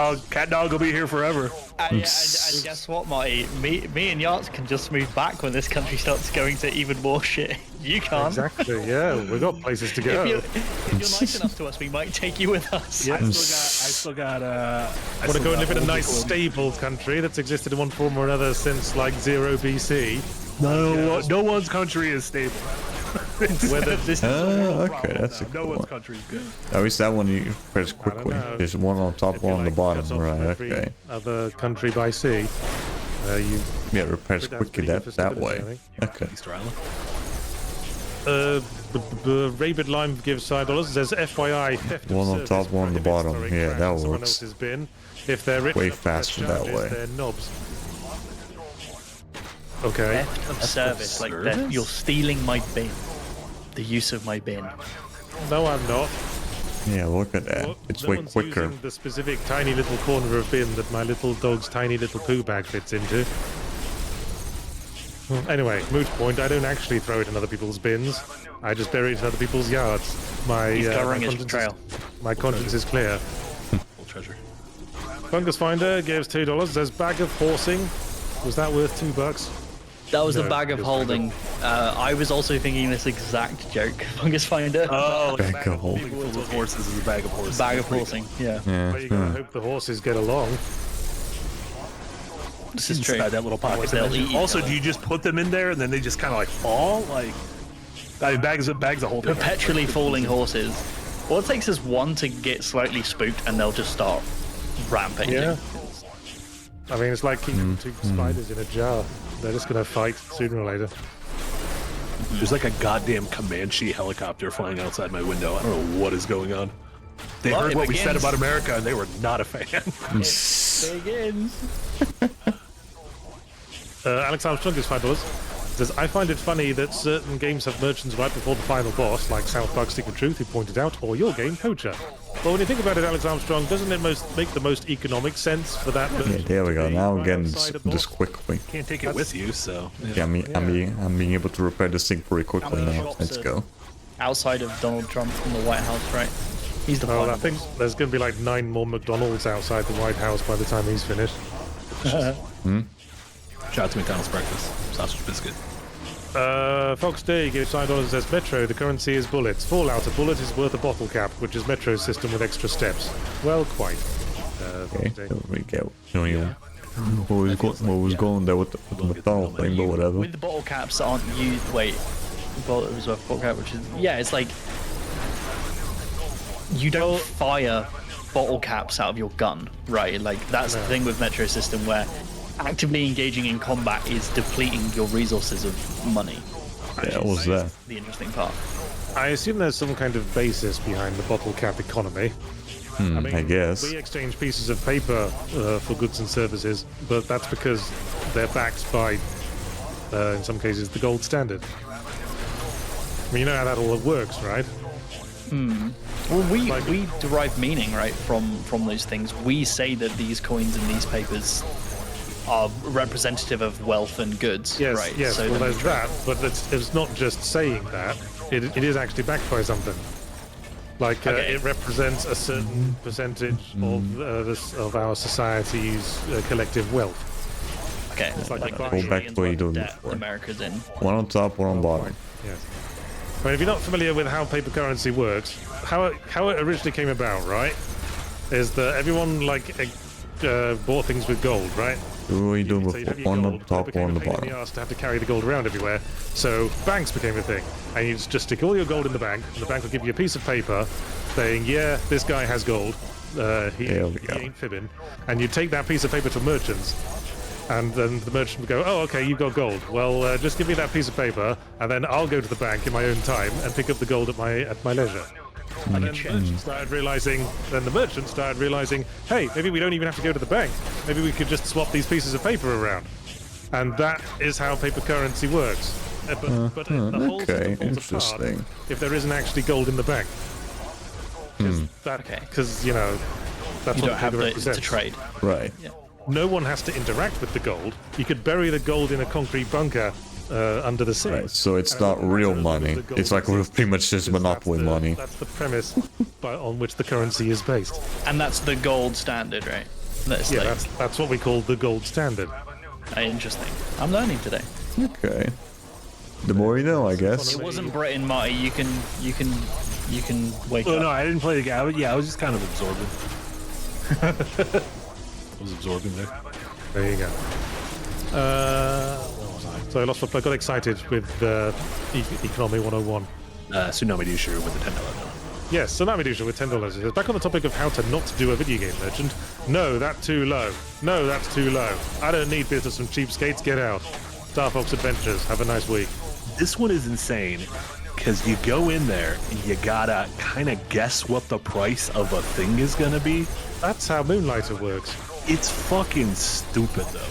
dog will be here forever. And guess what, Marty? Me and Yachts can just move back when this country starts going to even more shit. You can't. Exactly, yeah. We've got places to go. If you're nice enough to us, we might take you with us. Yeah. I still got. Want to go and live in a nice, stable country that's existed in one form or another since like 0 BC. No one's country is stable. Whether Okay, that's a No cool one's one. country is good. At least that one you press quickly. know. There's one on top, one on the bottom. Right, okay. Other country by sea. You Yeah, we press That's quickly pretty good that for way. stability, Okay. Easter Island. Rabid Lime gives $5. Says FYI, theft of One on service top, one on the prohibits bottom. throwing Yeah, trash that in someone works. else's bin. If they're rich Way enough to press faster that charges, way. They're knobs. Okay. Theft of service, like that you're stealing my bin. The use of my bin. No, I'm not. Yeah, look at that. Well, It's no way one's quicker. using the specific tiny little corner of bin that my little dog's tiny little poo bag fits into. Well, anyway, moot point. I don't actually throw it in other people's bins. I just bury it in other people's yards. He's covering my his conscience trail. My conscience is clear. Full treasure. Fungus Finder gives $2. Says bag of horsing. Was that worth $2? That was No, the bag of just holding. I was also thinking this exact joke. Fungus Finder. Oh, Bag of holding. full of horses is a bag of horses. bag of That's pretty horsing. Yeah, Yeah. Well, you gotta hope the horses get along. this good. is true. Inside that little pocket. They'll eat each Also, other. do you just put them in there and then they just kind of like fall? Like I mean, bags a whole different perpetually falling horses. All it takes is one to get slightly spooked, and they'll just start rampaging. Yeah. I mean, it's like keeping two spiders in a jar. They're just gonna fight sooner or later. There's like a goddamn Comanche helicopter flying outside my window. I don't know what is going on. They Well, heard it what we said begins. about America, and they were not a fan. Begins. Alex Armstrong is $5. Says, I find it funny that certain games have merchants right before the final boss, like South Park Stick of Truth, who pointed out, or your game, Poacher. Well, when you think about it, Alex Armstrong, doesn't it make the most economic sense for that Yeah, merchant there we go. to be Now we're right getting outside a this boss? quickly. Can't take it with you, so. Yeah, I'm being able to repair this thing pretty quickly many now. shops Let's are- go. Outside of Donald Trump from the White House, right? He's the Oh, final I think boss. there's going to be like 9 more McDonald's outside the White House by the time he's finished. Shout out to McDonald's breakfast. Sausage biscuit. Fox Day gives $5 and says, Metro, the currency is bullets. Fallout, a bullet is worth a bottle cap, which is Metro's system with extra steps. Well, quite. Okay, Fox Day. there we go. No, yeah. What was going there with the McDonald's thing, but whatever. With the bottle caps that aren't used. Wait, bottle it was a bottle cap, which is it's like you don't fire bottle caps out of your gun, right? Like that's the thing with Metro system where actively engaging in combat is depleting your resources of money. Yeah, what was that? The interesting part. I assume there's some kind of basis behind the bottle cap economy. I guess. We exchange pieces of paper for goods and services, but that's because they're backed by, in some cases, the gold standard. I mean, you know how that all works, right? Well, we derive meaning, right, from those things. We say that these coins and these papers are representative of wealth and goods, Yes, right? yes. So Well, then we there's try- that, but it's not just saying that. It is actually backed by something. Like Okay. it represents a certain percentage of our society's collective wealth. Okay, like like a the bar. Go back trillions to where you worth of do debt before. America's in. One on top, one on bottom. Yes. I mean, if you're not familiar with how paper currency works, how it originally came about, right, is that everyone bought things with gold, right? What are you doing So you'd have before? your One on gold, but it top, became one on a the pain in bottom. the arse to have to carry the gold around everywhere. So banks became a thing, and you just stick all your gold in the bank, and the bank will give you a piece of paper saying, "Yeah, this guy has gold. He There we go. ain't fibbing." And you take that piece of paper to merchants, and then the merchant would go, "Oh, okay, you've got gold. Well, just give me that piece of paper, and then I'll go to the bank in my own time and pick up the gold at my leisure." And then the merchant started realizing, hey, maybe we don't even have to go to the bank. Maybe we could just swap these pieces of paper around. And that is how paper currency works. But the whole okay, system falls apart interesting. if there isn't actually gold in the bank. Okay. Because, that's You what don't have paper to represents. trade. Right. No one has to interact with the gold. You could bury the gold in a concrete bunker under the sea. Right. So it's And not it real doesn't matter money. as long as the It's like gold we're exists, pretty much just because monopoly money. That's the premise on which the currency is based. And that's the gold standard, right? That's Yeah, like that's what we call the gold standard. interesting. I'm learning today. Okay. The more you know, I guess. It wasn't Britain, Marty. You can wake Oh up. no, I didn't play the game. I was just kind of absorbing. I was absorbing there. There you go. What was I? So I lost my. I got excited with Economy 101. Tsunami Dushu with the $10 bill. Yes, so Navidusha with $10. Back on the topic of how to not do a video game merchant. No, that's too low. No, that's too low. I don't need business from cheapskates. Get out. Star Fox Adventures. Have a nice week. This one is insane because you go in there and you gotta kind of guess what the price of a thing is gonna be. That's how Moonlighter works. It's fucking stupid though.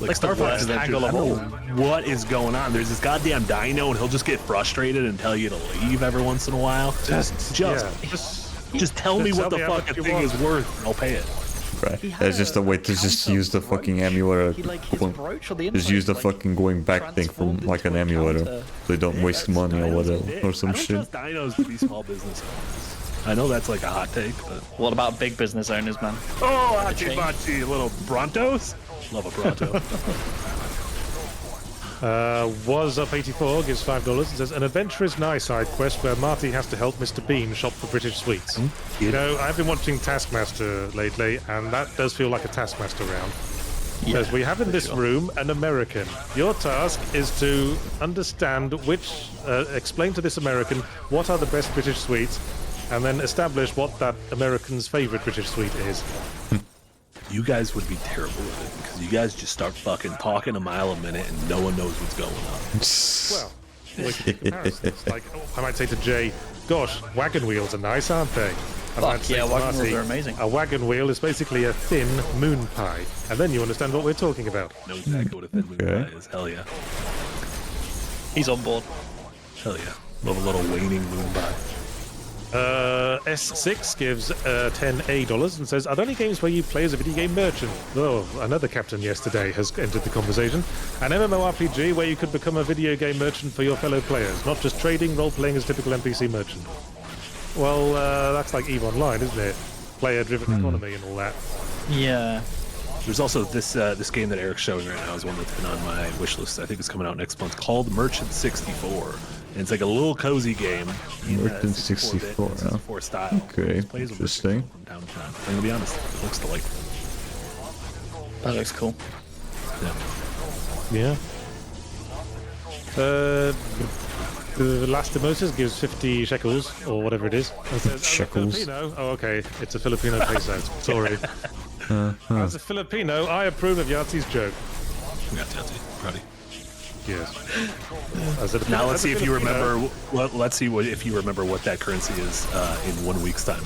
Like Star the Fox worst Adventures, haggle I of don't all. know what is going on. There's this goddamn dino and he'll just get frustrated and tell you to leave every once in a while. Just tell me just what the tell me how fuck much a you thing want. is worth and I'll pay it. Right. That's just a way to just use the fucking emulator. Just use the fucking going back thing from like an emulator. So they don't waste money or whatever. Or some I don't shit. trust dinos to be small business owners. I know that's like a hot take, but What about big business owners, man? oh, hachi bachi, little Brontos. Love a Bronto. Was Up 84 gives $5 and says, an adventurous nice side quest where Marty has to help Mr. Bean shop for British sweets. You know, I've been watching Taskmaster lately, and that does feel like a Taskmaster round. Says, we have in this room an American. Your task is to understand explain to this American what are the best British sweets, and then establish what that American's favorite British sweet is. You guys would be terrible at it because you guys just start fucking talking a mile a minute and no one knows what's going on. Well, it's like, I might say to Jay, gosh, wagon wheels are nice, aren't they? I might say to wagon Marty, wheels are amazing. A wagon wheel is basically a thin moon pie. And then you understand what we're talking about. Know exactly what a thin moon pie is. Hell yeah. He's on board. Hell yeah. Love a little waning moon pie. S6 gives $10 and says, are there any games where you play as a video game merchant? Oh, another captain yesterday has entered the conversation. An MMORPG where you could become a video game merchant for your fellow players, not just trading, role-playing as typical NPC merchant. Well, that's like EVE Online, isn't it? Player-driven economy and all that. Yeah. There's also this game that Eric's showing right now is one that's been on my wish list. I think it's coming out next month, called Merchant 64. And it's like a little cozy game. Merchant 64, 64 style. Okay, Plays a interesting. from downtown. I'm gonna be honest, it looks delightful. That looks cool. Yeah. The Last Moses gives 50 shekels, or whatever it is. And says, Shekels. Filipino? Oh, okay. It's a Filipino peso. Sorry. As a Filipino, I approve of Yahtzee's joke. Congrats, Yahtzee. Proud of you. Yes. Now let's see if you remember. Let's see if you remember what that currency is in 1 week's time.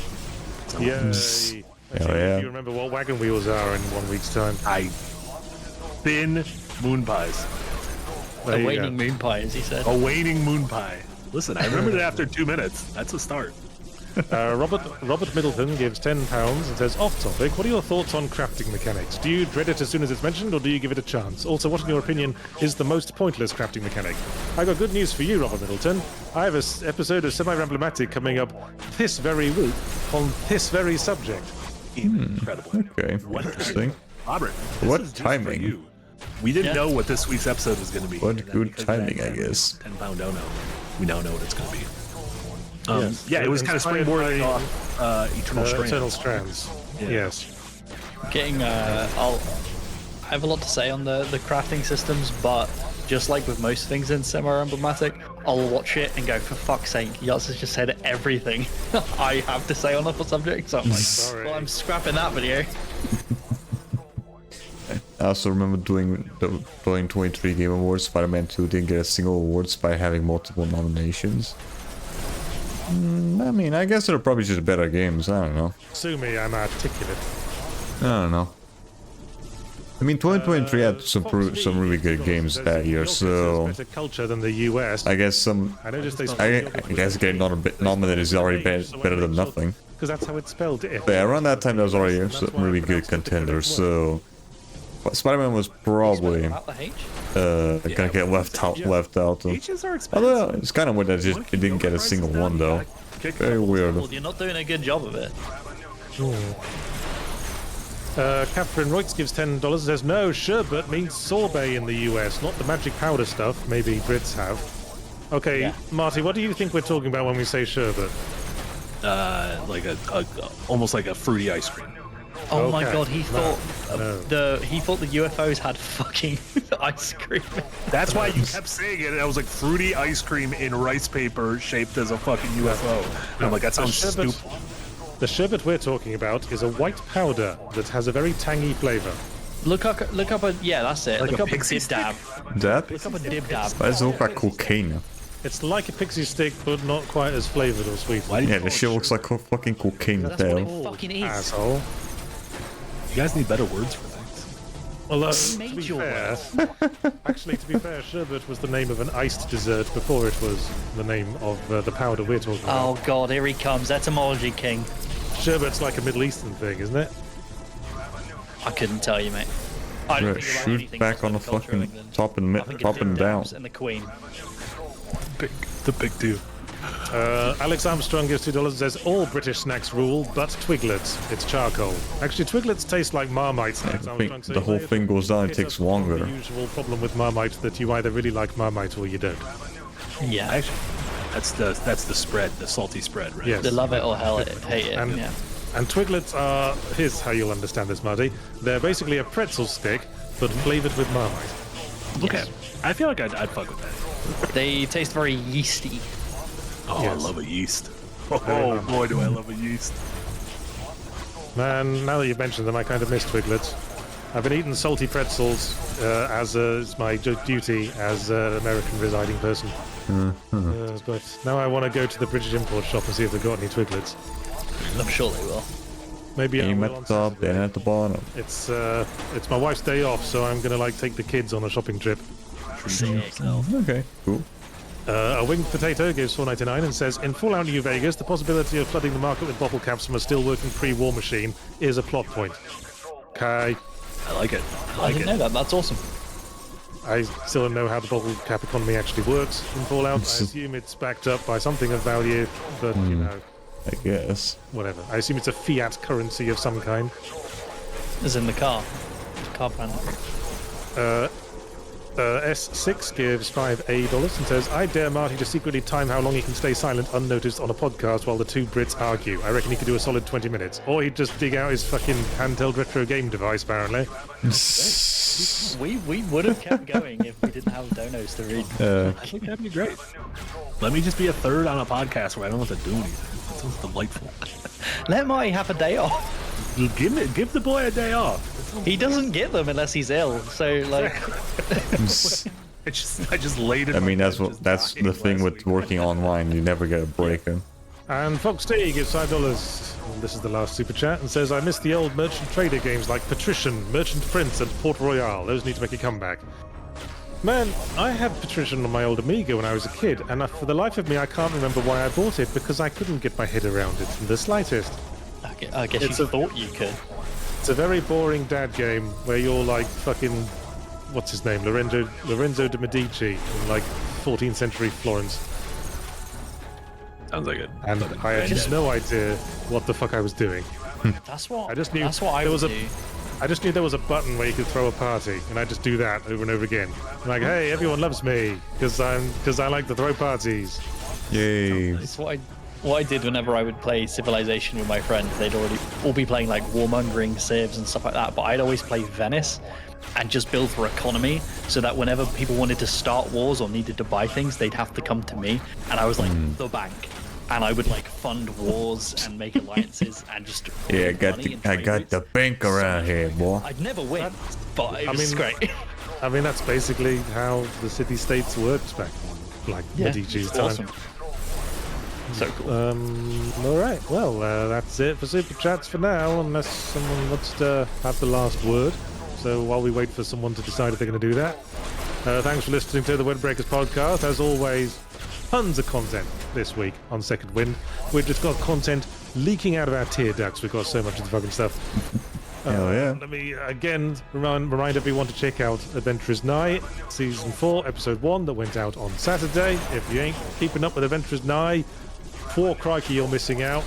Yeah. yeah. If you remember what wagon wheels are in 1 week's time. Thin moon pies. There A you go. waning moon pie, as he said. A waning moon pie. Listen, I remembered it after 2 minutes. That's a start. Robert Middleton gives £10 and says, off topic, what are your thoughts on crafting mechanics? Do you dread it as soon as it's mentioned, or do you give it a chance? Also, what in your opinion is the most pointless crafting mechanic? I got good news for you, Robert Middleton. I have an episode of Semi-Ramblematic coming up this very week on this very subject. Incredible. Okay, interesting. Robert, What this is just timing? for you. We didn't know what this week's episode was going to be. What and then good because of timing, that I guess. 10-pound dono. We now know what it's going to be. Yes. Yeah, it was kind of Inspired springboarding by, off Eternal Strands. Eternal Strands. Yeah. Yes. Getting, I have a lot to say on the crafting systems, but just like with most things in Semi-Emblematic, I'll watch it and go, for fuck's sake, Yats has just said everything I have to say on the subject, so I'm like, Sorry. well, I'm scrapping that video. I also remember doing 23 Game Awards. Spider-Man 2 didn't get a single award despite having multiple nominations. I mean, I guess they're probably just better games. I don't know. Sue me, I'm articulate. I don't know. I mean, 2023 had some really good games that year, so better culture than the US. I guess some. I noticed they I guess getting nominated is already better than nothing. because that's how it's spelled. But yeah, around that time, there was already some really good contenders. So Spider-Man was probably About the H? gonna get left out. H's are expensive. Although it's kind of weird that it didn't get a single one though. Very weird. Well, you're not doing a good job of it. Catherine Reutz gives $10 and says, no, sherbet means sorbet in the US, not the magic powder stuff maybe Brits have. Okay, Yeah. Marty, what do you think we're talking about when we say sherbet? Like almost like a fruity ice cream. Oh my Okay. god, he thought no. he thought the UFOs had fucking ice cream. That's why you kept saying it. And I was like, fruity ice cream in rice paper shaped as a fucking UFO. And I'm like, that sounds sherbet- stupid. The sherbet we're talking about is a white powder that has a very tangy flavor. Look up a yeah, that's it. Like Look a up a pixie dib dab. That? Look up a dib dab. Why does it look like cocaine? It's like a pixie stick, but not quite as flavored or sweet. Why do you Yeah, call this it shit looks sherbet? like fucking cocaine That's what it tail. fucking is. Asshole. You guys need better words for things. Although, made to be your fair, actually, to be fair, sherbet was the name of an iced dessert before it was the name of the powder we're talking about. Oh god, here he comes. Etymology king. Sherbet's like a Middle Eastern thing, isn't it? I couldn't tell you, mate. I don't Right, think about shoot anything back on the outside culture of fucking England. top and I think top it's and dib down. dabs and the Queen. The big two. Alex Armstrong gives $2 and says, all British snacks rule, but Twiglets. It's charcoal. Actually, Twiglets taste like Marmite snacks. I think the whole thing goes down. It takes longer. The usual problem with Marmite that you either really like Marmite or you don't. Yeah. Actually, that's the spread, the salty spread, right? Yes. They love it or hate it. And, Yeah. and Twiglets are, here's how you'll understand this, Marty. They're basically a pretzel stick but flavored with Marmite. Okay. I feel like I'd fuck with that. They taste very yeasty. Oh, Yes. I love a yeast. Oh, boy, do I love a yeast. Man, now that you've mentioned them, I kind of miss Twiglets. I've been eating salty pretzels as it's my duty as an American residing person. But now I want to go to the British import shop and see if they've got any Twiglets. I'm sure they will. Maybe I Aim will at on the top, Saturday. then at the bottom. It's my wife's day off, so I'm gonna like take the kids on a shopping trip. Okay, cool. A winged potato gives $4.99 and says, in Fallout New Vegas, the possibility of flooding the market with bottle caps from a still working pre-war machine is a plot point. Okay. I like it. I didn't know that. That's awesome. I still don't know how the bottle cap economy actually works in Fallout. I assume it's backed up by something of value, but you know, I guess. whatever. I assume it's a fiat currency of some kind. As in the car. Car brand. S6 gives $5 and says, I dare Marty to secretly time how long he can stay silent unnoticed on a podcast while the two Brits argue. I reckon he could do a solid 20 minutes. Or he'd just dig out his fucking handheld retro game device, apparently. We would have kept going if we didn't have donos to read. I think that'd be great. Let me just be a third on a podcast where I don't have to do anything. That sounds delightful. Let Marty have a day off. Give the boy a day off. He doesn't get them unless he's ill. So like, I just laid it. I mean, that's the thing with working online. You never get a break. And Fox T gives $5. And this is the last super chat and says, I miss the old merchant trader games like Patrician, Merchant Prince, and Port Royale. Those need to make a comeback. Man, I had Patrician on my old Amiga when I was a kid, and for the life of me, I can't remember why I bought it because I couldn't get my head around it in the slightest. I guess It's you a- thought you could. It's a very boring dad game where you're like fucking, what's his name, Lorenzo de Medici in like 14th century Florence, Sounds like it. and I had just no idea what the fuck I was doing. That's what. I just knew That's what I there would was do. I just knew there was a button where you could throw a party, and I just do that over and over again. I'm like, hey, everyone loves me because I like to throw parties. Yay. It's what I did whenever I would play Civilization with my friends. They'd already all be playing like warmongering civs and stuff like that, but I'd always play Venice and just build for economy so that whenever people wanted to start wars or needed to buy things, they'd have to come to me, and I was like the bank, and I would like fund wars and make alliances and just Yeah, money and I trade got routes. the bank around here, boy. I'd never win, but it was great. I mean, that's basically how the city-states worked back in like Medici's time. awesome. So cool. All right. Well, that's it for super chats for now, unless someone wants to have the last word. So while we wait for someone to decide if they're going to do that, thanks for listening to the Windbreakers podcast. As always, tons of content this week on Second Wind. We've just got content leaking out of our tear ducts. We've got so much of the fucking stuff. Hell yeah. Let me again remind everyone to check out Adventurers Nigh Season 4, Episode 1 that went out on Saturday. If you ain't keeping up with Adventurers Nigh, poor crikey, you're missing out.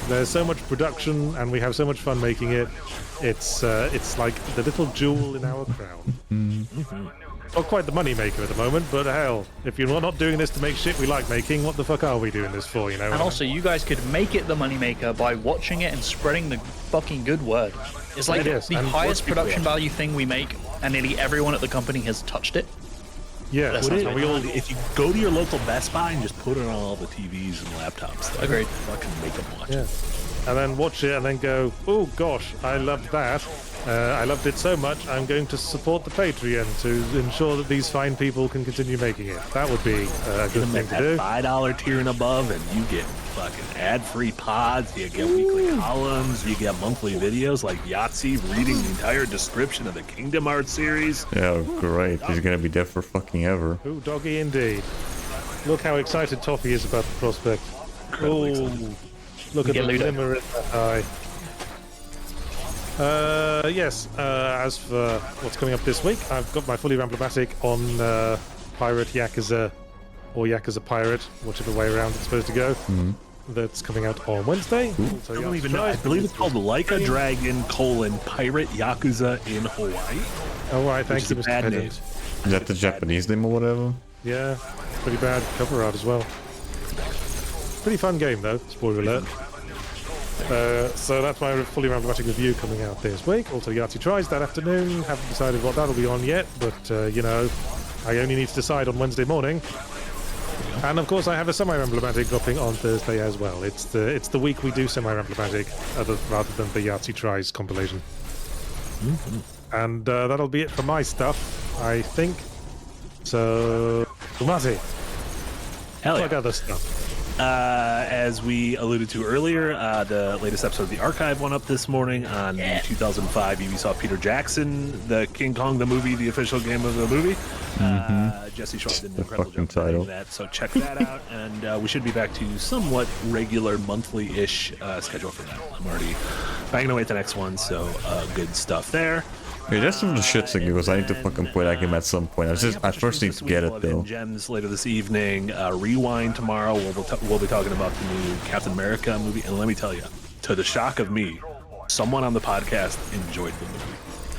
There's so much production and we have so much fun making it. It's like the little jewel in our crown. Not quite the money maker at the moment, but hell, if you're not doing this to make shit we like making, what the fuck are we doing this for, you know? And also, you guys could make it the moneymaker by watching it and spreading the fucking good word. It's like Yes, the and highest watch people production watch. value thing we make, and nearly everyone at the company has touched it. yeah, That's and not we all If you go to your local Best Buy and just put it on all the TVs and laptops, there, Agreed. fucking make them watch Yeah. it. And then watch it and then go, oh gosh, I loved that. I loved it so much, I'm going to support the Patreon to ensure that these fine people can continue making it. That would be a good thing to That do. $5 tier and above, and you get fucking ad-free pods, you get weekly columns, you get monthly videos like Yahtzee reading the entire description of the Kingdom Hearts series. Yeah, great. He's gonna be dead for fucking ever. Ooh, doggy indeed. Look how excited Toffee is about the prospect. Incredibly Oh, excited. look at the Get Ludo. glimmer in that eye. Yes, as for what's coming up this week, I've got my fully ramblomatic on Pirate Yakuza, or Yakuza Pirate, whichever way around it's supposed to go. That's coming out on Wednesday. So I don't even know. I believe it's called Like a Dragon, Pirate Yakuza in Hawaii. All right, Which thank is you, a Mr. bad Pedant. name. Is that the Japanese name or whatever? Yeah, pretty bad cover art as well. Pretty fun game though, spoiler alert. So that's my fully emblematic review coming out this week. Also, Yahtzee Tries that afternoon. Haven't decided what that'll be on yet, but you know, I only need to decide on Wednesday morning. And of course, I have a semi-emblematic dropping on Thursday as well. It's the week we do semi-emblematic, rather than the Yahtzee Tries compilation. And that'll be it for my stuff, I think. So, Umasi, Hell yeah. what other stuff? As we alluded to earlier, the latest episode of The Archive went up this morning on the 2005 Ubisoft Peter Jackson, the King Kong the movie, the official game of the movie. Jesse Schwartz did an incredible job title. that, so check that out. And we should be back to somewhat regular monthly-ish schedule for that. I'm already banging away at the next one, so good stuff there. Yeah, just some of the shits thing because I need to fucking play that game at some point. I first need to get it though. Gems later this evening. Rewind tomorrow. We'll be talking about the new Captain America movie. And let me tell you, to the shock of me, someone on the podcast enjoyed the movie.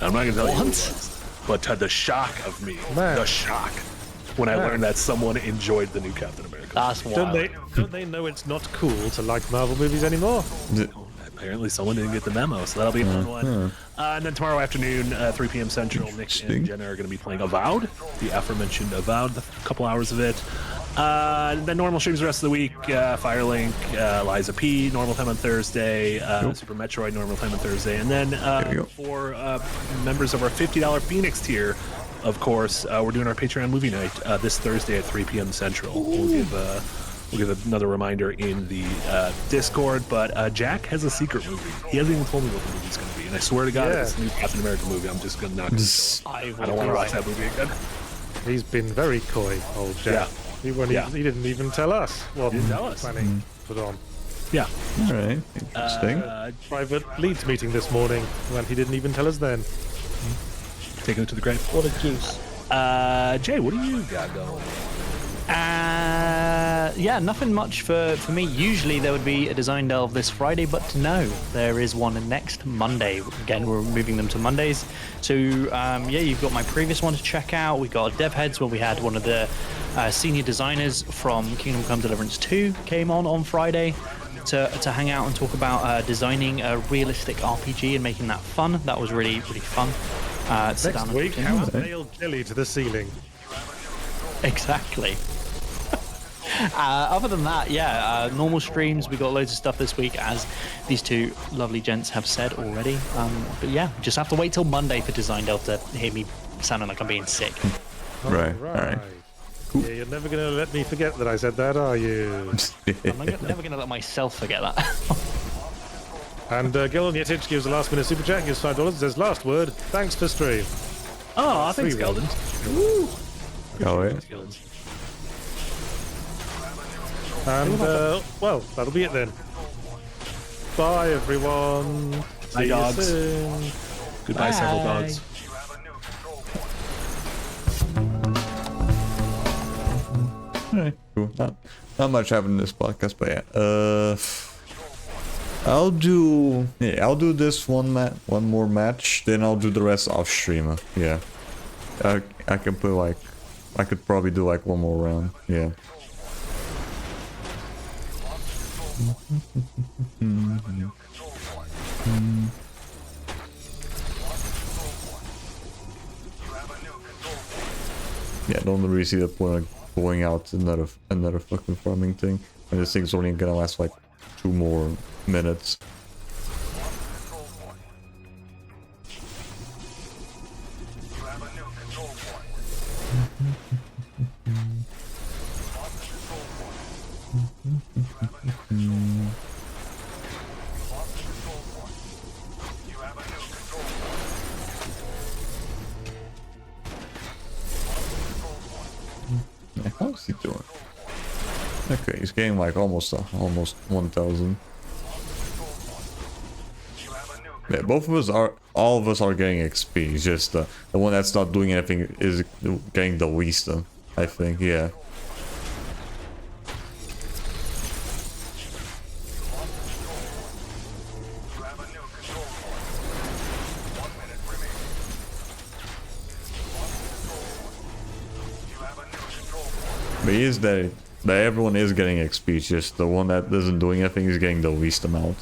I'm not gonna tell you who it was, but to the shock of me, the shock when I learned that someone enjoyed the new Captain America. That's wild. Don't they know it's not cool to like Marvel movies anymore? Apparently someone didn't get the memo, so that'll be a fun one. And then tomorrow afternoon, 3 p.m. Central, Nick and Jenna are going to be playing Avowed, the aforementioned Avowed, a couple hours of it. Then normal streams the rest of the week, Firelink, Liza P, normal time on Thursday, Super Metroid, normal time on Thursday. And then for members of our $50 Phoenix tier, of course, we're doing our Patreon movie night this Thursday at 3 p.m. Central. We'll give another reminder in the Discord, but Jack has a secret movie. He hasn't even told me what the movie's going to be, and I swear to God, if it's a new Captain America movie, I'm just going to knock it. I don't want to watch that movie again. He's been very coy, old Jack. Yeah. He didn't even tell us what He didn't tell us. planning put on. Yeah. All right, interesting. Private Leeds meeting this morning, and he didn't even tell us then. Taking it to the grave. What a juice. Jay, what do you got going? Yeah, nothing much for me. Usually there would be a design delve this Friday, but no, there is one next Monday. Again, we're moving them to Mondays. So yeah, you've got my previous one to check out. We got Dev Heads where we had one of the senior designers from Kingdom Come Deliverance 2 came on Friday to hang out and talk about designing a realistic RPG and making that fun. That was really fun. Next week, how's nailed jelly to the ceiling? Exactly. Other than that, yeah, normal streams. We got loads of stuff this week, as these two lovely gents have said already. But yeah, just have to wait till Monday for Design Delve to hear me sounding like I'm being sick. Right. All right. Yeah, you're never going to let me forget that I said that, are you? I'm never going to let myself forget that. And Gilon Yetich gives a last-minute super chat, gives $5, says, last word, thanks for stream. Oh, thanks, Geldon. Oh, yeah. And, well, that'll be it then. Bye, everyone. Bye, See dogs. you soon. Goodbye, several dogs. Alright, cool. Not much happened in this podcast, but yeah. I'll do this one more match, then I'll do the rest off stream. Yeah. I can put like, I could probably do like one more round. Yeah. Yeah, don't really see the point of going out another fucking farming thing. And this thing's only gonna last like 2 more minutes. How's he doing? Okay, he's getting like almost 1,000. Yeah, all of us are getting XP. It's just the one that's not doing anything is getting the least. I think, yeah. But he is that everyone is getting XP, it's just the one that isn't doing anything is getting the least amount.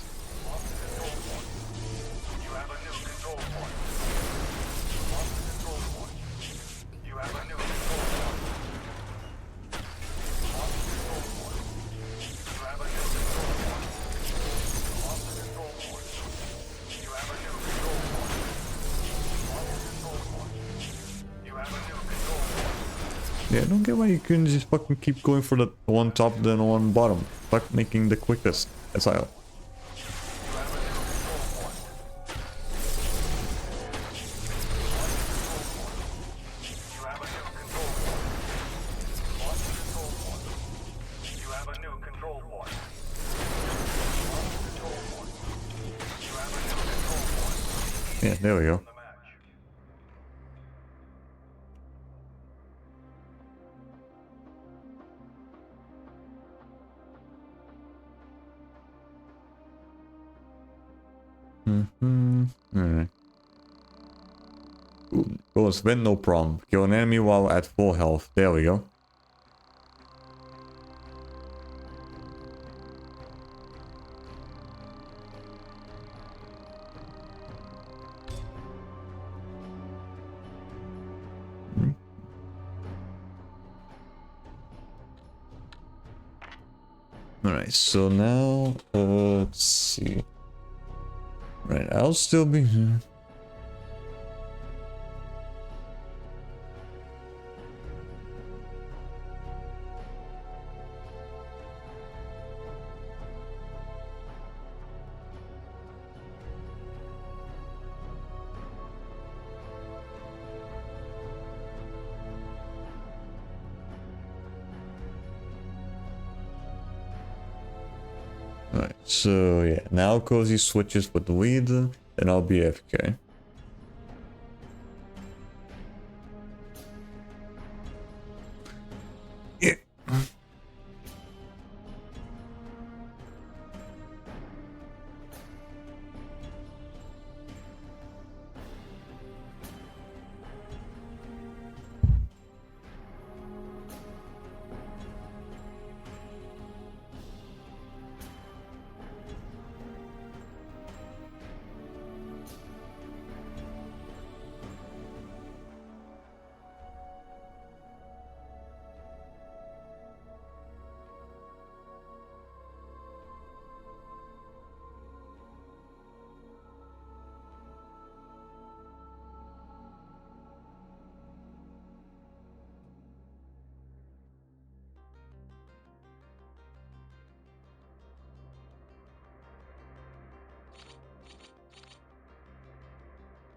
Yeah, I don't get why you couldn't just fucking keep going for the one top then one bottom. Fuck making the quickest. That's all. Yeah, there we go. Alright. Goes win, no problem. Kill an enemy while at full health. There we go. Alright, so now, let's see. Right, I'll still be here. Alright, so yeah, now Cozy switches with the weed, and I'll be AFK. Yeah.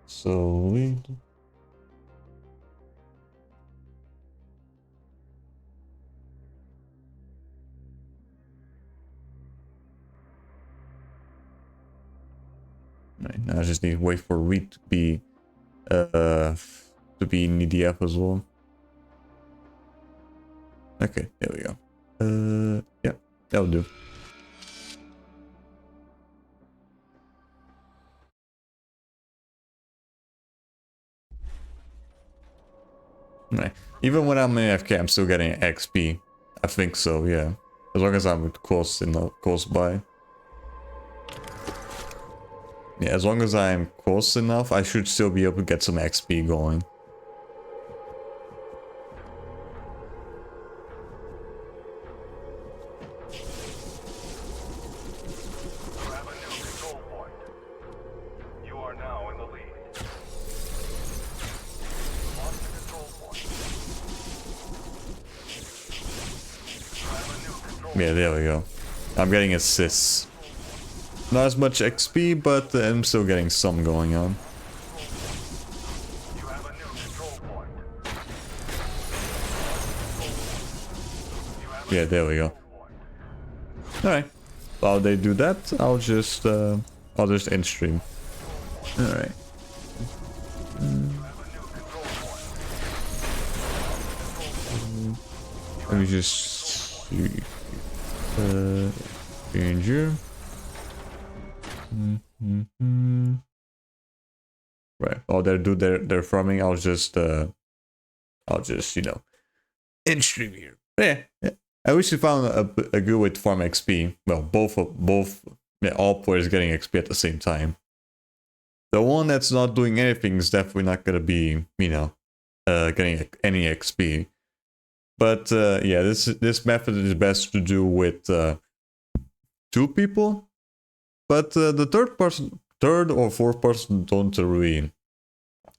So weed. Right, now I just need to wait for wheat to be in EDF as well. Okay, there we go. Yeah, that'll do. Right. Even when I'm in AFK, I'm still getting XP. I think so, yeah. As long as I'm close by. Yeah, as long as I'm close enough, I should still be able to get some XP going. Yeah, there we go. I'm getting assists. Not as much XP, but I'm still getting some going on. Yeah, there we go. Alright. While they do that, I'll just end stream. Alright. Let me just see. Danger. Right. While they do their farming, I'll just you know, end stream here. Yeah. I wish we found a good way to farm XP. Well, all players getting XP at the same time. The one that's not doing anything is definitely not gonna be, you know, getting any XP. But yeah, this method is best to do with 2 people. But the third or fourth person don't really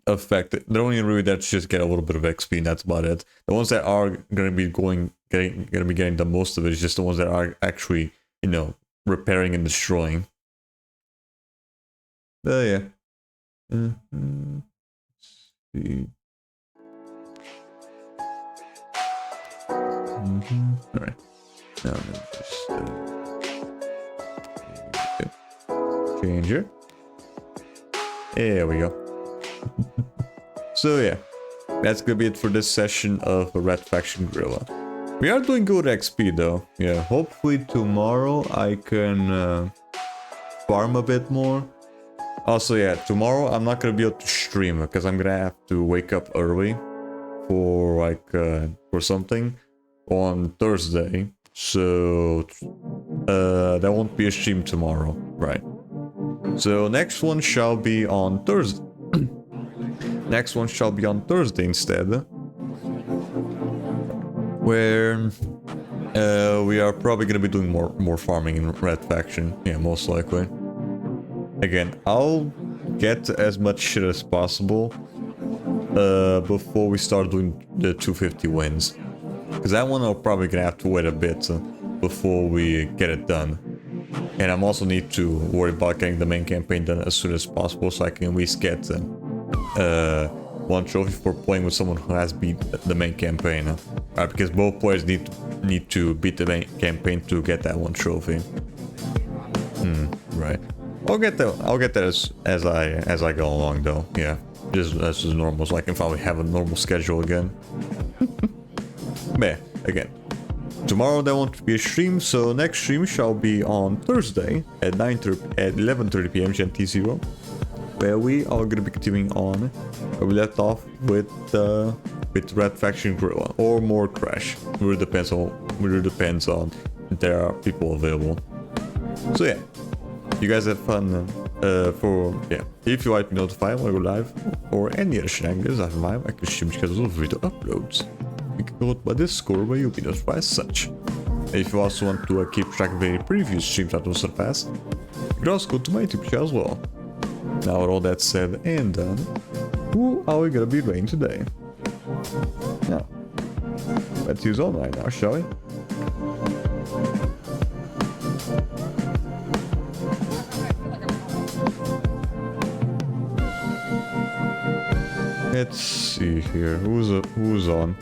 affected. They're only really there to just get a little bit of XP, and that's about it. The ones that are gonna be getting the most of it is just the ones that are actually, you know, repairing and destroying. Yeah. Let's see. All right. Now let's just change it. There we go. So yeah, that's gonna be it for this session of Red Faction Guerilla. We are doing good XP though. Yeah, hopefully tomorrow I can farm a bit more. Also, yeah, tomorrow I'm not gonna be able to stream because I'm gonna have to wake up early for like for something on Thursday. So there won't be a stream tomorrow, right? So next one shall be on Thursday. Next one shall be on Thursday instead, where we are probably gonna be doing more farming in Red Faction. Yeah, most likely. Again, I'll get as much shit as possible before we start doing the 250 wins, because that one I'm probably gonna have to wait a bit before we get it done. And I'm also need to worry about getting the main campaign done as soon as possible, so I can at least get one trophy for playing with someone who has beat the main campaign. Right, because both players need to beat the main campaign to get that one trophy. Right. I'll get that as I go along though. Yeah, that's just normal, so I can finally have a normal schedule again. But yeah, again, tomorrow there won't be a stream, so next stream shall be on Thursday at 11:30 p.m. GMT0, where we are gonna be continuing on where we left off with Red Faction Guerilla or more Crash. It really depends on if there are people available. So yeah, you guys have fun. If you like to be notified when I go live or any other shenanigans I have in mind, I can stream because of video uploads. You can go to my Discord where you'll be notified as such. And if you also want to keep track of any previous streams that will surpass, you can also go to my YouTube channel as well. Now with all that said and done, who are we gonna be playing today? Now, let's use online now, shall we? Let's see here, who's on?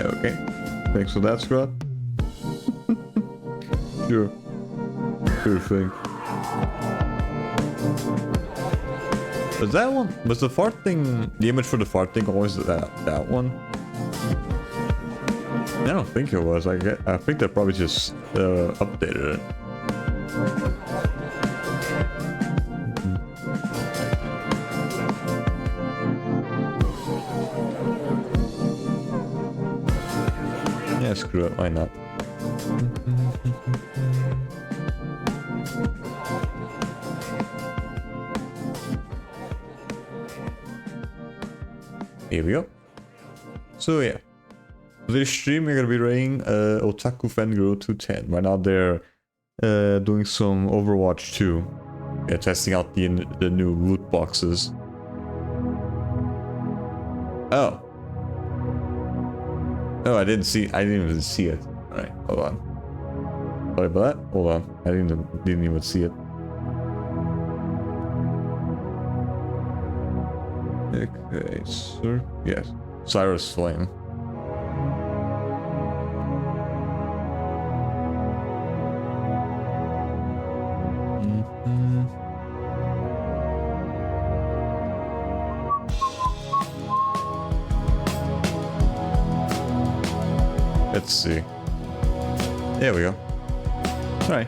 Okay, thanks for that, Scott. Sure thing. Was that one? Was the fart thing, the image for the fart thing always that one? I don't think it was. I think they probably just updated it. Yeah, screw it, why not? Here we go. So yeah, this stream we're gonna be rating Otaku Fangirl 210. Right now they're doing some Overwatch 2. Yeah, testing out the new loot boxes. Oh, I didn't even see it. Alright, hold on. Sorry about that. Hold on. I didn't even see it. Okay, sir. Yes. Cyrus Flame. Let's see. There we go. Alright.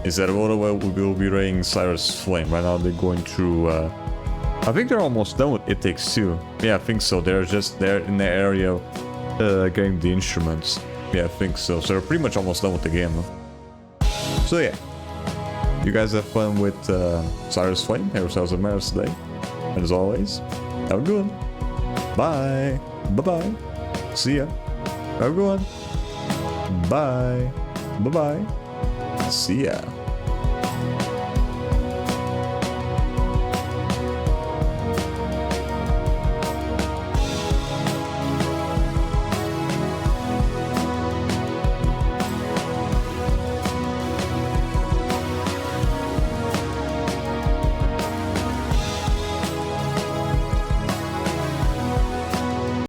Is that what we will be raiding Cyrus Flame? Right now they're going through... I think they're almost done with It Takes Two. Yeah, I think so. They're just there in the area getting the instruments. Yeah, I think so. So they're pretty much almost done with the game. Huh? So yeah. You guys have fun with Cyrus Flame. Have yourselves a merry day. And as always, have a good one. Bye. Bye-bye. See ya. Have a good one. Bye. Bye-bye. See ya.